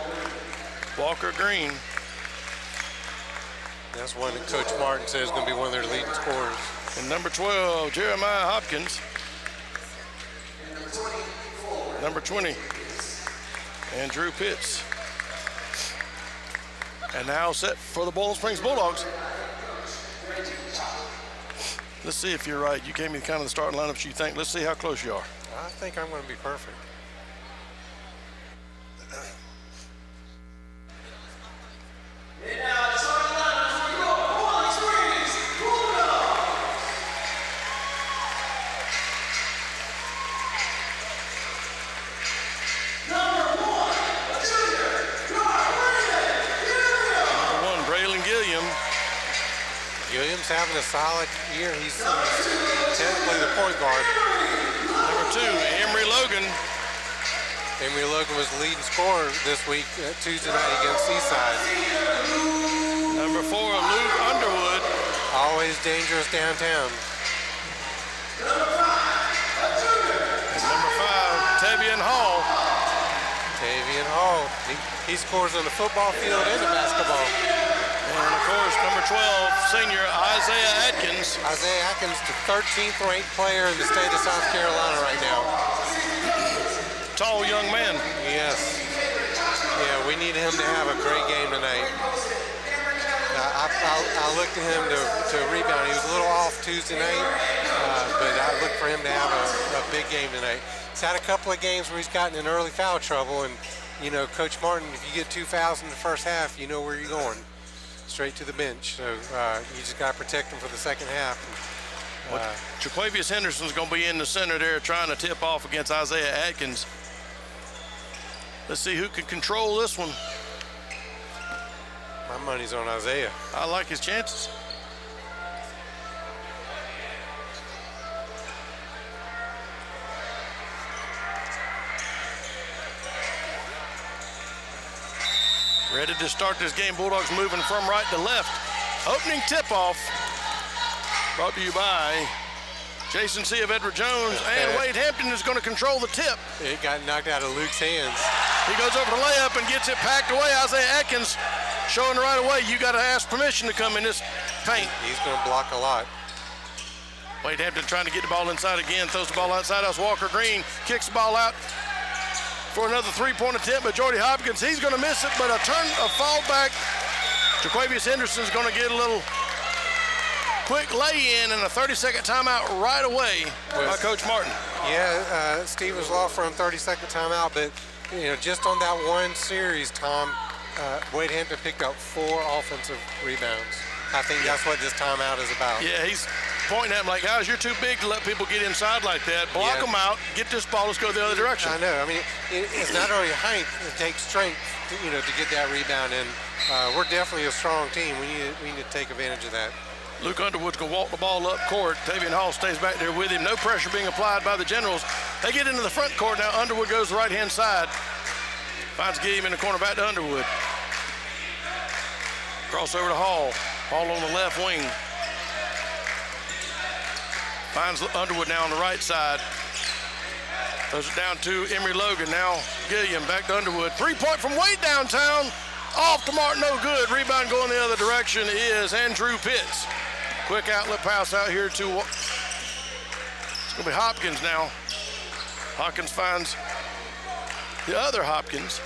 Walker Green. That's one that Coach Martin says is going to be one of their leading scorers. And number 12, Jeremiah Hopkins. Number 20, Andrew Pitts. And now set for the Bowling Springs Bulldogs. Let's see if you're right. You gave me kind of the starting lineups you think. Let's see how close you are. I think I'm going to be perfect. Williams having a solid year. He's technically the point guard. Number 2, Emory Logan. Emory Logan was the leading scorer this week, Tuesday night against Seaside. Number 4, Luke Underwood. Always dangerous downtown. And number 5, Tavian Hall. Tavian Hall. He scores on the football field and the basketball. And of course, number 12, senior Isaiah Atkins. Isaiah Atkins, the 13th ranked player in the state of South Carolina right now. Tall young man. Yes. Yeah, we need him to have a great game tonight. I looked at him to rebound. He was a little off Tuesday night, but I look for him to have a big game tonight. He's had a couple of games where he's gotten in early foul trouble, and you know, Coach Martin, if you get 2 fouls in the first half, you know where you're going. Straight to the bench. So you just got to protect him for the second half. Jaquavius Henderson's going to be in the center there trying to tip off against Isaiah Atkins. Let's see who can control this one. My money's on Isaiah. I like his chances. Ready to start this game. Bulldogs moving from right to left. Opening tip-off brought to you by Jason C. of Edward Jones, and Wade Hampton is going to control the tip. It got knocked out of Luke's hands. He goes over the layup and gets it packed away. Isaiah Atkins showing right away, you got to ask permission to come in this paint. He's going to block a lot. Wade Hampton trying to get the ball inside again, throws the ball outside us. Walker Green kicks the ball out for another three-point attempt by Jordy Hopkins. He's going to miss it, but a fall back. Jaquavius Henderson's going to get a little quick lay-in and a 30-second timeout right away by Coach Martin. Yeah, Stevens Law Firm 30-second timeout, but you know, just on that one series, Tom, Wade Hampton picked up 4 offensive rebounds. I think that's what this timeout is about. Yeah, he's pointing at him like, guys, you're too big to let people get inside like that. Block them out, get this ball, let's go the other direction. I know. I mean, it's not only height, it takes strength, to get that rebound in. We're definitely a strong team. We need to take advantage of that. Luke Underwood's going to walk the ball up court. Tavian Hall stays back there with him. No pressure being applied by the Generals. They get into the front court now. Underwood goes the right-hand side. Finds Gilliam in the corner, back to Underwood. Cross over to Hall. Hall on the left wing. Finds Underwood now on the right side. Throws it down to Emory Logan. Now Gilliam back to Underwood. 3-point from way downtown. Off to Martin, no good. Rebound going the other direction is Andrew Pitts. Quick outlet pass out here to, it's going to be Hopkins now. Hopkins finds the other Hopkins.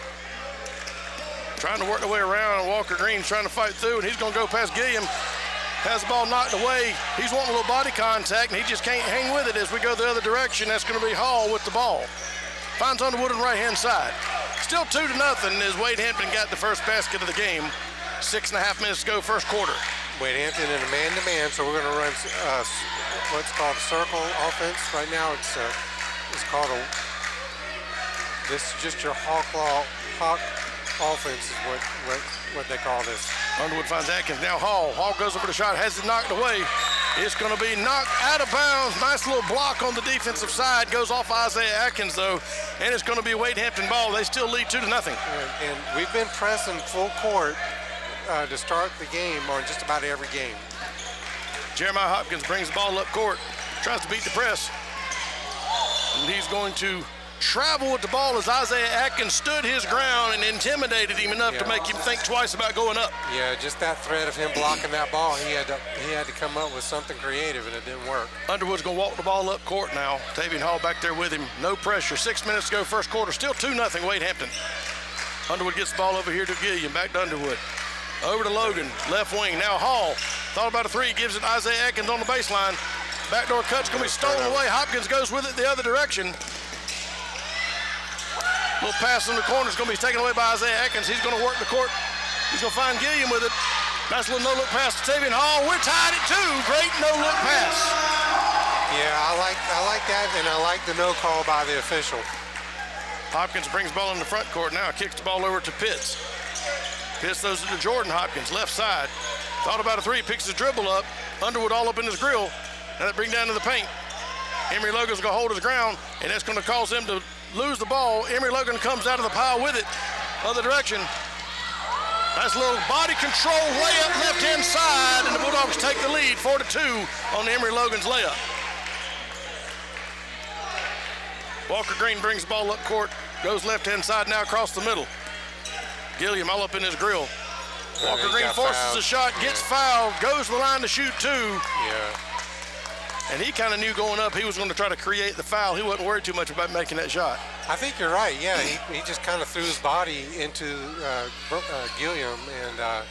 Trying to work their way around. Walker Green's trying to fight through, and he's going to go past Gilliam. has the ball knocked away. He's wanting a little body contact, and he just can't hang with it as we go the other direction. That's going to be Hall with the ball. Finds Underwood on the right-hand side. Still 2-0 as Wade Hampton got the first basket of the game. 6.5 minutes to go, first quarter. Wade Hampton in a man-to-man, so we're going to run what's called a circle offense. Right now it's called this is just your hawk offense is what they call this. Underwood finds Atkins. Now Hall. Hall goes over the shot, has it knocked away. It's going to be knocked out of bounds. Nice little block on the defensive side. Goes off Isaiah Atkins, though, and it's going to be a Wade Hampton ball. They still lead 2-0. And we've been pressing full court to start the game on just about every game. Jeremiah Hopkins brings the ball up court, tries to beat the press. And he's going to travel with the ball as Isaiah Atkins stood his ground and intimidated him enough to make him think twice about going up. Yeah, just that threat of him blocking that ball, he had to come up with something creative, and it didn't work. Underwood's going to walk the ball up court now. Tavian Hall back there with him. No pressure. 6 minutes to go, first quarter. Still 2-0 Wade Hampton. Underwood gets the ball over here to Gilliam. Back to Underwood. Over to Logan, left wing. Now Hall. Thought about a three. Gives it Isaiah Atkins on the baseline. Backdoor cut's going to be stolen away. Hopkins goes with it the other direction. Little pass in the corner is going to be taken away by Isaiah Atkins. He's going to work the court. He's going to find Gilliam with it. Nice little no-look pass to Tavian Hall. We're tied at 2. Great no-look pass. Yeah, I like that, and I like the no call by the official. Hopkins brings the ball in the front court now. Kicks the ball over to Pitts. Pitts throws it to Jordan Hopkins, left side. Thought about a three, picks his dribble up. Underwood all up in his grill. Now that bring down to the paint. Emery Logan's going to hold his ground, and that's going to cause him to lose the ball. Emery Logan comes out of the pile with it. Other direction. Nice little body control layup left-hand side, and the Bulldogs take the lead 4-2 on Emery Logan's layup. Walker Green brings the ball up court, goes left-hand side now across the middle. Gilliam all up in his grill. Walker Green forces the shot, gets fouled, goes to the line to shoot 2. Yeah. And he kind of knew going up he was going to try to create the foul. He wasn't worried too much about making that shot. I think you're right. Yeah, he just kind of threw his body into Gilliam, and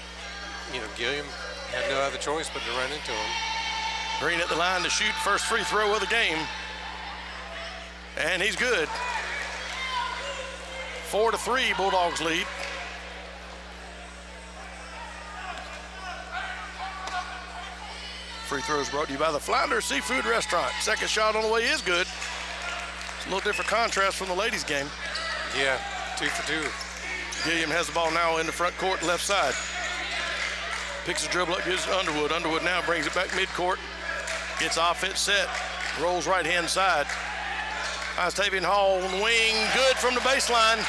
Gilliam had no other choice but to run into him. Green at the line to shoot first free throw of the game, and he's good. 4-3 Bulldogs lead. Free throws brought to you by the Flounder Seafood Restaurant. Second shot on the way is good. It's a little different contrast from the ladies' game. Yeah, 2 for 2. Gilliam has the ball now in the front court, left side. Picks the dribble up, gives it to Underwood. Underwood now brings it back midcourt. Gets offense set. Rolls right-hand side. Finds Tavian Hall on the wing. Good from the baseline.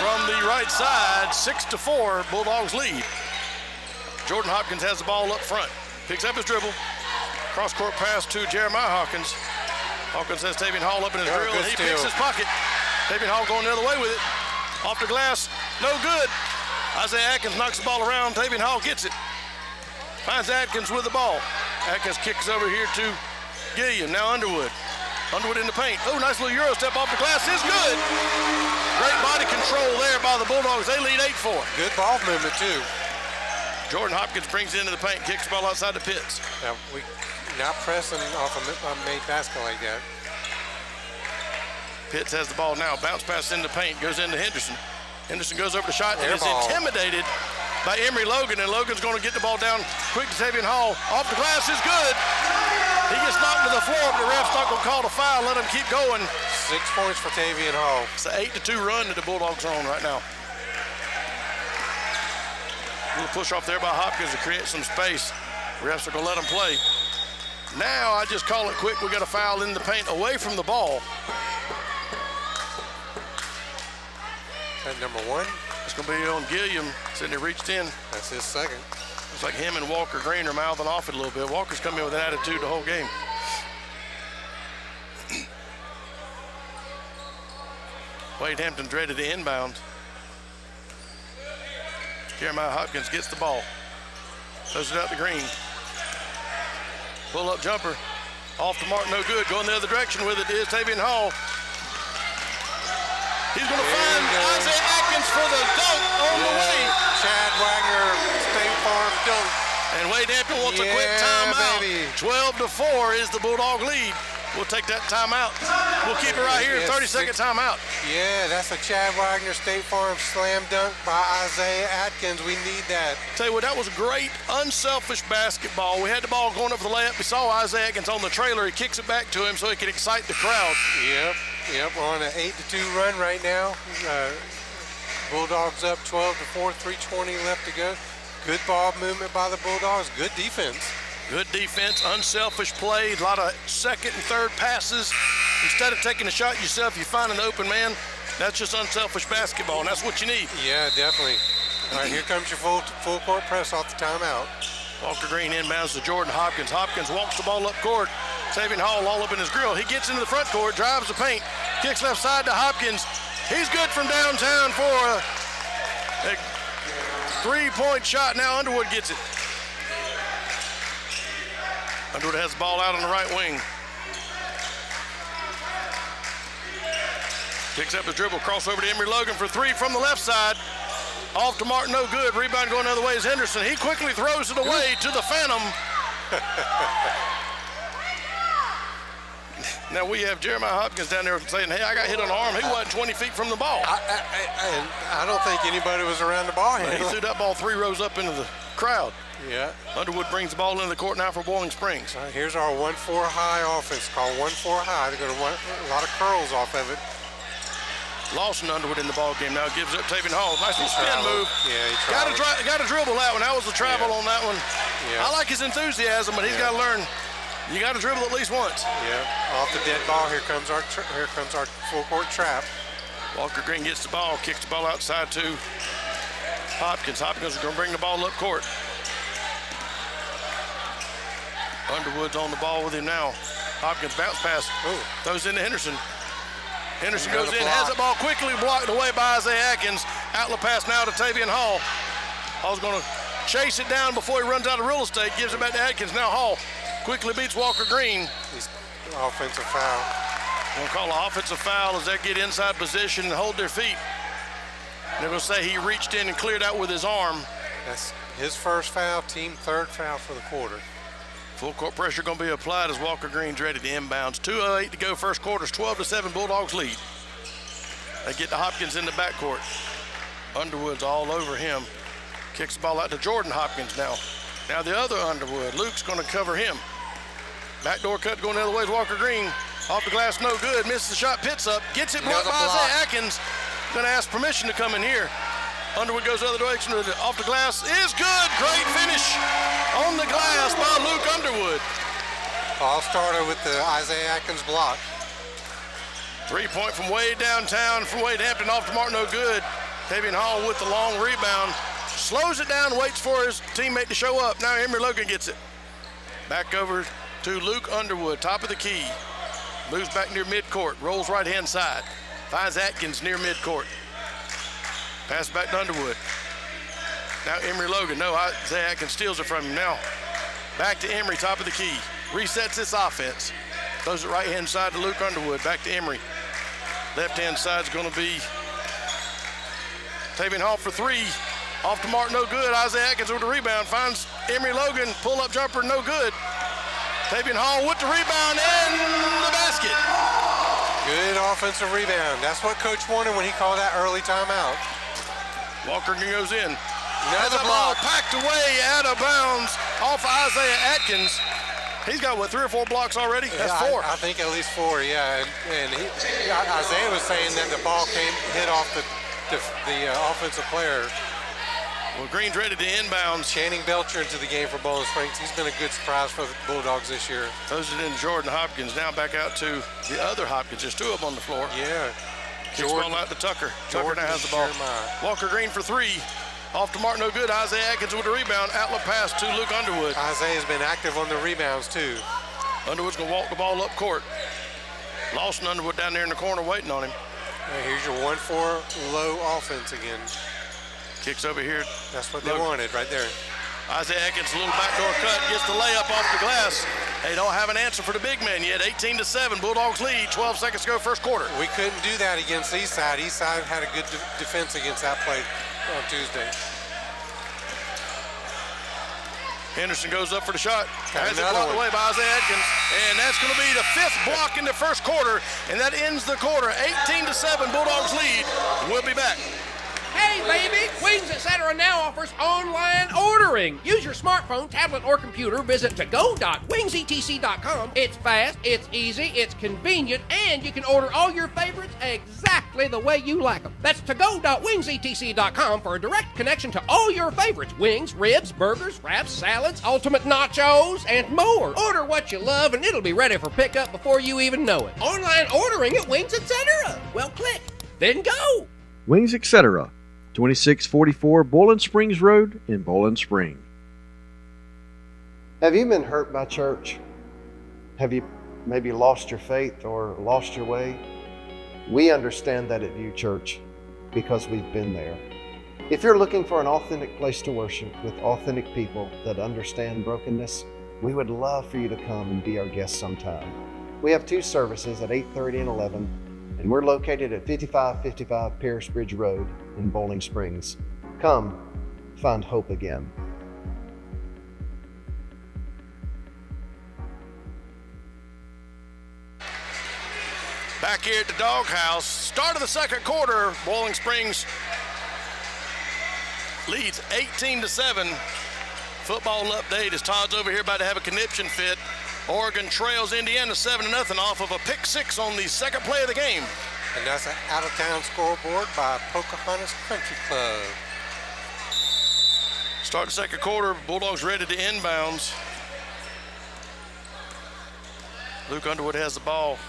From the right side, 6-4, Bulldogs lead. Jordan Hopkins has the ball up front. Picks up his dribble. Cross-court pass to Jeremiah Hawkins. Hawkins has Tavian Hall up in his grill, and he picks his pocket. Tavian Hall going the other way with it. Off the glass, no good. Isaiah Atkins knocks the ball around. Tavian Hall gets it. Finds Atkins with the ball. Atkins kicks over here to Gilliam. Now Underwood. Underwood in the paint. Oh, nice little Euro step off the glass. Is good. Great body control there by the Bulldogs. They lead 8-4. Good ball movement, too. Jordan Hopkins brings it into the paint, kicks the ball outside the Pitts. Now, we not pressing off a made basket like that. Pitts has the ball now. Bounce pass into the paint, goes into Henderson. Henderson goes over the shot and is intimidated by Emery Logan, and Logan's going to get the ball down quick to Tavian Hall. Off the glass is good. He gets knocked to the floor, but the ref's not going to call the foul. Let him keep going. 6 points for Tavian Hall. It's an 8-2 run that the Bulldogs are on right now. A little push off there by Hopkins to create some space. Refs are going to let him play. Now I just call it quick. We got a foul in the paint away from the ball. That number 1? It's going to be on Gilliam. Sidney reached in. That's his second. Looks like him and Walker Green are mouthing off it a little bit. Walker's come in with an attitude the whole game. Wade Hampton dreaded the inbound. Jeremiah Hopkins gets the ball. Throws it out to Green. Pull-up jumper. Off the mark, no good. Going the other direction with it is Tavian Hall. He's going to find Isaiah Atkins for the dunk on the way. Chad Wagner, State Farm dunk. And Wade Hampton wants a quick timeout. Baby. 12-4 is the Bulldog lead. We'll take that timeout. We'll keep it right here. 30-second timeout. Yeah, that's a Chad Wagner State Farm slam dunk by Isaiah Atkins. We need that. Tell you what, that was great, unselfish basketball. We had the ball going up for the layup. We saw Isaiah Atkins on the trailer. He kicks it back to him so he can excite the crowd. Yep. We're on an 8-2 run right now. Bulldogs up 12-4, 3:20 left to go. Good ball movement by the Bulldogs. Good defense. Good defense, unselfish play, a lot of second and third passes. Instead of taking a shot yourself, you find an open man. That's just unselfish basketball, and that's what you need. Yeah, definitely. All right, here comes your full court press off the timeout. Walker Green inbounds to Jordan Hopkins. Hopkins walks the ball up court. Tavian Hall all up in his grill. He gets into the front court, drives the paint, kicks left side to Hopkins. He's good from downtown for a three-point shot. Now Underwood gets it. Underwood has the ball out on the right wing. Picks up his dribble, crossover to Emory Logan for three from the left side. Off to Martin, no good. Rebound going the other way is Henderson. He quickly throws it away to the Phantom. Now we have Jeremiah Hopkins down there saying, hey, I got hit on the arm. He wasn't 20 feet from the ball. I don't think anybody was around the ball. He threw that ball 3 rows up into the crowd. Yeah. Underwood brings the ball into the court now for Boiling Springs. Here's our 1-4 high offense called 1-4 high. They're going to want a lot of curls off of it. Lawson Underwood in the ball game now, gives up Tavian Hall. Nice little spin move. Yeah, he traveled. Got to dribble that one. That was the travel on that one. Yeah. I like his enthusiasm, but he's got to learn. You got to dribble at least once. Yeah. Off the dead ball. Here comes our full court trap. Walker Green gets the ball, kicks the ball outside to Hopkins. Hopkins is going to bring the ball up court. Underwood's on the ball with him now. Hopkins bounce pass. Throws into Henderson. Henderson goes in, has the ball quickly blocked away by Isaiah Atkins. Outlet pass now to Tavian Hall. Hall's going to chase it down before he runs out of real estate. Gives it back to Atkins. Now Hall quickly beats Walker Green. Offensive foul. Going to call an offensive foul as they get inside position and hold their feet. They're going to say he reached in and cleared out with his arm. That's his first foul, team third foul for the quarter. Full court pressure going to be applied as Walker Green's ready to inbounds. 2:08 to go first quarter. 12-7 Bulldogs lead. They get to Hopkins in the backcourt. Underwood's all over him. Kicks the ball out to Jordan Hopkins now. Now the other Underwood. Luke's going to cover him. Backdoor cut going the other way is Walker Green. Off the glass, no good. Misses the shot, pits up. Gets it blocked by Isaiah Atkins. Going to ask permission to come in here. Underwood goes the other direction. Off the glass is good. Great finish on the glass by Luke Underwood. All started with the Isaiah Atkins block. 3-point from way downtown from Wade Hampton off to Martin, no good. Tavian Hall with the long rebound. Slows it down, waits for his teammate to show up. Now Emory Logan gets it. Back over to Luke Underwood, top of the key. Moves back near midcourt, rolls right-hand side. Finds Atkins near midcourt. Pass back to Underwood. Now Emory Logan. No, Isaiah Atkins steals it from him. Now back to Emory, top of the key. Resets this offense. Throws it right-hand side to Luke Underwood. Back to Emory. Left-hand side's going to be Tavian Hall for three. Off to Mark, no good. Isaiah Atkins with the rebound. Finds Emory Logan. Pull-up jumper, no good. Tavian Hall with the rebound and the basket. Good offensive rebound. That's what Coach wanted when he called that early timeout. Walker goes in. Another ball block. packed away out of bounds off Isaiah Atkins. He's got, what, 3 or 4 blocks already? That's 4. I think at least 4, yeah. And Isaiah was saying that the ball hit off the offensive player. Well, Green's ready to inbounds. Channing Belcher into the game for Bowling Springs. He's been a good surprise for the Bulldogs this year. Throws it into Jordan Hopkins. Now back out to the other Hopkins. There's 2 of them on the floor. Yeah. Kicks ball out to Tucker. Tucker now has the ball. Walker Green for 3. Off to Martin, no good. Isaiah Atkins with the rebound. Outlet pass to Luke Underwood. Isaiah's been active on the rebounds, too. Underwood's going to walk the ball up court. Lawson Underwood down there in the corner waiting on him. Here's your 1-4 low offense again. Kicks over here. That's what they wanted right there. Isaiah Atkins, a little backdoor cut, gets the layup off the glass. They don't have an answer for the big man yet. 18-7, Bulldogs lead. 12 seconds to go first quarter. We couldn't do that against Eastside. Eastside had a good defense against that play on Tuesday. Henderson goes up for the shot. Got Has it another blocked one. away by Isaiah Atkins. And that's going to be the 5th block in the first quarter. And that ends the quarter. 18-7, Bulldogs lead. We'll be back. Hey, baby! Wings Etc. now offers online ordering. Use your smartphone, tablet, or computer. Visit to-go.wingsetc.com. It's fast, it's easy, it's convenient, and you can order all your favorites exactly the way you like them. That's to-go.wingsetc.com for a direct connection to all your favorites. Wings, ribs, burgers, wraps, salads, ultimate nachos, and more. Order what you love, and it'll be ready for pickup before you even know it. Online ordering at Wings Etc. Well, click, then go. Wings Etc. 2644 Bowling Springs Road in Bowling Spring. Have you been hurt by church? Have you maybe lost your faith or lost your way? We understand that at View Church because we've been there. If you're looking for an authentic place to worship with authentic people that understand brokenness, we would love for you to come and be our guest sometime. We have 2 services at 8:30 and 11, and we're located at 5555 Paris Bridge Road in Bowling Springs. Come, find hope again. Back here at the Doghouse, start of the second quarter, Bowling Springs leads 18-7. Football update as Todd's over here about to have a conniption fit. Oregon trails Indiana 7-0 off of a pick 6 on the second play of the game. And that's an out-of-town scoreboard by Pocahontas Country Club. Start the second quarter, Bulldogs ready to inbounds. Luke Underwood has the ball.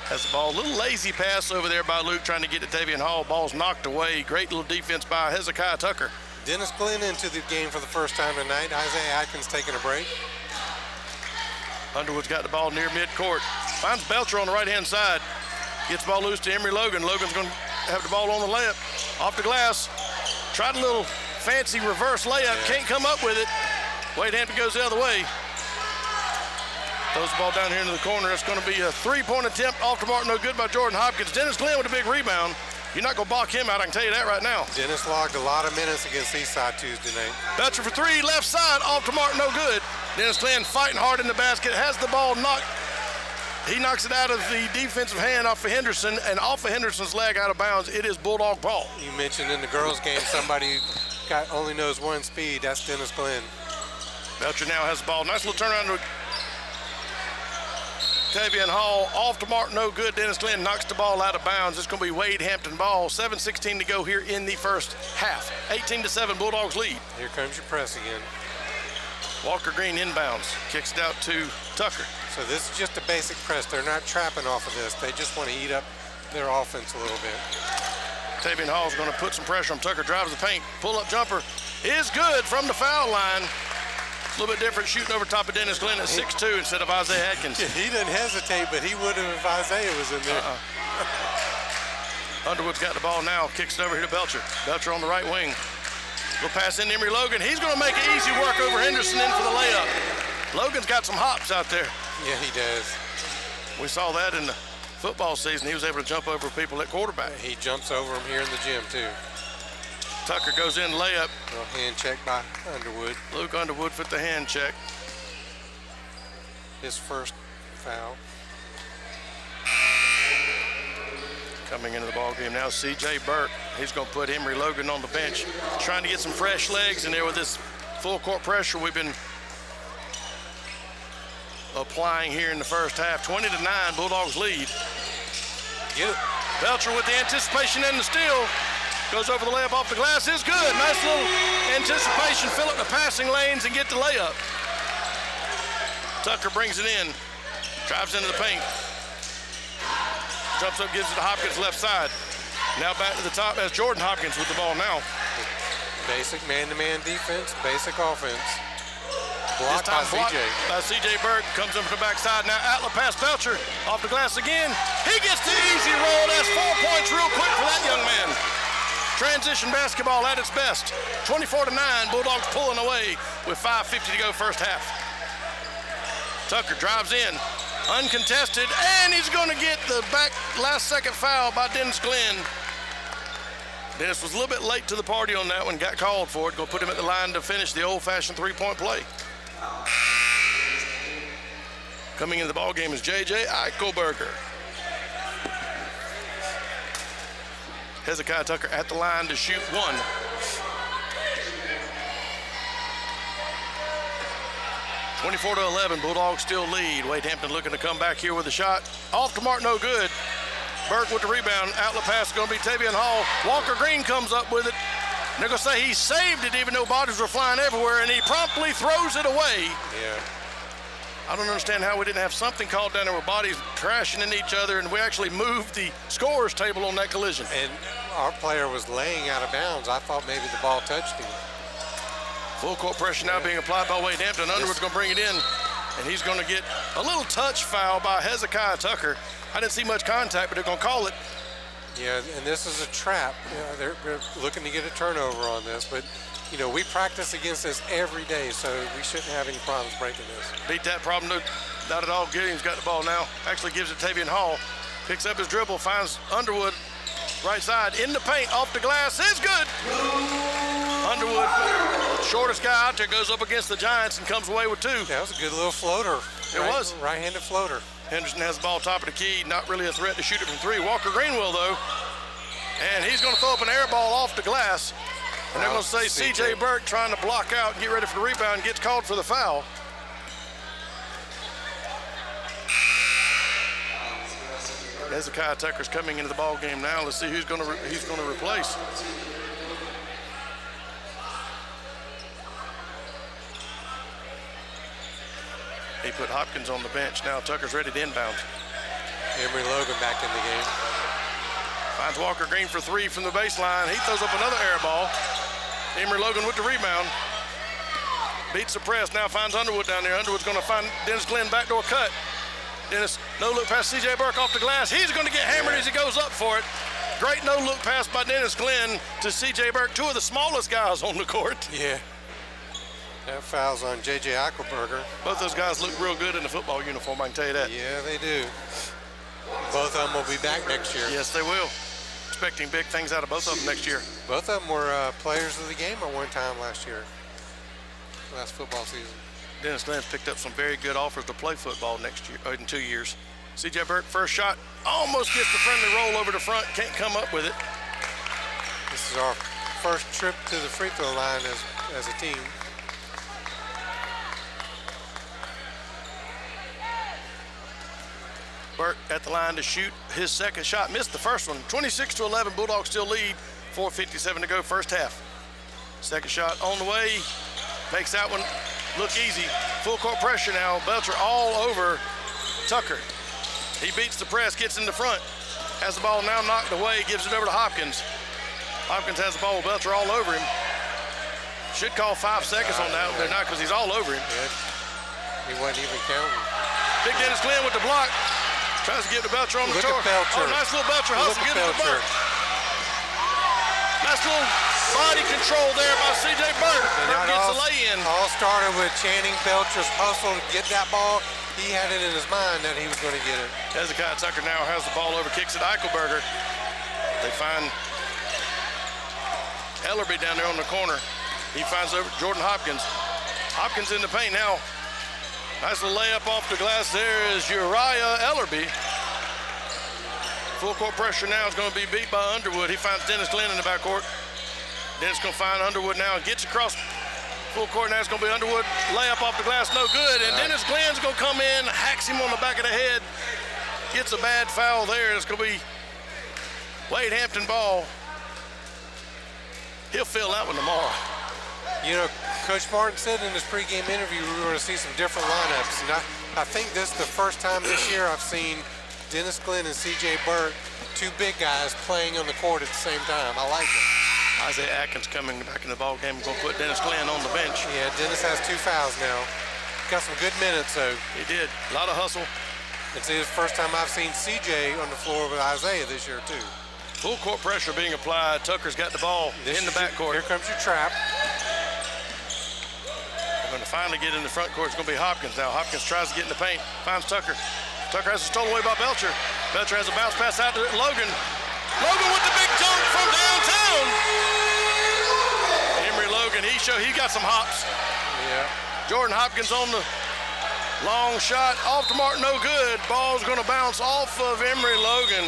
A little lazy pass over there by Luke trying to get to Tavian Hall. Ball's knocked away. Great little defense by Hezekiah Tucker. Dennis Glenn into the game for the first time tonight. Isaiah Atkins taking a break. Underwood's got the ball near midcourt. Finds Belcher on the right-hand side. Gets the ball loose to Emory Logan. Logan's going to have the ball on the layup. Off the glass. Tried a little fancy reverse layup. Can't come up with it. Wade Hampton goes the other way. Throws the ball down here into the corner. It's going to be a 3-point attempt off the mark. No good by Jordan Hopkins. Dennis Glenn with a big rebound. You're not going to balk him out, I can tell you that right now. Dennis logged a lot of minutes against Eastside Tuesday night. Belcher for 3, left side, off the mark, no good. Dennis Glenn fighting hard in the basket, has the ball knocked. He knocks it out of the defensive hand off of Henderson, and off of Henderson's leg out of bounds. It is Bulldog ball. You mentioned in the girls' game somebody only knows one speed. That's Dennis Glenn. Belcher now has the ball. Nice little turnaround to Tavian Hall, off the mark, no good. Dennis Glenn knocks the ball out of bounds. It's going to be Wade Hampton ball. 7:16 to go here in the first half. 18-7, Bulldogs lead. Here comes your press again. Walker Green inbounds, kicks it out to Tucker. So this is just a basic press. They're not trapping off of this. They just want to eat up their offense a little bit. Tavian Hall's going to put some pressure on Tucker. Drives the paint. Pull-up jumper is good from the foul line. A little bit different shooting over top of Dennis Glenn at 6'2" instead of Isaiah Atkins. He didn't hesitate, but he would have if Isaiah was in there. Underwood's got the ball now. Kicks it over here to Belcher. Belcher on the right wing. Little pass in to Emory Logan. He's going to make it easy work over Henderson in for the layup. Logan's got some hops out there. Yeah, he does. We saw that in the football season. He was able to jump over people at quarterback. He jumps over him here in the gym, too. Tucker goes in layup. Little hand check by Underwood. Luke Underwood with the hand check. His first foul. Coming into the ball game now, C.J. Burke. He's going to put Emory Logan on the bench, trying to get some fresh legs in there with this full court pressure we've been applying here in the first half. 20-9, Bulldogs lead. Get it. Belcher with the anticipation and the steal. Goes over the layup off the glass, is good. Nice little anticipation, fill up the passing lanes and get the layup. Tucker brings it in, drives into the paint. Jumps up, gives it to Hopkins left side. Now back to the top as Jordan Hopkins with the ball now. Basic man-to-man defense, basic offense. Blocked by blocked C.J. by C.J. Burke, comes in from the backside. Now Atla pass Belcher, off the glass again. He gets the easy roll. That's 4 points real quick for that young man. Transition basketball at its best. 24-9, Bulldogs pulling away with 5:50 to go first half. Tucker drives in, uncontested, and he's going to get the back last second foul by Dennis Glenn. Dennis was a little bit late to the party on that one, got called for it. Going to put him at the line to finish the old-fashioned 3-point play. Coming into the ball game is J.J. Eichelberger. Hezekiah Tucker at the line to shoot one. (24-11), Bulldogs still lead. Wade Hampton looking to come back here with a shot. Off to mark, no good. Burke with the rebound. Outlet pass is going to be Tavian Hall. Walker Green comes up with it. They're going to say he saved it even though bodies were flying everywhere, and he promptly throws it away. Yeah. I don't understand how we didn't have something called down there with bodies crashing into each other, and we actually moved the scorer's table on that collision. And our player was laying out of bounds. I thought maybe the ball touched him. Full court pressure now being applied by Wade Hampton. Underwood's going to bring it in, and he's going to get a little touch foul by Hezekiah Tucker. I didn't see much contact, but they're going to call it. Yeah, and this is a trap. You know, they're looking to get a turnover on this, but you know, we practice against this every day, so we shouldn't have any problems breaking this. Beat that problem, not at all. Gideon's got the ball now. Actually gives it to Tavian Hall. Picks up his dribble, finds Underwood, right side, in the paint, off the glass, is good. Underwood, shortest guy out there, goes up against the Giants and comes away with two. That was a good little floater. It was. Right-handed floater. Henderson has the ball top of the key, not really a threat to shoot it from three. Walker Green will, though. And he's going to throw up an air ball off the glass. And they're going to say C.J. Burke trying to block out and get ready for the rebound, gets called for the foul. Hezekiah Tucker's coming into the ball game now. Let's see who's going to replace. He put Hopkins on the bench. Now Tucker's ready to inbound. Emory Logan back in the game. Finds Walker Green for three from the baseline. He throws up another air ball. Emory Logan with the rebound. Beats the press, now finds Underwood down there. Underwood's going to find Dennis Glenn backdoor cut. Dennis, no look pass C.J. Burke off the glass. He's going to get hammered as he goes up for it. Great no look pass by Dennis Glenn to C.J. Burke, two of the smallest guys on the court. Yeah. That foul's on J.J. Eichelberger. Both those guys look real good in the football uniform, I can tell you that. Yeah, they do. Both of them will be back next year. Yes, they will. Expecting big things out of both of them next year. Both of them were players of the game at one time last football season. Dennis Glenn's picked up some very good offers to play football next year, in 2 years. C.J. Burke, first shot, almost gets the friendly roll over the front, can't come up with it. This is our first trip to the free throw line as a team. Burke at the line to shoot his second shot. Missed the first one. 26-11, Bulldogs still lead. 4:57 to go, first half. Second shot on the way. Makes that one look easy. Full court pressure now. Belcher all over Tucker. He beats the press, gets in the front. Has the ball now knocked away, gives it over to Hopkins. Hopkins has the ball with Belcher all over him. Should call 5 seconds on that. They're not, because he's all over him. He wasn't even counting. Big Dennis Glenn with the block. Tries to get to Belcher on the tour. Oh, nice little Belcher hustle. Get it to Burke. Nice little body control there by C.J. Burke. Never gets the lay-in. All started with Channing Belcher's hustle to get that ball. He had it in his mind that he was going to get it. Hezekiah Tucker now has the ball over, kicks it Eichelberger. They find Ellerby down there on the corner. He finds over Jordan Hopkins. Hopkins in the paint now. Nice little layup off the glass. There is Uriah Ellerby. Full court pressure now is going to be beat by Underwood. He finds Dennis Glenn in the backcourt. Dennis going to find Underwood now and gets across full court. Now it's going to be Underwood. Layup off the glass, no good. And Dennis Glenn's going to come in, hacks him on the back of the head. Gets a bad foul there. It's going to be Wade Hampton ball. He'll fill that one tomorrow. You know, Coach Martin said in his pregame interview we were going to see some different lineups. And I think this is the first time this year I've seen Dennis Glenn and C.J. Burke, two big guys playing on the court at the same time. I like it. Isaiah Atkins coming back in the ball game. Going to put Dennis Glenn on the bench. Yeah, Dennis has 2 fouls now. Got some good minutes, though. He did. A lot of hustle. It's the first time I've seen C.J. on the floor with Isaiah this year, too. Full court pressure being applied. Tucker's got the ball in the backcourt. Here comes your trap. They're going to finally get in the front court. It's going to be Hopkins now. Hopkins tries to get in the paint. Finds Tucker. Tucker has it stolen away by Belcher. Belcher has a bounce pass out to Logan. Logan with the big jump from downtown. Emory Logan, he got some hops. Yeah. Jordan Hopkins on the long shot, off the mark, no good. Ball's going to bounce off of Emory Logan.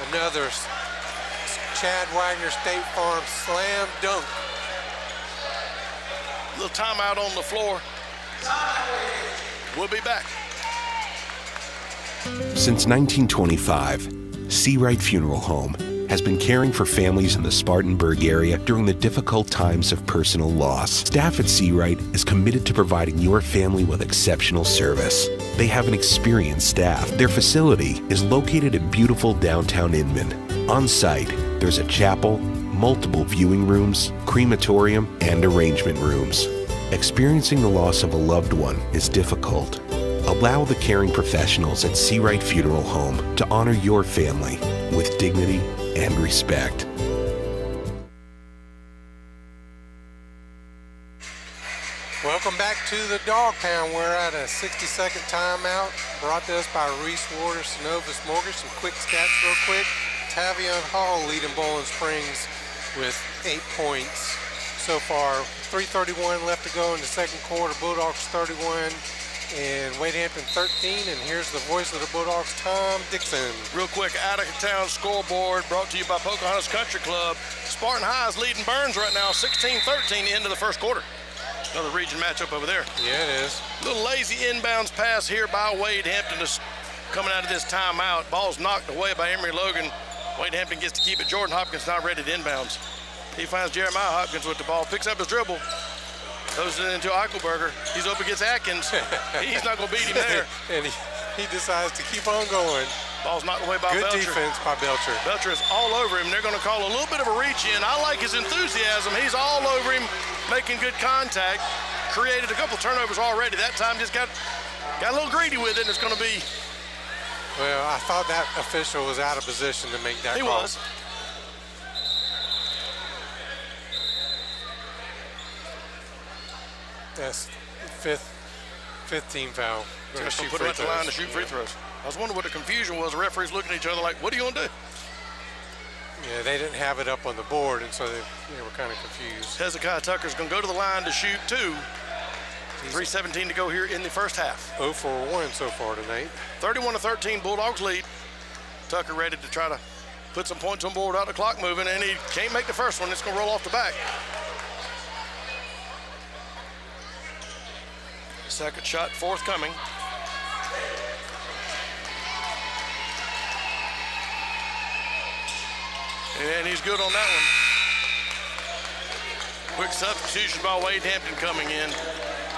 Another Chad Wagner State Farm slam dunk. Little timeout on the floor. We'll be back. Since 1925, Seawright Funeral Home has been caring for families in the Spartanburg area during the difficult times of personal loss. Staff at Seawright is committed to providing your family with exceptional service. They have an experienced staff. Their facility is located in beautiful downtown Inman. On site, there's a chapel, multiple viewing rooms, crematorium, and arrangement rooms. Experiencing the loss of a loved one is difficult. Allow the caring professionals at Seawright Funeral Home to honor your family with dignity and respect. Welcome back to the Dog Pound. We're at a 60-second timeout brought to us by Reese Warder, Synovus Mortgage. Some quick stats real quick. Tavion Hall leading Bowling Springs with 8 points so far. 3:31 left to go in the second quarter. Bulldogs 31 and Wade Hampton 13. And here's the voice of the Bulldogs, Tom Dixon. Real quick, out of town scoreboard brought to you by Pocahontas Country Club. Spartan High is leading Burns right now, 16-13 into the first quarter. Another region matchup over there. Yeah, it is. Little lazy inbounds pass here by Wade Hampton just coming out of this timeout. Ball's knocked away by Emory Logan. Wade Hampton gets to keep it. Jordan Hopkins not ready to inbounds. He finds Jeremiah Hopkins with the ball, picks up his dribble, throws it into Eichelberger. He's up against Atkins. He's not going to beat him there. And he decides to keep on going. Ball's knocked away by Belcher. Good defense by Belcher. Belcher is all over him. They're going to call a little bit of a reach in. I like his enthusiasm. He's all over him, making good contact. Created a couple turnovers already. That time just got a little greedy with it, and it's going to be. Well, I thought that official was out of position to make that call. He was. That's fifth team foul. Just put him at the line to shoot free throws. I was wondering what the confusion was. The referees looking at each other like, what are you going to do? Yeah, they didn't have it up on the board, and so they were kind of confused. Hezekiah Tucker's going to go to the line to shoot two. 3:17 to go here in the first half. 0 for 1 so far tonight. 31-13, Bulldogs lead. Tucker ready to try to put some points on board without the clock moving, and he can't make the first one. It's going to roll off the back. Second shot forthcoming. And he's good on that one. Quick substitution by Wade Hampton coming in.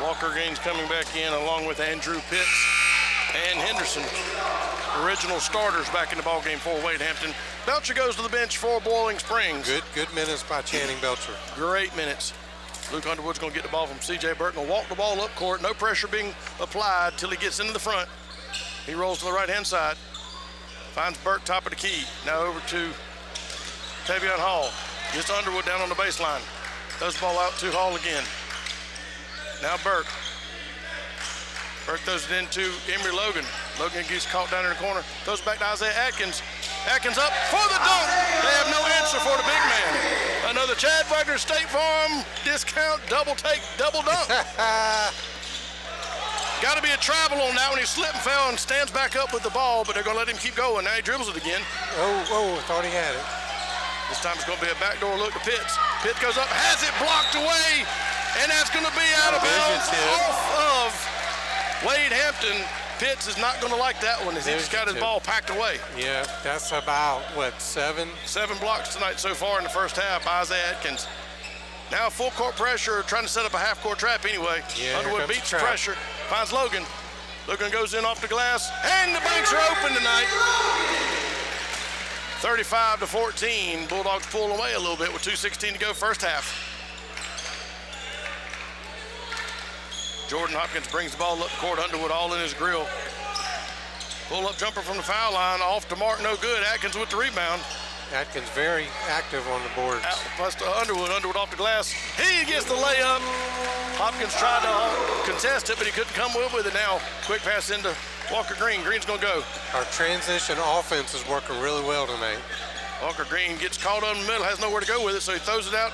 Walker Gaines coming back in along with Andrew Pitts and Henderson. Original starters back in the ballgame for Wade Hampton. Belcher goes to the bench for Boiling Springs. Good minutes by Channing Belcher. Great minutes. Luke Underwood's going to get the ball from C.J. Burton. Will walk the ball up court. No pressure being applied till he gets into the front. He rolls to the right-hand side. Finds Burke top of the key. Now over to Tavion Hall. Gets Underwood down on the baseline. Throws the ball out to Hall again. Now Burke. Burke throws it into Emory Logan. Logan gets caught down in the corner. Throws it back to Isaiah Atkins. Atkins up for the dunk. They have no answer for the big man. Another Chad Wagner State Farm discount double take, double dunk. Got to be a travel on that one. He slipped and fell and stands back up with the ball, but they're going to let him keep going. Now he dribbles it again. Oh, thought he had it. This time it's going to be a backdoor look to Pitts. Pitts goes up, has it blocked away, and that's going to be out of bounds off of Wade Hampton. Pitts is not going to like that one as he just got his ball packed away. Yeah, that's about, what, 7? 7 blocks tonight so far in the first half by Isaiah Atkins. Now full court pressure, trying to set up a half-court trap anyway. Yeah, Underwood beats the pressure, finds Logan. Logan goes in off the glass, and the banks are open tonight. 35-14, Bulldogs pull away a little bit with 2:16 to go first half. Jordan Hopkins brings the ball up court, Underwood all in his grill. Pull-up jumper from the foul line, off the mark, no good. Atkins with the rebound. Atkins very active on the boards. Plus to Underwood off the glass. He gets the layup. Hopkins tried to contest it, but he couldn't come up with it now. Quick pass into Walker Green. Green's gonna go. Our transition offense is working really well tonight. Walker Green gets caught up in the middle, has nowhere to go with it, so he throws it out.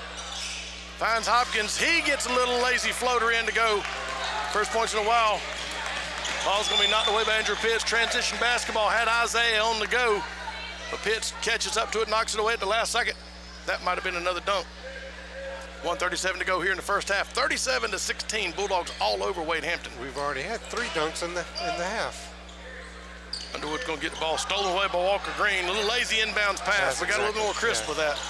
Finds Hopkins. He gets a little lazy floater in to go. First points in a while. Ball's going to be knocked away by Andrew Pitts. Transition basketball had Isaiah on the go, but Pitts catches up to it, knocks it away at the last second. That might have been another dunk. 1:37 to go here in the first half. 37-16, Bulldogs all over Wade Hampton. We've already had 3 dunks in the half. Underwood's going to get the ball stolen away by Walker Green. A little lazy inbounds pass. We got a little more crisp with that.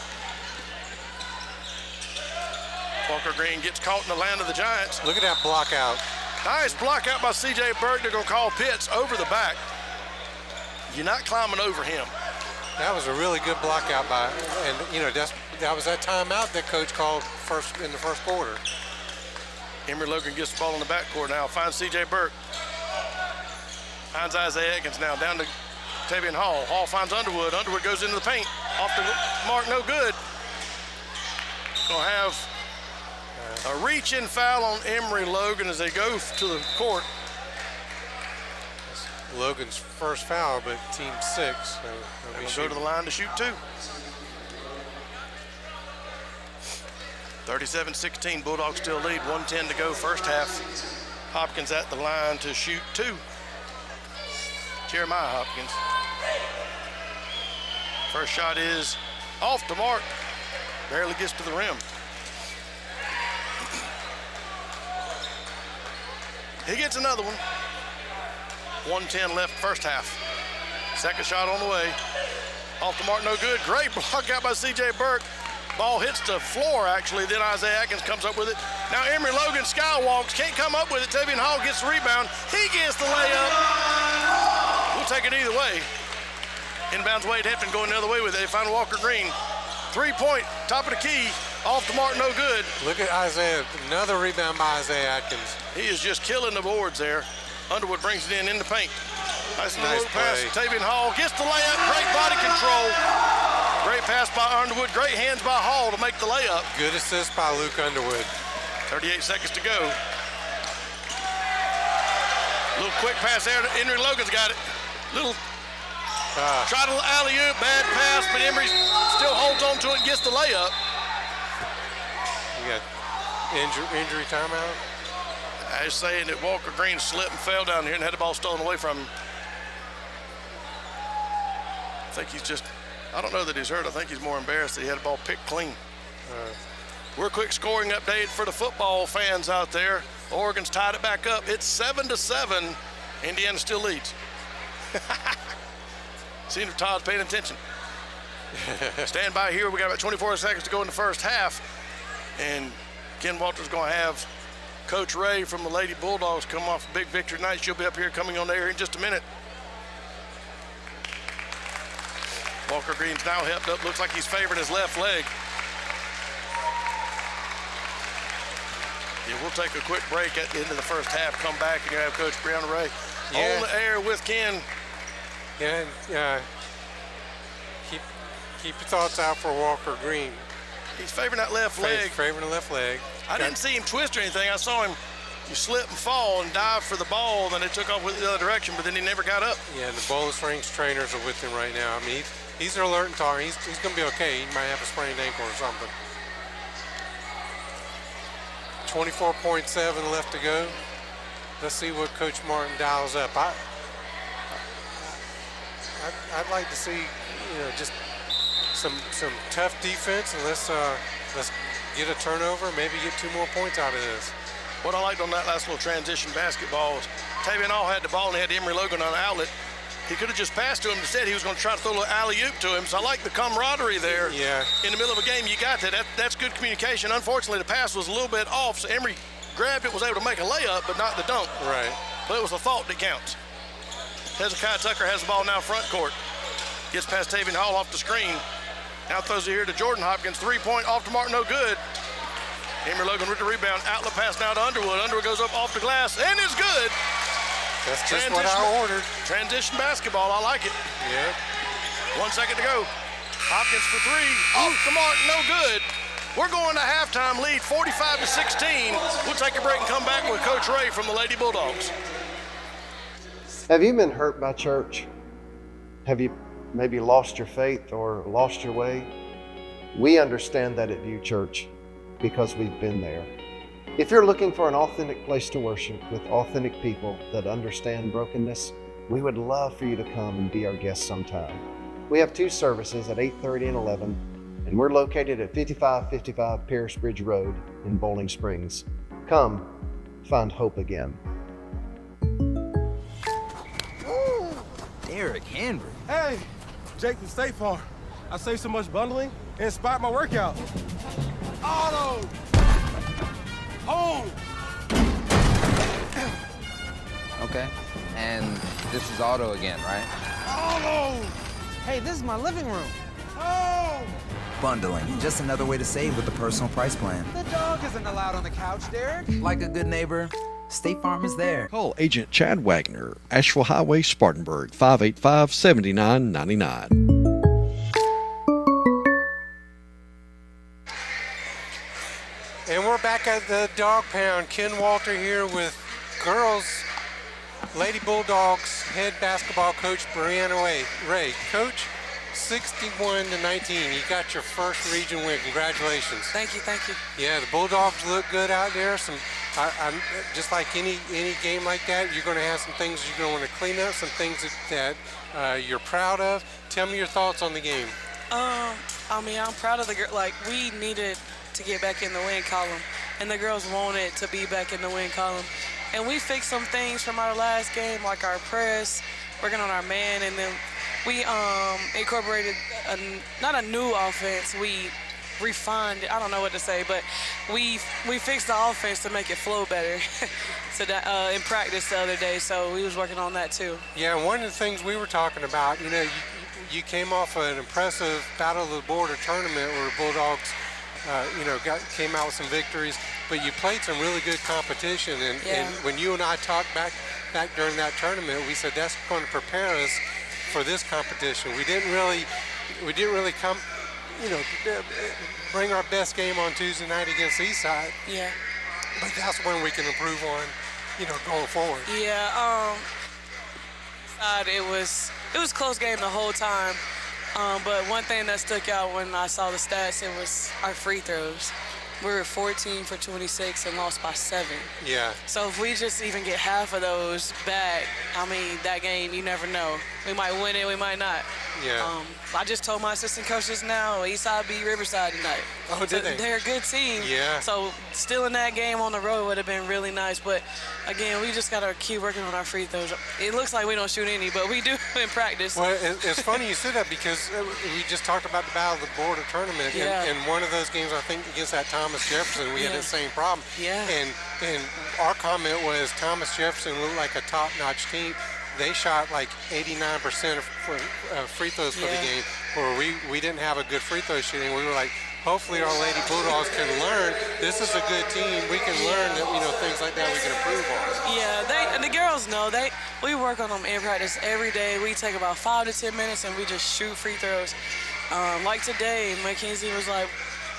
Walker Green gets caught in the land of the Giants. Look at that block out. Nice block out by C.J. Burke. They're going to call Pitts over the back. You're not climbing over him. That was a really good block out by, and you know, that was that timeout that coach called in the first quarter. Emory Logan gets the ball in the backcourt now. Finds C.J. Burke. Finds Isaiah Atkins now down to Tavian Hall. Hall finds Underwood. Underwood goes into the paint. Off the mark, no good. Gonna have a reach-in foul on Emory Logan as they go to the court. Logan's first foul, but team 6. So they'll go to the line to shoot 2. 37-16, Bulldogs still lead. 1:10 to go, first half. Hopkins at the line to shoot 2. Jeremiah Hopkins. First shot is off the mark. Barely gets to the rim. He gets another one. 1:10 left first half. Second shot on the way. Off the mark, no good. Great block out by C.J. Burke. Ball hits the floor, actually. Then Isaiah Atkins comes up with it. Now Emory Logan skywalks. Can't come up with it. Tavian Hall gets the rebound. He gets the layup. We'll take it either way. Inbounds Wade Hampton going the other way with it. They find Walker Green. 3-point, top of the key. Off the mark, no good. Look at Isaiah. Another rebound by Isaiah Atkins. He is just killing the boards there. Underwood brings it in the paint. Nice pass. Tavian Hall gets the layup. Great body control. Great pass by Underwood. Great hands by Hall to make the layup. Good assist by Luke Underwood. 38 seconds to go. Little quick pass there. Emory Logan's got it. Little try to alley-oop. Bad pass, but Emory still holds on to it and gets the layup. You got injury timeout. I was saying that Walker Green slipped and fell down here and had the ball stolen away from him. I think he's just, I don't know that he's hurt. I think he's more embarrassed that he had the ball picked clean. We're a quick scoring update for the football fans out there. Oregon's tied it back up. It's 7-7. Indiana still leads. Seems if Todd's paying attention. Stand by here. We got about 24 seconds to go in the first half. And Ken Walter's going to have Coach Ray from the Lady Bulldogs come off a big victory tonight. She'll be up here coming on the air in just a minute. Walker Green's now helped up. Looks like he's favoring his left leg. Yeah, we'll take a quick break at the end of the first half. Come back and you have Coach Brianna Ray on the air with Ken. Yeah, keep your thoughts out for Walker Green. He's favoring that left leg. Favoring the left leg. I didn't see him twist or anything. I saw him slip and fall and dive for the ball, then it took off with the other direction, but then he never got up. Yeah, the Bowling Springs trainers are with him right now. I mean, he's alert and talking. He's going to be okay. He might have a sprained ankle or something. 24.7 left to go. Let's see what Coach Martin dials up. I'd like to see, just some tough defense, and let's get a turnover, maybe get 2 more points out of this. What I liked on that last little transition basketball was Tavian Hall had the ball and he had Emory Logan on the outlet. He could have just passed to him. Instead, he was going to try to throw a little alley-oop to him. So I like the camaraderie there. Yeah. In the middle of a game, you got that. That's good communication. Unfortunately, the pass was a little bit off, so Emory grabbed it, was able to make a layup, but not the dunk. Right. But it was the thought that counts. Hezekiah Tucker has the ball now front court. Gets past Tavian Hall off the screen. Now throws it here to Jordan Hopkins. 3-point off the mark, no good. Emory Logan with the rebound. Outlet pass now to Underwood. Underwood goes up off the glass and is good. That's just what I ordered. Transition basketball, I like it. Yeah. 1 second to go. Hopkins for 3. Off the mark, no good. We're going to halftime lead, 45-16. We'll take a break and come back with Coach Ray from the Lady Bulldogs. Have you been hurt by church? Have you maybe lost your faith or lost your way? We understand that at View Church because we've been there. If you're looking for an authentic place to worship with authentic people that understand brokenness, we would love for you to come and be our guest sometime. We have 2 services at 8:30 and 11, and we're located at 5555 Paris Bridge Road in Bowling Springs. Come, find hope again. Derek Henry. Hey, Jake from State Farm. I saved so much bundling, it inspired my workout. Auto! Home! Okay. And this is Auto again, right? Auto! Hey, this is my living room. Home! Bundling, just another way to save with the personal price plan. The dog isn't allowed on the couch, Derek. Like a good neighbor, State Farm is there. Call Agent Chad Wagner, Asheville Highway, Spartanburg, 585-7999. And we're back at the Dog Pound. Ken Walter here with girls Lady Bulldogs head basketball coach Brianna Ray. Coach, 61-19. You got your first region win. Congratulations. Thank you. Yeah, the Bulldogs look good out there. I'm just like any game like that, you're going to have some things you're going to want to clean up, some things that you're proud of. Tell me your thoughts on the game. I'm proud of the girl. Like, we needed to get back in the win column, and the girls wanted to be back in the win column. And we fixed some things from our last game, like our press, working on our man, and then we incorporated not a new offense. We refined it. I don't know what to say, but we fixed the offense to make it flow better. So that in practice the other day, so we was working on that too. Yeah, one of the things we were talking about, you came off an impressive Battle of the Border tournament where the Bulldogs, came out with some victories, but you played some really good competition. And when you and I talked back during that tournament, we said that's going to prepare us for this competition. We didn't really come, bring our best game on Tuesday night against Eastside. Yeah. But that's when we can improve on, going forward. Yeah. It was a close game the whole time. But one thing that stuck out when I saw the stats, it was our free throws. We were 14 for 26 and lost by 7. Yeah. So if we just even get half of those back, that game, you never know. We might win it, we might not. Yeah. I just told my assistant coaches now, Eastside beat Riverside tonight. Oh, did they? They're a good team. Yeah. So still in that game on the road would have been really nice. But again, we just got to keep working on our free throws. It looks like we don't shoot any, but we do in practice. Well, it's funny you said that because we just talked about the Battle of the Border tournament. Yeah. And one of those games, I think, against that Thomas Jefferson, we had the same problem. Yeah. And our comment was Thomas Jefferson looked like a top-notch team. They shot like 89% of free throws for the game, where we didn't have a good free throw shooting. We were like, hopefully our Lady Bulldogs can learn. This is a good team. We can learn that things like that we can improve on. Yeah, the girls know we work on them in practice every day. We take about 5 to 10 minutes and we just shoot free throws. Like today, Mackenzie was like,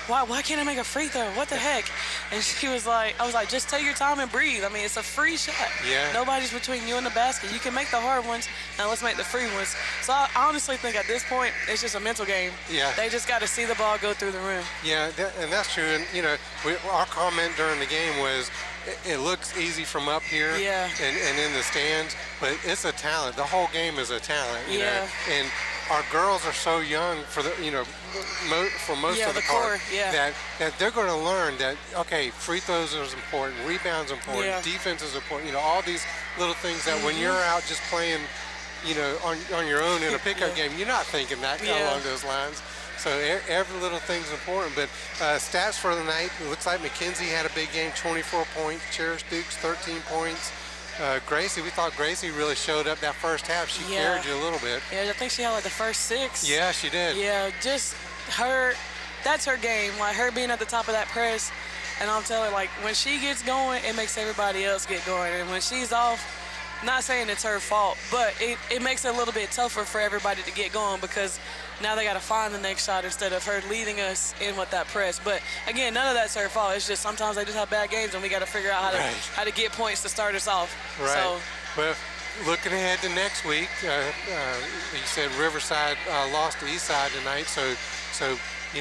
why can't I make a free throw? What the heck? And I was like, just take your time and breathe. It's a free shot. Yeah. Nobody's between you and the basket. You can make the hard ones, now let's make the free ones. So I honestly think at this point, it's just a mental game. Yeah. They just got to see the ball go through the rim. Yeah, and that's true. And, our comment during the game was, it looks easy from up here and in the stands, but it's a talent. The whole game is a talent, you know. And our girls are so young for the, for most of the part, that they're going to learn that, okay, free throws is important, rebounds important, defense is important, all these little things that when you're out just playing, on your own in a pickup game, you're not thinking that along those lines. So every little thing's important. But stats for the night, it looks like Mackenzie had a big game, 24 points, Cherish Dukes 13 points. Gracie, we thought Gracie really showed up that first half. She carried you a little bit. Yeah, I think she had like the first 6. Yeah, she did. Yeah, just her, that's her game. Like her being at the top of that press. And I'm telling you, like when she gets going, it makes everybody else get going. And when she's off, not saying it's her fault, but it makes it a little bit tougher for everybody to get going because now they got to find the next shot instead of her leading us in with that press. But again, none of that's her fault. It's just sometimes they just have bad games and we got to figure out how to get points to start us off. Right. So, well, looking ahead to next week, you said Riverside lost to Eastside tonight, so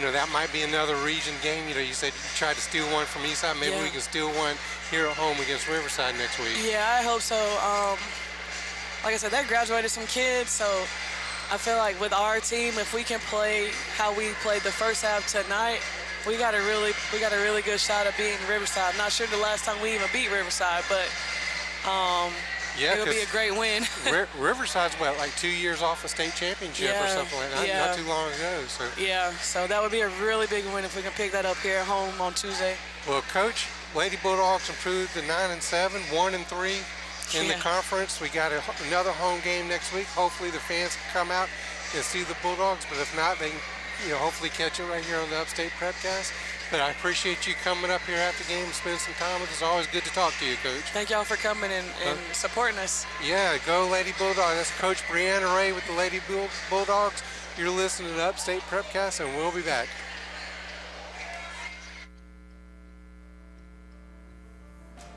that might be another region game. You said you tried to steal one from Eastside. Maybe we can steal one here at home against Riverside next week. Yeah, I hope so. Like I said, they graduated some kids, so I feel like with our team, if we can play how we played the first half tonight, we got a really good shot at beating Riverside. I'm not sure the last time we even beat Riverside, but it'll be a great win. Riverside's like 2 years off a state championship or something like that, not too long ago. So that would be a really big win if we can pick that up here at home on Tuesday. Well, Coach, Lady Bulldogs improved to 9-7, 1-3 in the conference. We got another home game next week. Hopefully the fans can come out and see the Bulldogs, but if not, they can hopefully catch it right here on the Upstate Prepcast. But I appreciate you coming up here after the game and spending some time with us. It's always good to talk to you, Coach. Thank y'all for coming and supporting us. Yeah, go Lady Bulldogs. That's Coach Brianna Ray with the Lady Bulldogs. You're listening to the Upstate Prepcast, and we'll be back.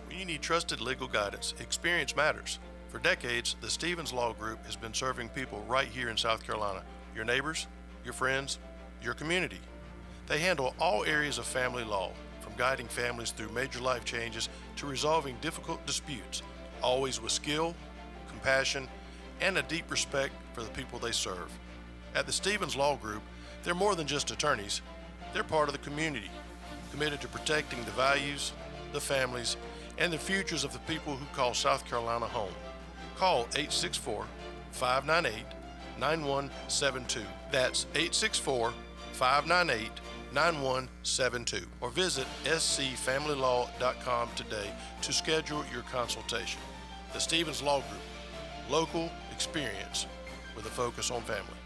When you need trusted legal guidance, experience matters. For decades, the Stevens Law Group has been serving people right here in South Carolina. Your neighbors, your friends, your community. They handle all areas of family law, from guiding families through major life changes to resolving difficult disputes, always with skill, compassion, and a deep respect for the people they serve. At the Stevens Law Group, they're more than just attorneys. They're part of the community, committed to protecting the values, the families, and the futures of the people who call South Carolina home. Call 864-598-9172. That's 864-598-9172. Or visit scfamilylaw.com today to schedule your consultation. The Stevens Law Group, local experience with a focus on family.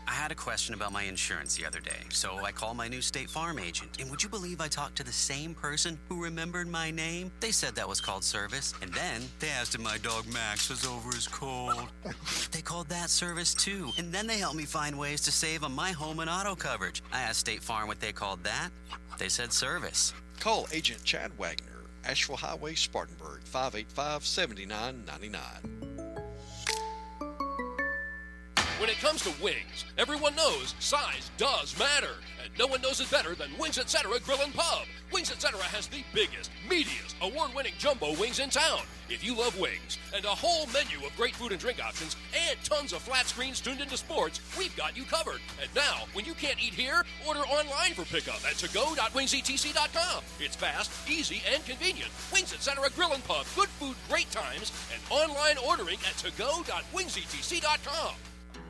I had a question about my insurance the other day, so I called my new State Farm agent. And would you believe I talked to the same person who remembered my name? They said that was called service. And then they asked if my dog Max was over his cold. They called that service too. And then they helped me find ways to save on my home and auto coverage. I asked State Farm what they called that. They said service. Call Agent Chad Wagner, Asheville Highway, Spartanburg, 585-7999. When it comes to wings, everyone knows size does matter. And no one knows it better than Wings Etc. Grill and Pub. Wings Etc. has the biggest, meatiest, award-winning jumbo wings in town. If you love wings and a whole menu of great food and drink options and tons of flat screens tuned into sports, we've got you covered. And now, when you can't eat here, order online for pickup at togo.wingsetc.com. It's fast, easy, and convenient. Wings Etc. Grill and Pub. Good food, great times, and online ordering at togo.wingsetc.com.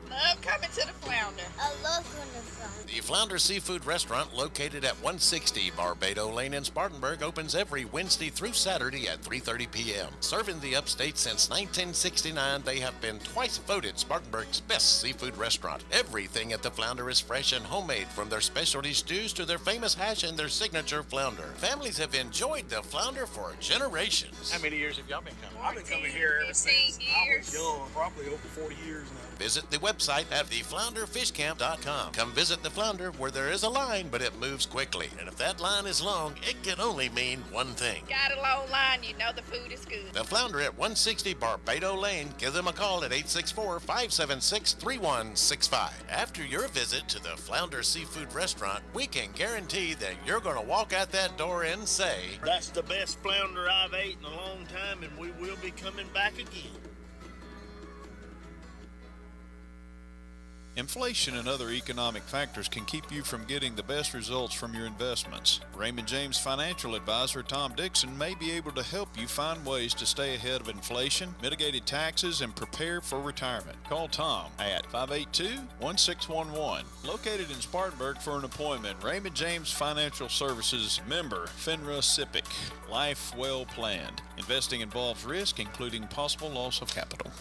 Love coming to the Flounder. I love coming to the Flounder. The Flounder Seafood Restaurant, located at 160 Barbado Lane in Spartanburg, opens every Wednesday through Saturday at 3:30 p.m. Serving the upstate since 1969, they have been twice voted Spartanburg's best seafood restaurant. Everything at the Flounder is fresh and homemade, from their specialty stews to their famous hash and their signature flounder. Families have enjoyed the Flounder for generations. How many years have y'all been coming? I've been coming here ever since I was young, probably over 40 years now. Visit the website at theflounderfishcamp.com. Come visit the Flounder, where there is a line, but it moves quickly. And if that line is long, it can only mean one thing. Got a long line, you know the food is good. The Flounder at 160 Barbado Lane. Give them a call at 864-576-3165. After your visit to the Flounder Seafood Restaurant, we can guarantee that you're going to walk out that door and say, "That's the best flounder I've ate in a long time, and we will be coming back again." Inflation and other economic factors can keep you from getting the best results from your investments. Raymond James financial advisor Tom Dixon may be able to help you find ways to stay ahead of inflation, mitigated taxes, and prepare for retirement. Call Tom at 582-1611. Located in Spartanburg for an appointment, Raymond James Financial Services, member FINRA SIPC. Life well planned. Investing involves risk, including possible loss of capital.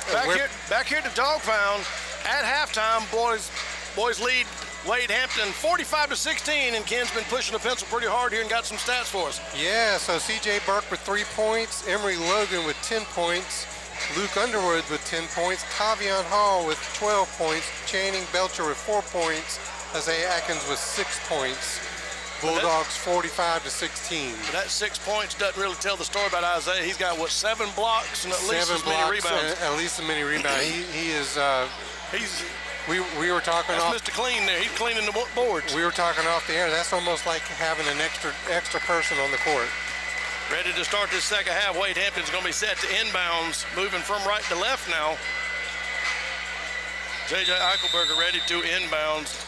Back here at the Dog Pound at halftime, boys lead Wade Hampton 45-16, and Ken's been pushing the pencil pretty hard here and got some stats for us. Yeah, so C.J. Burke with 3 points, Emery Logan with 10 points, Luke Underwood with 10 points, Tavion Hall with 12 points, Channing Belcher with 4 points, Isaiah Atkins with 6 points. Bulldogs 45-16. But that 6 points doesn't really tell the story about Isaiah. He's got, 7 blocks and at least as many rebounds. At least as many rebounds. He is. We were talking that's off. Mr. Clean there. He's cleaning the boards. We were talking off the air. That's almost like having an extra person on the court. Ready to start this second half. Wade Hampton's going to be set to inbounds, moving from right to left now. J.J. Eichelberger ready to inbounds.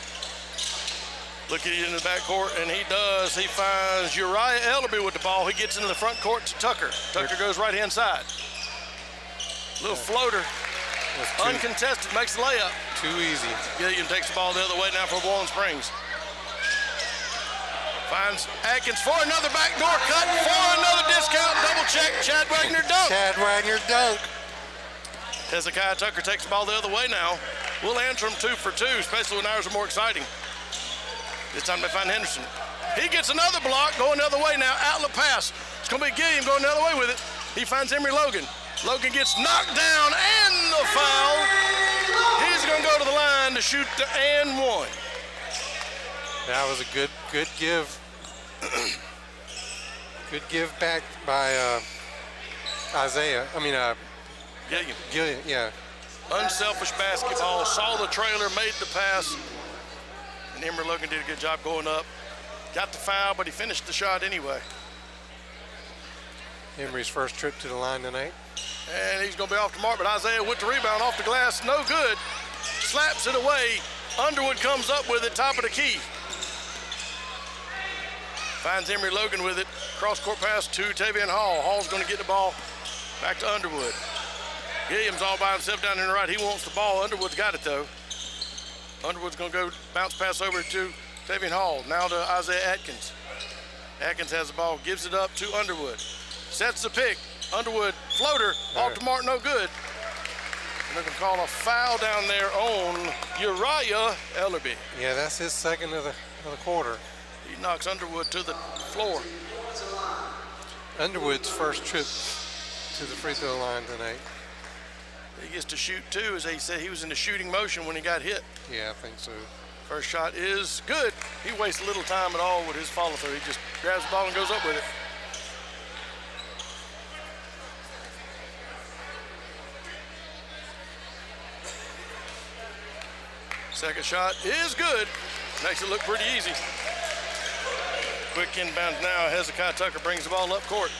Looking in the backcourt, and he does. He finds Uriah Ellerby with the ball. He gets into the front court to Tucker. Tucker goes right-hand side. Little floater. Uncontested, makes the layup. Too easy. Gilliam takes the ball the other way now for Bowling Springs. Finds Atkins for another backdoor cut, for another discount, double check, Chad Wagner dunk. Chad Wagner dunk. Hezekiah Tucker takes the ball the other way now. We'll answer him 2 for 2, especially when ours are more exciting. This time they find Henderson. He gets another block, going the other way now, outlet pass. It's gonna be Gilliam going the other way with it. He finds Emory Logan. Logan gets knocked down and the foul. He's gonna go to the line to shoot the and one. That was a good give. Good give back by Isaiah. Gilliam, yeah. Unselfish basketball, saw the trailer, made the pass. And Emory Logan did a good job going up. Got the foul, but he finished the shot anyway. Emory's first trip to the line tonight. And he's gonna be off the mark, but Isaiah with the rebound off the glass, no good. Slaps it away. Underwood comes up with it, top of the key. Finds Emory Logan with it. Cross-court pass to Tavian Hall. Hall's gonna get the ball back to Underwood. Gilliam's all by himself down in the right. He wants the ball. Underwood's got it though. Underwood's gonna go bounce pass over to Tavian Hall. Now to Isaiah Atkins. Atkins has the ball, gives it up to Underwood. Sets the pick. Underwood floater, off to mark, no good. And they're gonna call a foul down there on Uriah Ellerby. Yeah, that's his second of the quarter. He knocks Underwood to the floor. Underwood's first trip to the free throw line tonight. He gets to shoot too, as he said he was in the shooting motion when he got hit. Yeah, I think so. First shot is good. He wastes little time at all with his follow through. He just grabs the ball and goes up with it. Second shot is good. Makes it look pretty easy. Quick inbound now. Hezekiah Tucker brings the ball up court.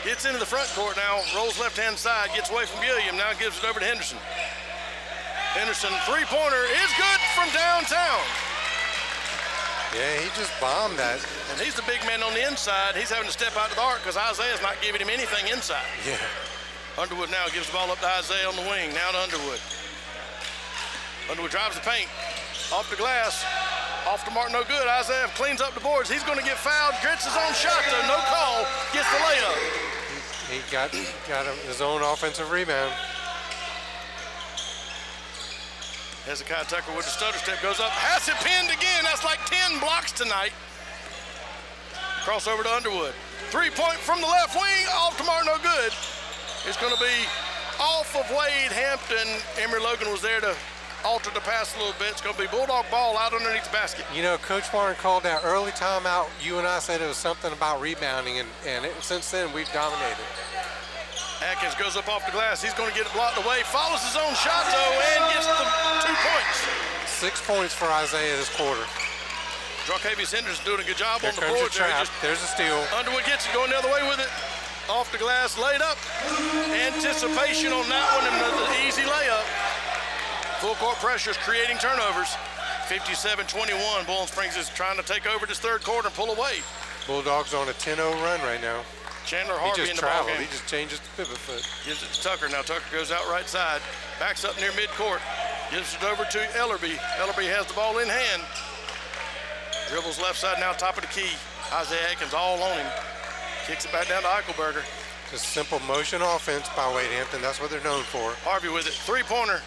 Gets into the front court now. Rolls left-hand side. Gets away from Gilliam. Now gives it over to Henderson. Henderson three-pointer is good from downtown. Yeah, he just bombed that. And he's the big man on the inside. He's having to step out to the arc because Isaiah's not giving him anything inside. Yeah. Underwood now gives the ball up to Isaiah on the wing. Now to Underwood. Underwood drives the paint. Off the glass. Off the mark, no good. Isaiah cleans up the boards. He's going to get fouled. Gets his own shot, though. No call. Gets the layup. He got his own offensive rebound. Hezekiah Tucker with the stutter step goes up. Has it pinned again. That's like 10 blocks tonight. Crossover to Underwood. 3-point from the left wing. Off to mark, no good. It's going to be off of Wade Hampton. Emory Logan was there to alter the pass a little bit. It's going to be Bulldog ball out underneath the basket. You know, Coach Warren called that early timeout. You and I said it was something about rebounding, and since then we've dominated. Atkins goes up off the glass. He's going to get it blocked away. Follows his own shot, though, and gets the 2 points. 6 points for Isaiah this quarter. Jarkavius Henderson doing a good job Here on the board there. There's a steal. Underwood gets it, going the other way with it. Off the glass, laid up. Anticipation on that one, and the easy layup. Full court pressure is creating turnovers. 57-21. Bowling Springs is trying to take over this third quarter and pull away. Bulldogs on a 10-0 run right now. Chandler Harvey in the ball game. He just changes the pivot foot. Gives it to Tucker. Now Tucker goes out right side. Backs up near midcourt. Gives it over to Ellerby. Ellerby has the ball in hand. Dribbles left side now, top of the key. Isaiah Atkins all on him. Kicks it back down to Eichelberger. Just simple motion offense by Wade Hampton. That's what they're known for. Harvey with it. Three-pointer.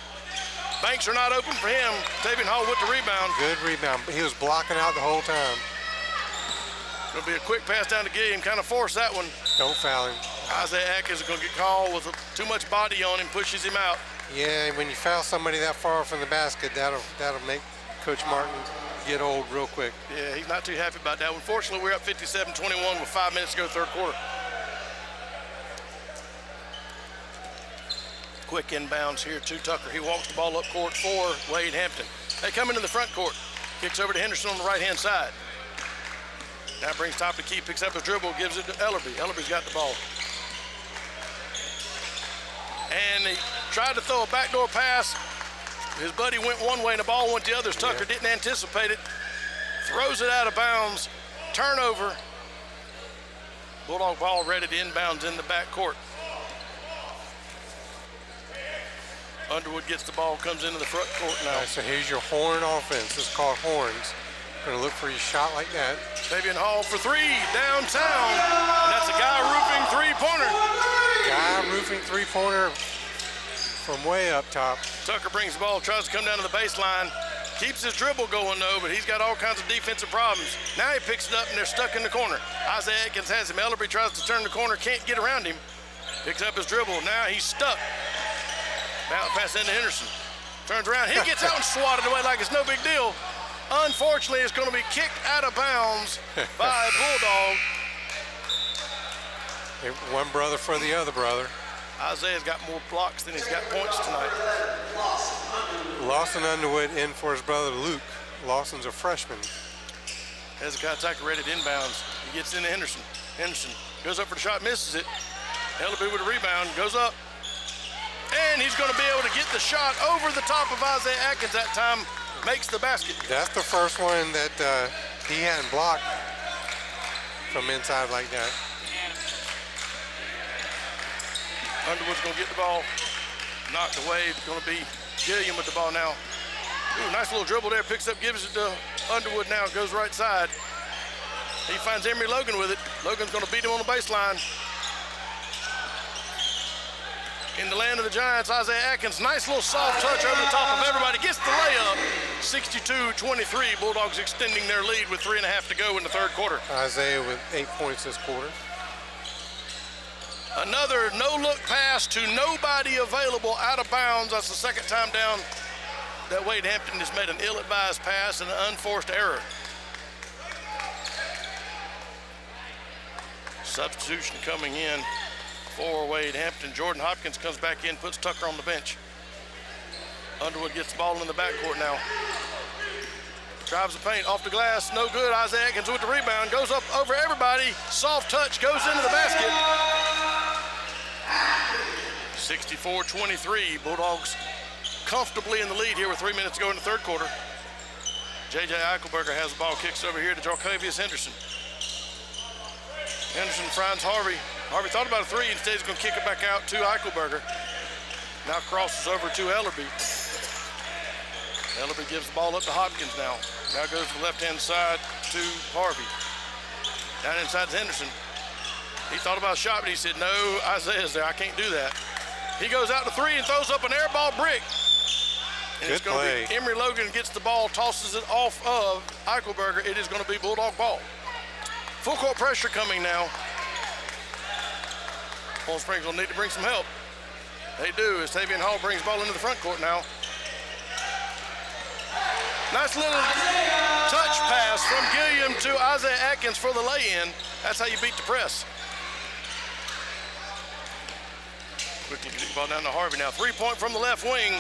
Banks are not open for him. Tavian Hall with the rebound. Good rebound. He was blocking out the whole time. It'll be a quick pass down to Gilliam. Kind of force that one. Don't foul him. Isaiah Atkins is going to get called with too much body on him. Pushes him out. Yeah, when you foul somebody that far from the basket, that'll make Coach Martin get old real quick. Yeah, he's not too happy about that. Unfortunately, we're up 57-21 with 5 minutes to go third quarter. Quick inbounds here to Tucker. He walks the ball up court for Wade Hampton. They come into the front court. Kicks over to Henderson on the right-hand side. Now brings top to key, picks up his dribble, gives it to Ellerby. Ellerby's got the ball. And he tried to throw a backdoor pass. His buddy went one way and the ball went the other. Tucker didn't anticipate it. Throws it out of bounds. Turnover. Bulldog ball ready to inbounds in the back court. Underwood gets the ball, comes into the front court now. Right, so here's your horn offense. It's called horns. Going to look for your shot like that. Fabian Hall for three, downtown. And that's a guy roofing three-pointer. Guy roofing three-pointer from way up top. Tucker brings the ball, tries to come down to the baseline. Keeps his dribble going, though, but he's got all kinds of defensive problems. Now he picks it up, and they're stuck in the corner. Isaiah Atkins has him. Ellerby tries to turn the corner, can't get around him. Picks up his dribble. Now he's stuck. Now pass into Henderson. Turns around. He gets out and swatted away like it's no big deal. Unfortunately, it's going to be kicked out of bounds by a Bulldog. One brother for the other brother. Isaiah's got more blocks than he's got points tonight. Lawson Underwood in for his brother Luke. Lawson's a freshman. Hezekiah Tucker ready to inbounds. He gets into Henderson. Henderson goes up for the shot, misses it. Ellerby with a rebound, goes up. And he's going to be able to get the shot over the top of Isaiah Atkins that time, makes the basket. That's the first one that he hadn't blocked from inside like that. Underwood's going to get the ball, knocked away. It's going to be Gilliam with the ball now. Ooh, nice little dribble there, picks up, gives it to Underwood now, goes right side. He finds Emory Logan with it. Logan's going to beat him on the baseline. In the land of the Giants, Isaiah Atkins, nice little soft touch over the top of everybody, gets the layup. 62-23, Bulldogs extending their lead with 3.5 to go in the third quarter. Isaiah with 8 points this quarter. Another no-look pass to nobody available out of bounds. That's the second time down that Wade Hampton has made an ill-advised pass and an unforced error. Substitution coming in for Wade Hampton. Jordan Hopkins comes back in, puts Tucker on the bench. Underwood gets the ball in the backcourt now. Drives the paint, off the glass, no good. Isaiah Atkins with the rebound, goes up over everybody. Soft touch, goes into the basket. 64-23, Bulldogs comfortably in the lead here with 3 minutes to go in the third quarter. J.J. Eichelberger has the ball, kicks over here to Jarquavius Henderson. Henderson finds Harvey. Harvey thought about a three, instead he's going to kick it back out to Eichelberger. Now crosses over to Ellerby. Ellerby gives the ball up to Hopkins now. Now goes to the left-hand side to Harvey. Down inside to Henderson. He thought about a shot, but he said, no, Isaiah's there, I can't do that. He goes out to three and throws up an air ball brick. And Good it's going to be Emory Logan gets the ball, tosses it off of Eichelberger. It is going to be Bulldog ball. Full court pressure coming now. Poland Springs will need to bring some help. They do, as Tavian Hall brings the ball into the front court now. Nice little touch pass from Gilliam to Isaiah Atkins for the lay-in. That's how you beat the press. Quickly get the ball down to Harvey now. 3-point from the left wing.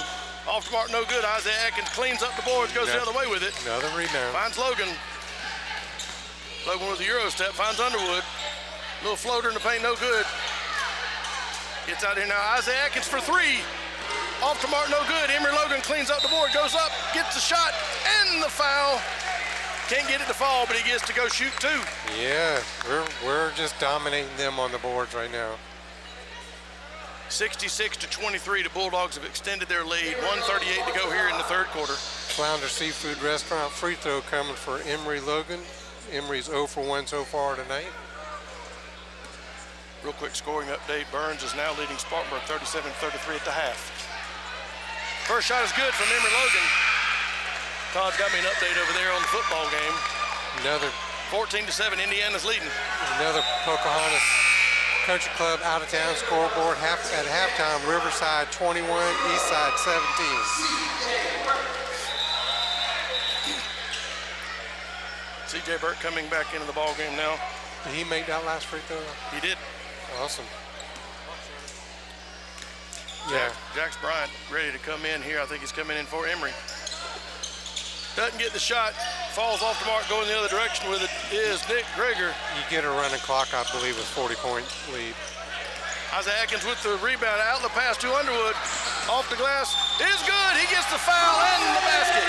Off the mark, no good. Isaiah Atkins cleans up the boards, goes the other way with it. Another rebound. Finds Logan. Logan with a Euro step, finds Underwood. Little floater in the paint, no good. Gets out here now. Isaiah Atkins for three. Off the mark, no good. Emory Logan cleans up the board, goes up, gets the shot, and the foul. Can't get it to fall, but he gets to go shoot two. Yeah, we're just dominating them on the boards right now. 66-23, the Bulldogs have extended their lead. 1:38 to go here in the third quarter. Flounder Seafood Restaurant free throw coming for Emory Logan. Emory's 0 for 1 so far tonight. Real quick scoring update. Burns is now leading Spartanburg 37-33 at the half. First shot is good from Emory Logan. Todd's got me an update over there on the football game. Another 14-7, Indiana's leading. Another Pocahontas Country Club out of town scoreboard at halftime. Riverside 21, Eastside 17. C.J. Burke coming back into the ball game now. Did he make that last free throw? He did. Awesome. Yeah. Jax Bryant ready to come in here. I think he's coming in for Emory. Doesn't get the shot. Falls off the mark, going the other direction with it is Nick Greger. You get a running clock, I believe, with 40-point lead. Isaiah Atkins with the rebound. Outlet pass to Underwood. Off the glass. Is good. He gets the foul and the basket.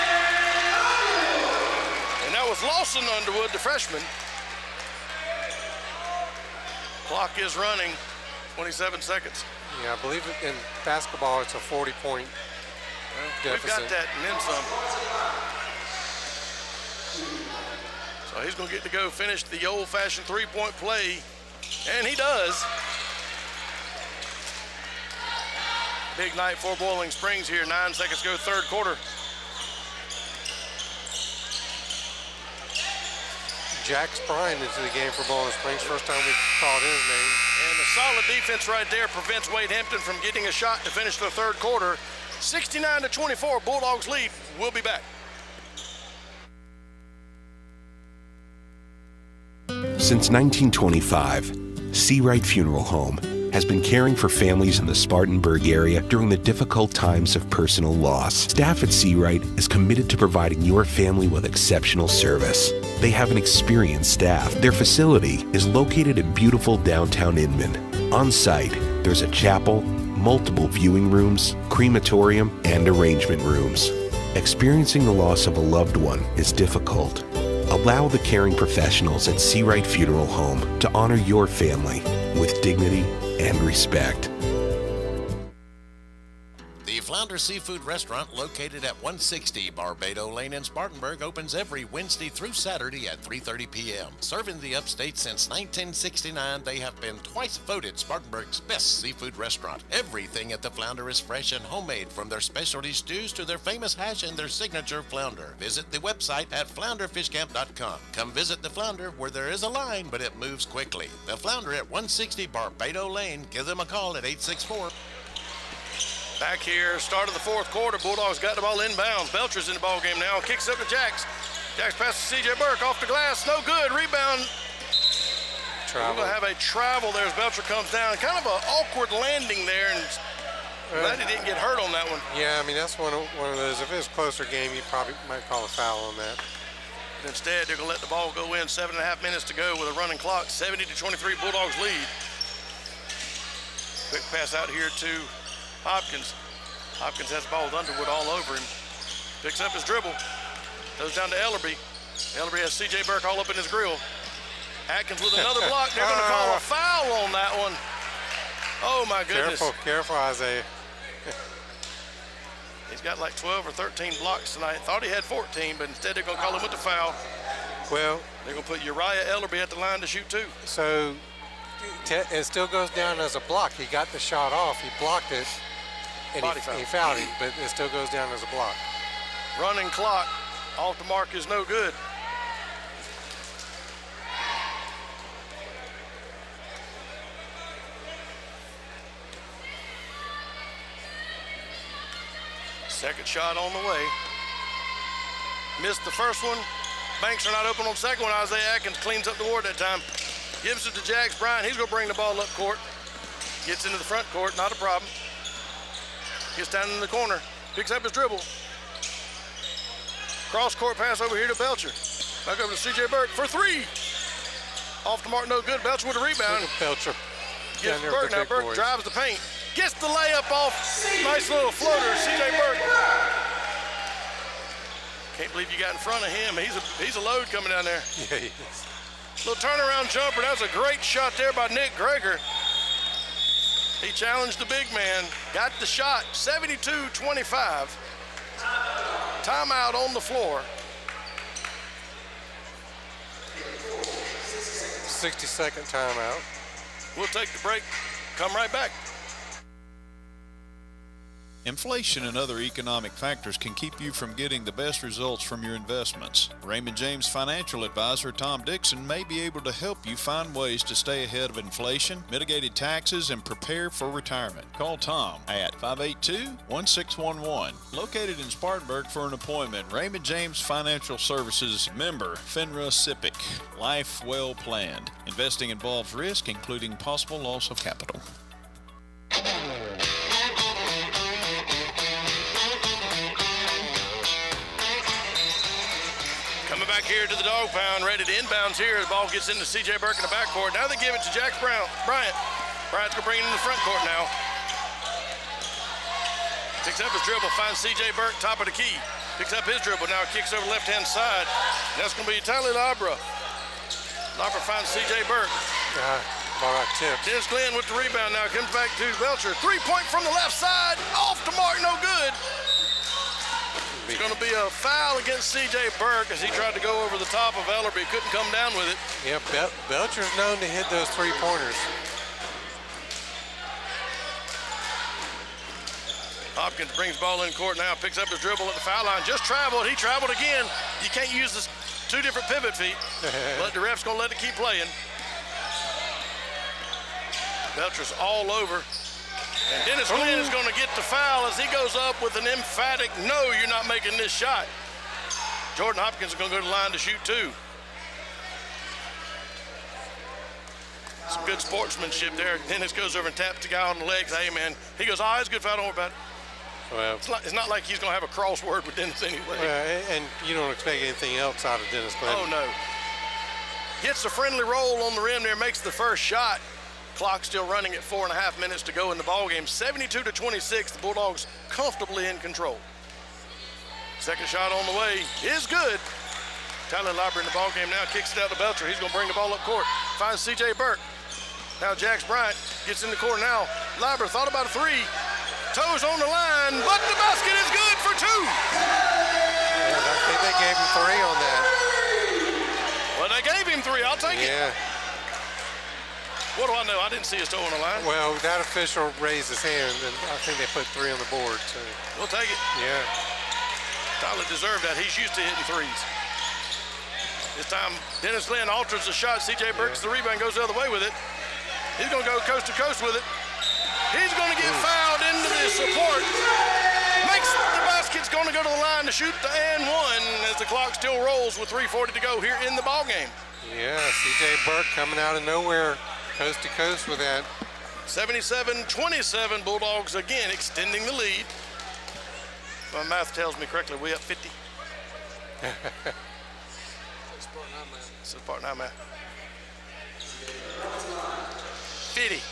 And that was Lawson Underwood, the freshman. Clock is running. 27 seconds. Yeah, I believe in basketball it's a 40-point deficit. We've got that and then some. So he's going to get to go finish the old-fashioned three-point play, and he does. Big night for Boiling Springs here. 9 seconds to go, third quarter. Jax Bryan into the game for Boiling Springs. First time we called his name. And the solid defense right there prevents Wade Hampton from getting a shot to finish the third quarter. 69-24, Bulldogs lead. We'll be back. Since 1925, Seawright Funeral Home has been caring for families in the Spartanburg area during the difficult times of personal loss. Staff at Seawright is committed to providing your family with exceptional service. They have an experienced staff. Their facility is located in beautiful downtown Inman. On site, there's a chapel, multiple viewing rooms, crematorium, and arrangement rooms. Experiencing the loss of a loved one is difficult. Allow the caring professionals at Seawright Funeral Home to honor your family with dignity and respect. The Flounder Seafood Restaurant, located at 160 Barbado Lane in Spartanburg, opens every Wednesday through Saturday at 3:30 p.m. Serving the upstate since 1969, they have been twice voted Spartanburg's best seafood restaurant. Everything at the Flounder is fresh and homemade, from their specialty stews to their famous hash and their signature flounder. Visit the website at flounderfishcamp.com. Come visit the Flounder, where there is a line, but it moves quickly. The Flounder at 160 Barbado Lane. Give them a call at 864. Back here, start of the fourth quarter. Bulldogs got the ball inbounds. Belcher's in the ball game now. Kicks up to Jax. Jax passes to C.J. Burke off the glass. No good. Rebound. We're going to have a travel there as Belcher comes down. Kind of an awkward landing there, and glad he didn't get hurt on that one. Yeah, I mean, that's one of those. If it was a closer game, you probably might call a foul on that. But instead, they're going to let the ball go in. 7.5 minutes to go with a running clock. 70-23, Bulldogs lead. Quick pass out here to Hopkins. Hopkins has the ball with Underwood all over him. Picks up his dribble. Goes down to Ellerby. Ellerby has C.J. Burke all up in his grill. Atkins with another block. They're going to call a foul on that one. Oh, my goodness. Careful, Isaiah. He's got like 12 or 13 blocks tonight. Thought he had 14, but instead they're going to call him with the foul. Well, they're going to put Uriah Ellerby at the line to shoot two. So it still goes down as a block. He got the shot off. He blocked it. And he fouled him, but it still goes down as a block. Running clock off the mark is no good. Second shot on the way. Missed the first one. Banks are not open on the second one. Isaiah Atkins cleans up the board that time. Gives it to Jax Bryant. He's going to bring the ball up court. Gets into the front court, not a problem. Gets down in the corner, picks up his dribble. Cross court pass over here to Belcher. Back over to C.J. Burke for three. Off the mark, no good. Belcher with a rebound. Belcher. Gives Burke. Now Burke drives the paint. Gets the layup off. Nice little floater, C.J. Burke. Can't believe you got in front of him. He's a load coming down there. Yeah, he is. Little turnaround jumper. That's a great shot there by Nick Greger. He challenged the big man, got the shot, 72-25. Timeout on the floor. 60-second timeout. We'll take the break, come right back. Inflation and other economic factors can keep you from getting the best results from your investments. Raymond James financial advisor Tom Dixon may be able to help you find ways to stay ahead of inflation, mitigated taxes, and prepare for retirement. Call Tom at 582-1611. Located in Spartanburg for an appointment, Raymond James Financial Services, member FINRA SIPC. Life well planned. Investing involves risk, including possible loss of capital. Coming back here to the dog pound, ready to inbounds here. The ball gets into C.J. Burke in the backcourt. Now they give it to Jax Bryant. Bryant's going to bring it in the front court now. Picks up his dribble, finds C.J. Burke, top of the key. Picks up his dribble, now kicks over left-hand side. That's going to be Tyler Labra. Labra finds C.J. Burke. Ball out tip. Dennis Glenn with the rebound now. Comes back to Belcher. Three-point from the left side. Off the mark, no good. It's going to be a foul against C.J. Burke as he tried to go over the top of Ellerby. Couldn't come down with it. Yeah, Belcher's known to hit those three-pointers. Hopkins brings ball in court now, picks up his dribble at the foul line. Just traveled. He traveled again. You can't use this two different pivot feet, but the ref's going to let it keep playing. Belcher's all over. And Dennis Glenn is going to get the foul as he goes up with an emphatic, no, you're not making this shot. Jordan Hopkins is going to go to the line to shoot two. Some good sportsmanship there. Dennis goes over and taps the guy on the legs. Hey, man. He goes, it's a good foul, don't worry about it. Well, it's not like he's going to have a crossword with Dennis anyway. Well, and you don't expect anything else out of Dennis Glenn. Oh, no. Gets a friendly roll on the rim there, makes the first shot. Clock still running at 4.5 minutes to go in the ballgame. 72-26, the Bulldogs comfortably in control. Second shot on the way is good. Tyler Labra in the ballgame now, kicks it out to Belcher. He's going to bring the ball up court. Finds C.J. Burke. Now Jax Bryant gets in the court now. Labra thought about a three. Toes on the line, but the basket is good for two. Yeah, I think they gave him three on that. Well, they gave him three. I'll take it. Yeah. What do I know? I didn't see his toe on the line. Well, that official raised his hand, and I think they put three on the board. So. We'll take it. Yeah. Tyler deserved that. He's used to hitting threes. This time, Dennis Glenn alters the shot. C.J. Burke's the rebound, goes the other way with it. He's going to go coast to coast with it. He's going to get fouled into the support. Makes the basket's going to go to the line to shoot the and one as the clock still rolls with 3:40 to go here in the ballgame. Yeah, C.J. Burke coming out of nowhere, coast to coast with that. 77-27, Bulldogs again extending the lead. If my math tells me correctly, we up 50. This is part 9 math. 50.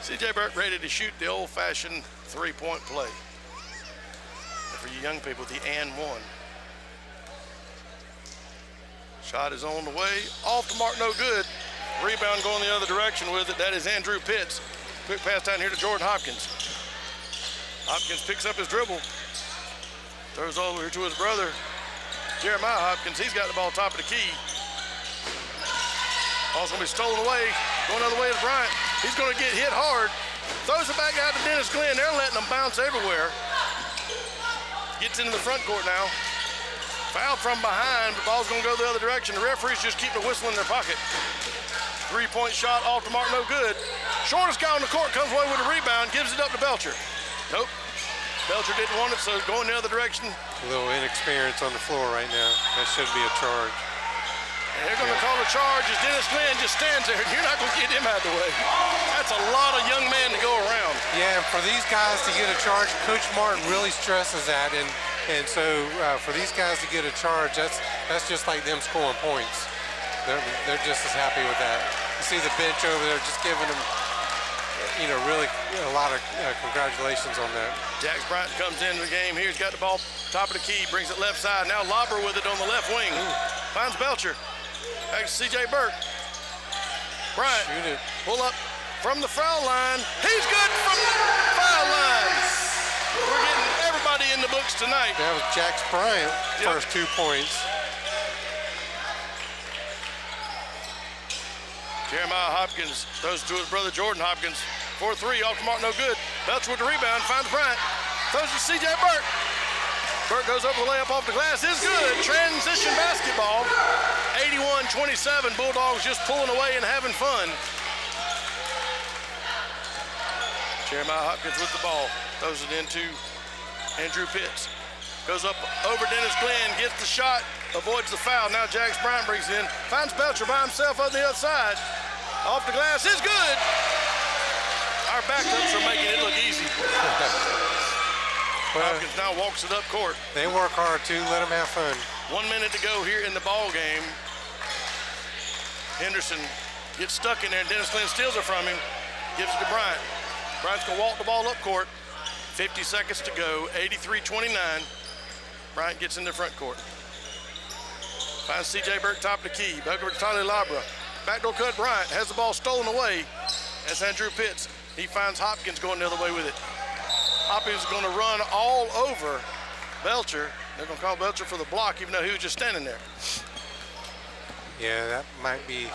C.J. Burke ready to shoot the old-fashioned three-point play. And for you young people, the and one. Shot is on the way. Off the mark, no good. Rebound going the other direction with it. That is Andrew Pitts. Quick pass down here to Jordan Hopkins. Hopkins picks up his dribble. Throws over to his brother, Jeremiah Hopkins. He's got the ball top of the key. Ball's going to be stolen away. Going the other way to Bryant. He's going to get hit hard. Throws it back out to Dennis Glenn. They're letting them bounce everywhere. Gets into the front court now. Foul from behind, but ball's going to go the other direction. The referees just keep the whistle in their pocket. Three-point shot off the mark, no good. Shortest guy on the court comes away with a rebound, gives it up to Belcher. Nope. Belcher didn't want it, so going the other direction. A little inexperience on the floor right now. That should be a charge. And they're going to call a charge as Dennis Glenn just stands there. You're not going to get him out of the way. That's a lot of young men to go around. Yeah, and for these guys to get a charge, Coach Martin really stresses that. And so for these guys to get a charge, that's just like them scoring points. They're just as happy with that. You see the bench over there just giving them, really a lot of congratulations on that. Jax Bryant comes into the game here. He's got the ball top of the key, brings it left side. Now Labra with it on the left wing. Finds Belcher. Back to C.J. Burke. Bryant, shoot it. Pull up from the foul line. He's good from the foul line. We're getting everybody in the books tonight. That was Jax Bryant, first 2 points. Jeremiah Hopkins throws to his brother Jordan Hopkins. 4-3, off the mark, no good. Belcher with the rebound, finds Bryant. Throws to C.J. Burke. Burke goes over the layup off the glass. Is good. Transition basketball. 81-27. Bulldogs just pulling away and having fun. Jeremiah Hopkins with the ball. Throws it into Andrew Pitts. Goes up over Dennis Glenn, gets the shot, avoids the foul. Now Jax Bryant brings it in. Finds Belcher by himself on the other side. Off the glass is good. Our backups are making it look easy. Hopkins now walks it up court. They work hard too. Let them have fun. 1 minute to go here in the ball game. Henderson gets stuck in there, and Dennis Glenn steals it from him. Gives it to Bryant. Bryant's gonna walk the ball up court. 50 seconds to go. 83-29. Bryant gets in the front court. Finds C.J. Burke top of the key. Back over to Tyler Labra. Backdoor cut. Bryant has the ball stolen away. That's Andrew Pitts. He finds Hopkins going the other way with it. Hopkins is going to run all over Belcher. They're going to call Belcher for the block, even though he was just standing there. Yeah, that might be.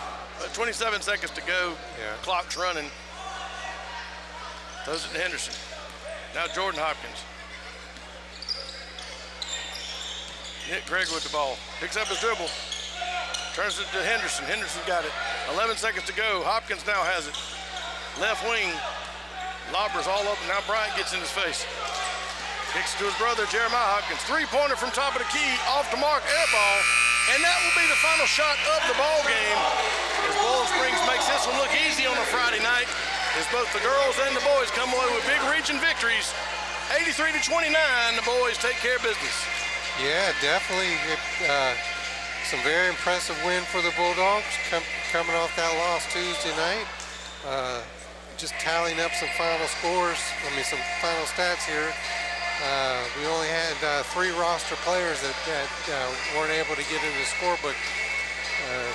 27 seconds to go. Yeah. Clock's running. Throws it to Henderson. Now Jordan Hopkins. Nick Gregor with the ball. Picks up his dribble. Turns it to Henderson. Henderson got it. 11 seconds to go. Hopkins now has it. Left wing. Lobbers all up, and now Bryant gets in his face. Kicks it to his brother, Jeremiah Hopkins. Three-pointer from top of the key, off the mark, air ball. And that will be the final shot of the ball game. As Bowling Springs makes this one look easy on a Friday night, as both the girls and the boys come away with big region victories. 83-29, the boys take care of business. Yeah, definitely. Some very impressive win for the Bulldogs coming off that loss Tuesday night. Just tallying up some final scores, some final stats here. We only had 3 roster players that weren't able to get in the scorebook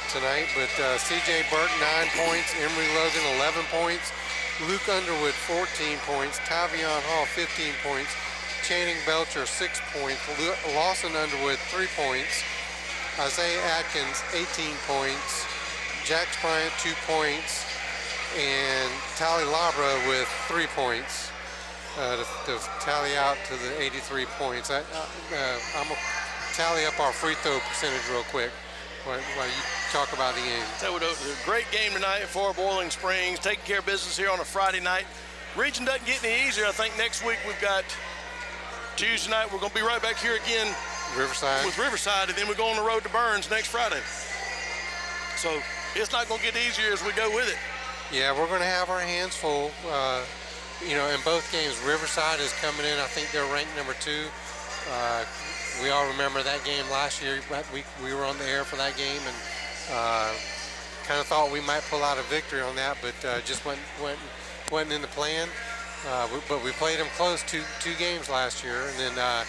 tonight, but C.J. Burke, 9 points, Emory Logan, 11 points, Luke Underwood, 14 points, Tavion Hall, 15 points, Channing Belcher, 6 points, Lawson Underwood, 3 points, Isaiah Atkins, 18 points, Jax Bryant, 2 points, and Tally Labra with 3 points to tally out to the 83 points. I'm going to tally up our free throw percentage real quick while you talk about the game. So it was a great game tonight for Boiling Springs, taking care of business here on a Friday night. Region doesn't get any easier. I think next week we've got Tuesday night. We're going to be right back here again with Riverside, and then we go on the road to Burns next Friday. So it's not going to get easier as we go with it. Yeah, we're going to have our hands full. In both games, Riverside is coming in. I think they're ranked number 2. We all remember that game last year. We were on the air for that game, and kind of thought we might pull out a victory on that, but just wasn't in the plan. But we played them close two games last year, and then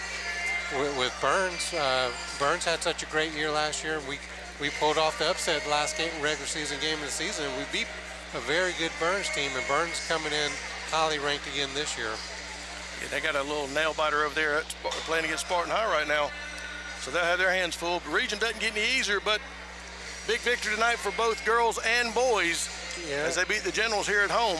with Burns, Burns had such a great year last year, and we pulled off the upset last regular season game of the season, and we beat a very good Burns team, and Burns coming in highly ranked again this year. Yeah, they got a little nail biter over there playing against Spartan High right now, so they'll have their hands full. The region doesn't get any easier, but big victory tonight for both girls and boys as they beat the Generals here at home.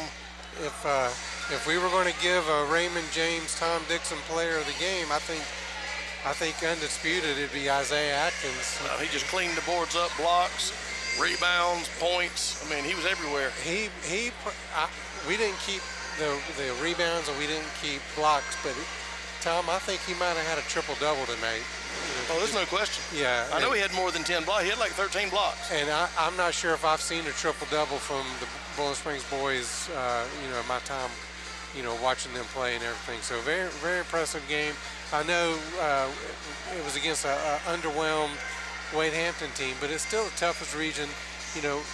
If we were going to give a Raymond James Tom Dixon player of the game, I think undisputed it'd be Isaiah Atkins. He just cleaned the boards up, blocks, rebounds, points. I mean, he was everywhere. We didn't keep the rebounds and we didn't keep blocks, but Tom, I think he might have had a triple-double tonight. Oh, there's no question. Yeah. I know he had more than 10 blocks. He had like 13 blocks. And I'm not sure if I've seen a triple-double from the Bowling Springs boys, in my time, watching them play and everything. So very, very impressive game. I know it was against an underwhelmed Wade Hampton team, but it's still the toughest region.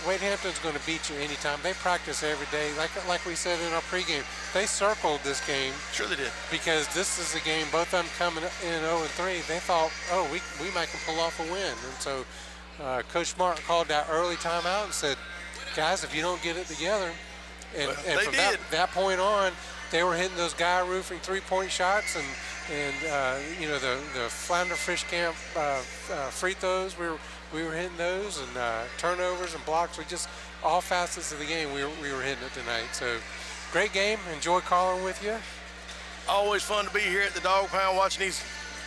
Wade Hampton's going to beat you anytime. They practice every day. Like we said in our pregame, they circled this game. Sure they did. Because this is a game, both of them coming in 0-3, they thought, we might can pull off a win. And so Coach Martin called that early timeout and said, guys, if you don't get it together, and from that point on, they were hitting those guy roofing three-point shots, and the Flounder Fish Camp free throws, we were hitting those, and turnovers and blocks. We just all facets of the game we were hitting it tonight. So Great game. Enjoy calling with you. Always fun to be here at the Dog Pound watching these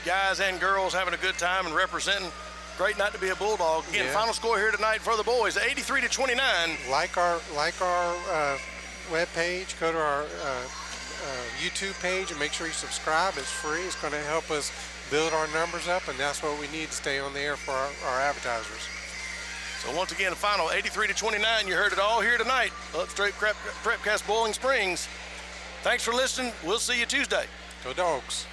guys and girls having a good time and representing. Great night to be a Bulldog. Again, final score here tonight for the boys, 83-29. Like our web page, go to our YouTube page and make sure you subscribe. It's free. It's going to help us build our numbers up, and that's what we need to stay on the air for our advertisers. So once again, the final 83-29. You heard it all here tonight. Upstate Prepcast Bowling Springs. Thanks for listening. We'll see you Tuesday. Go Dogs.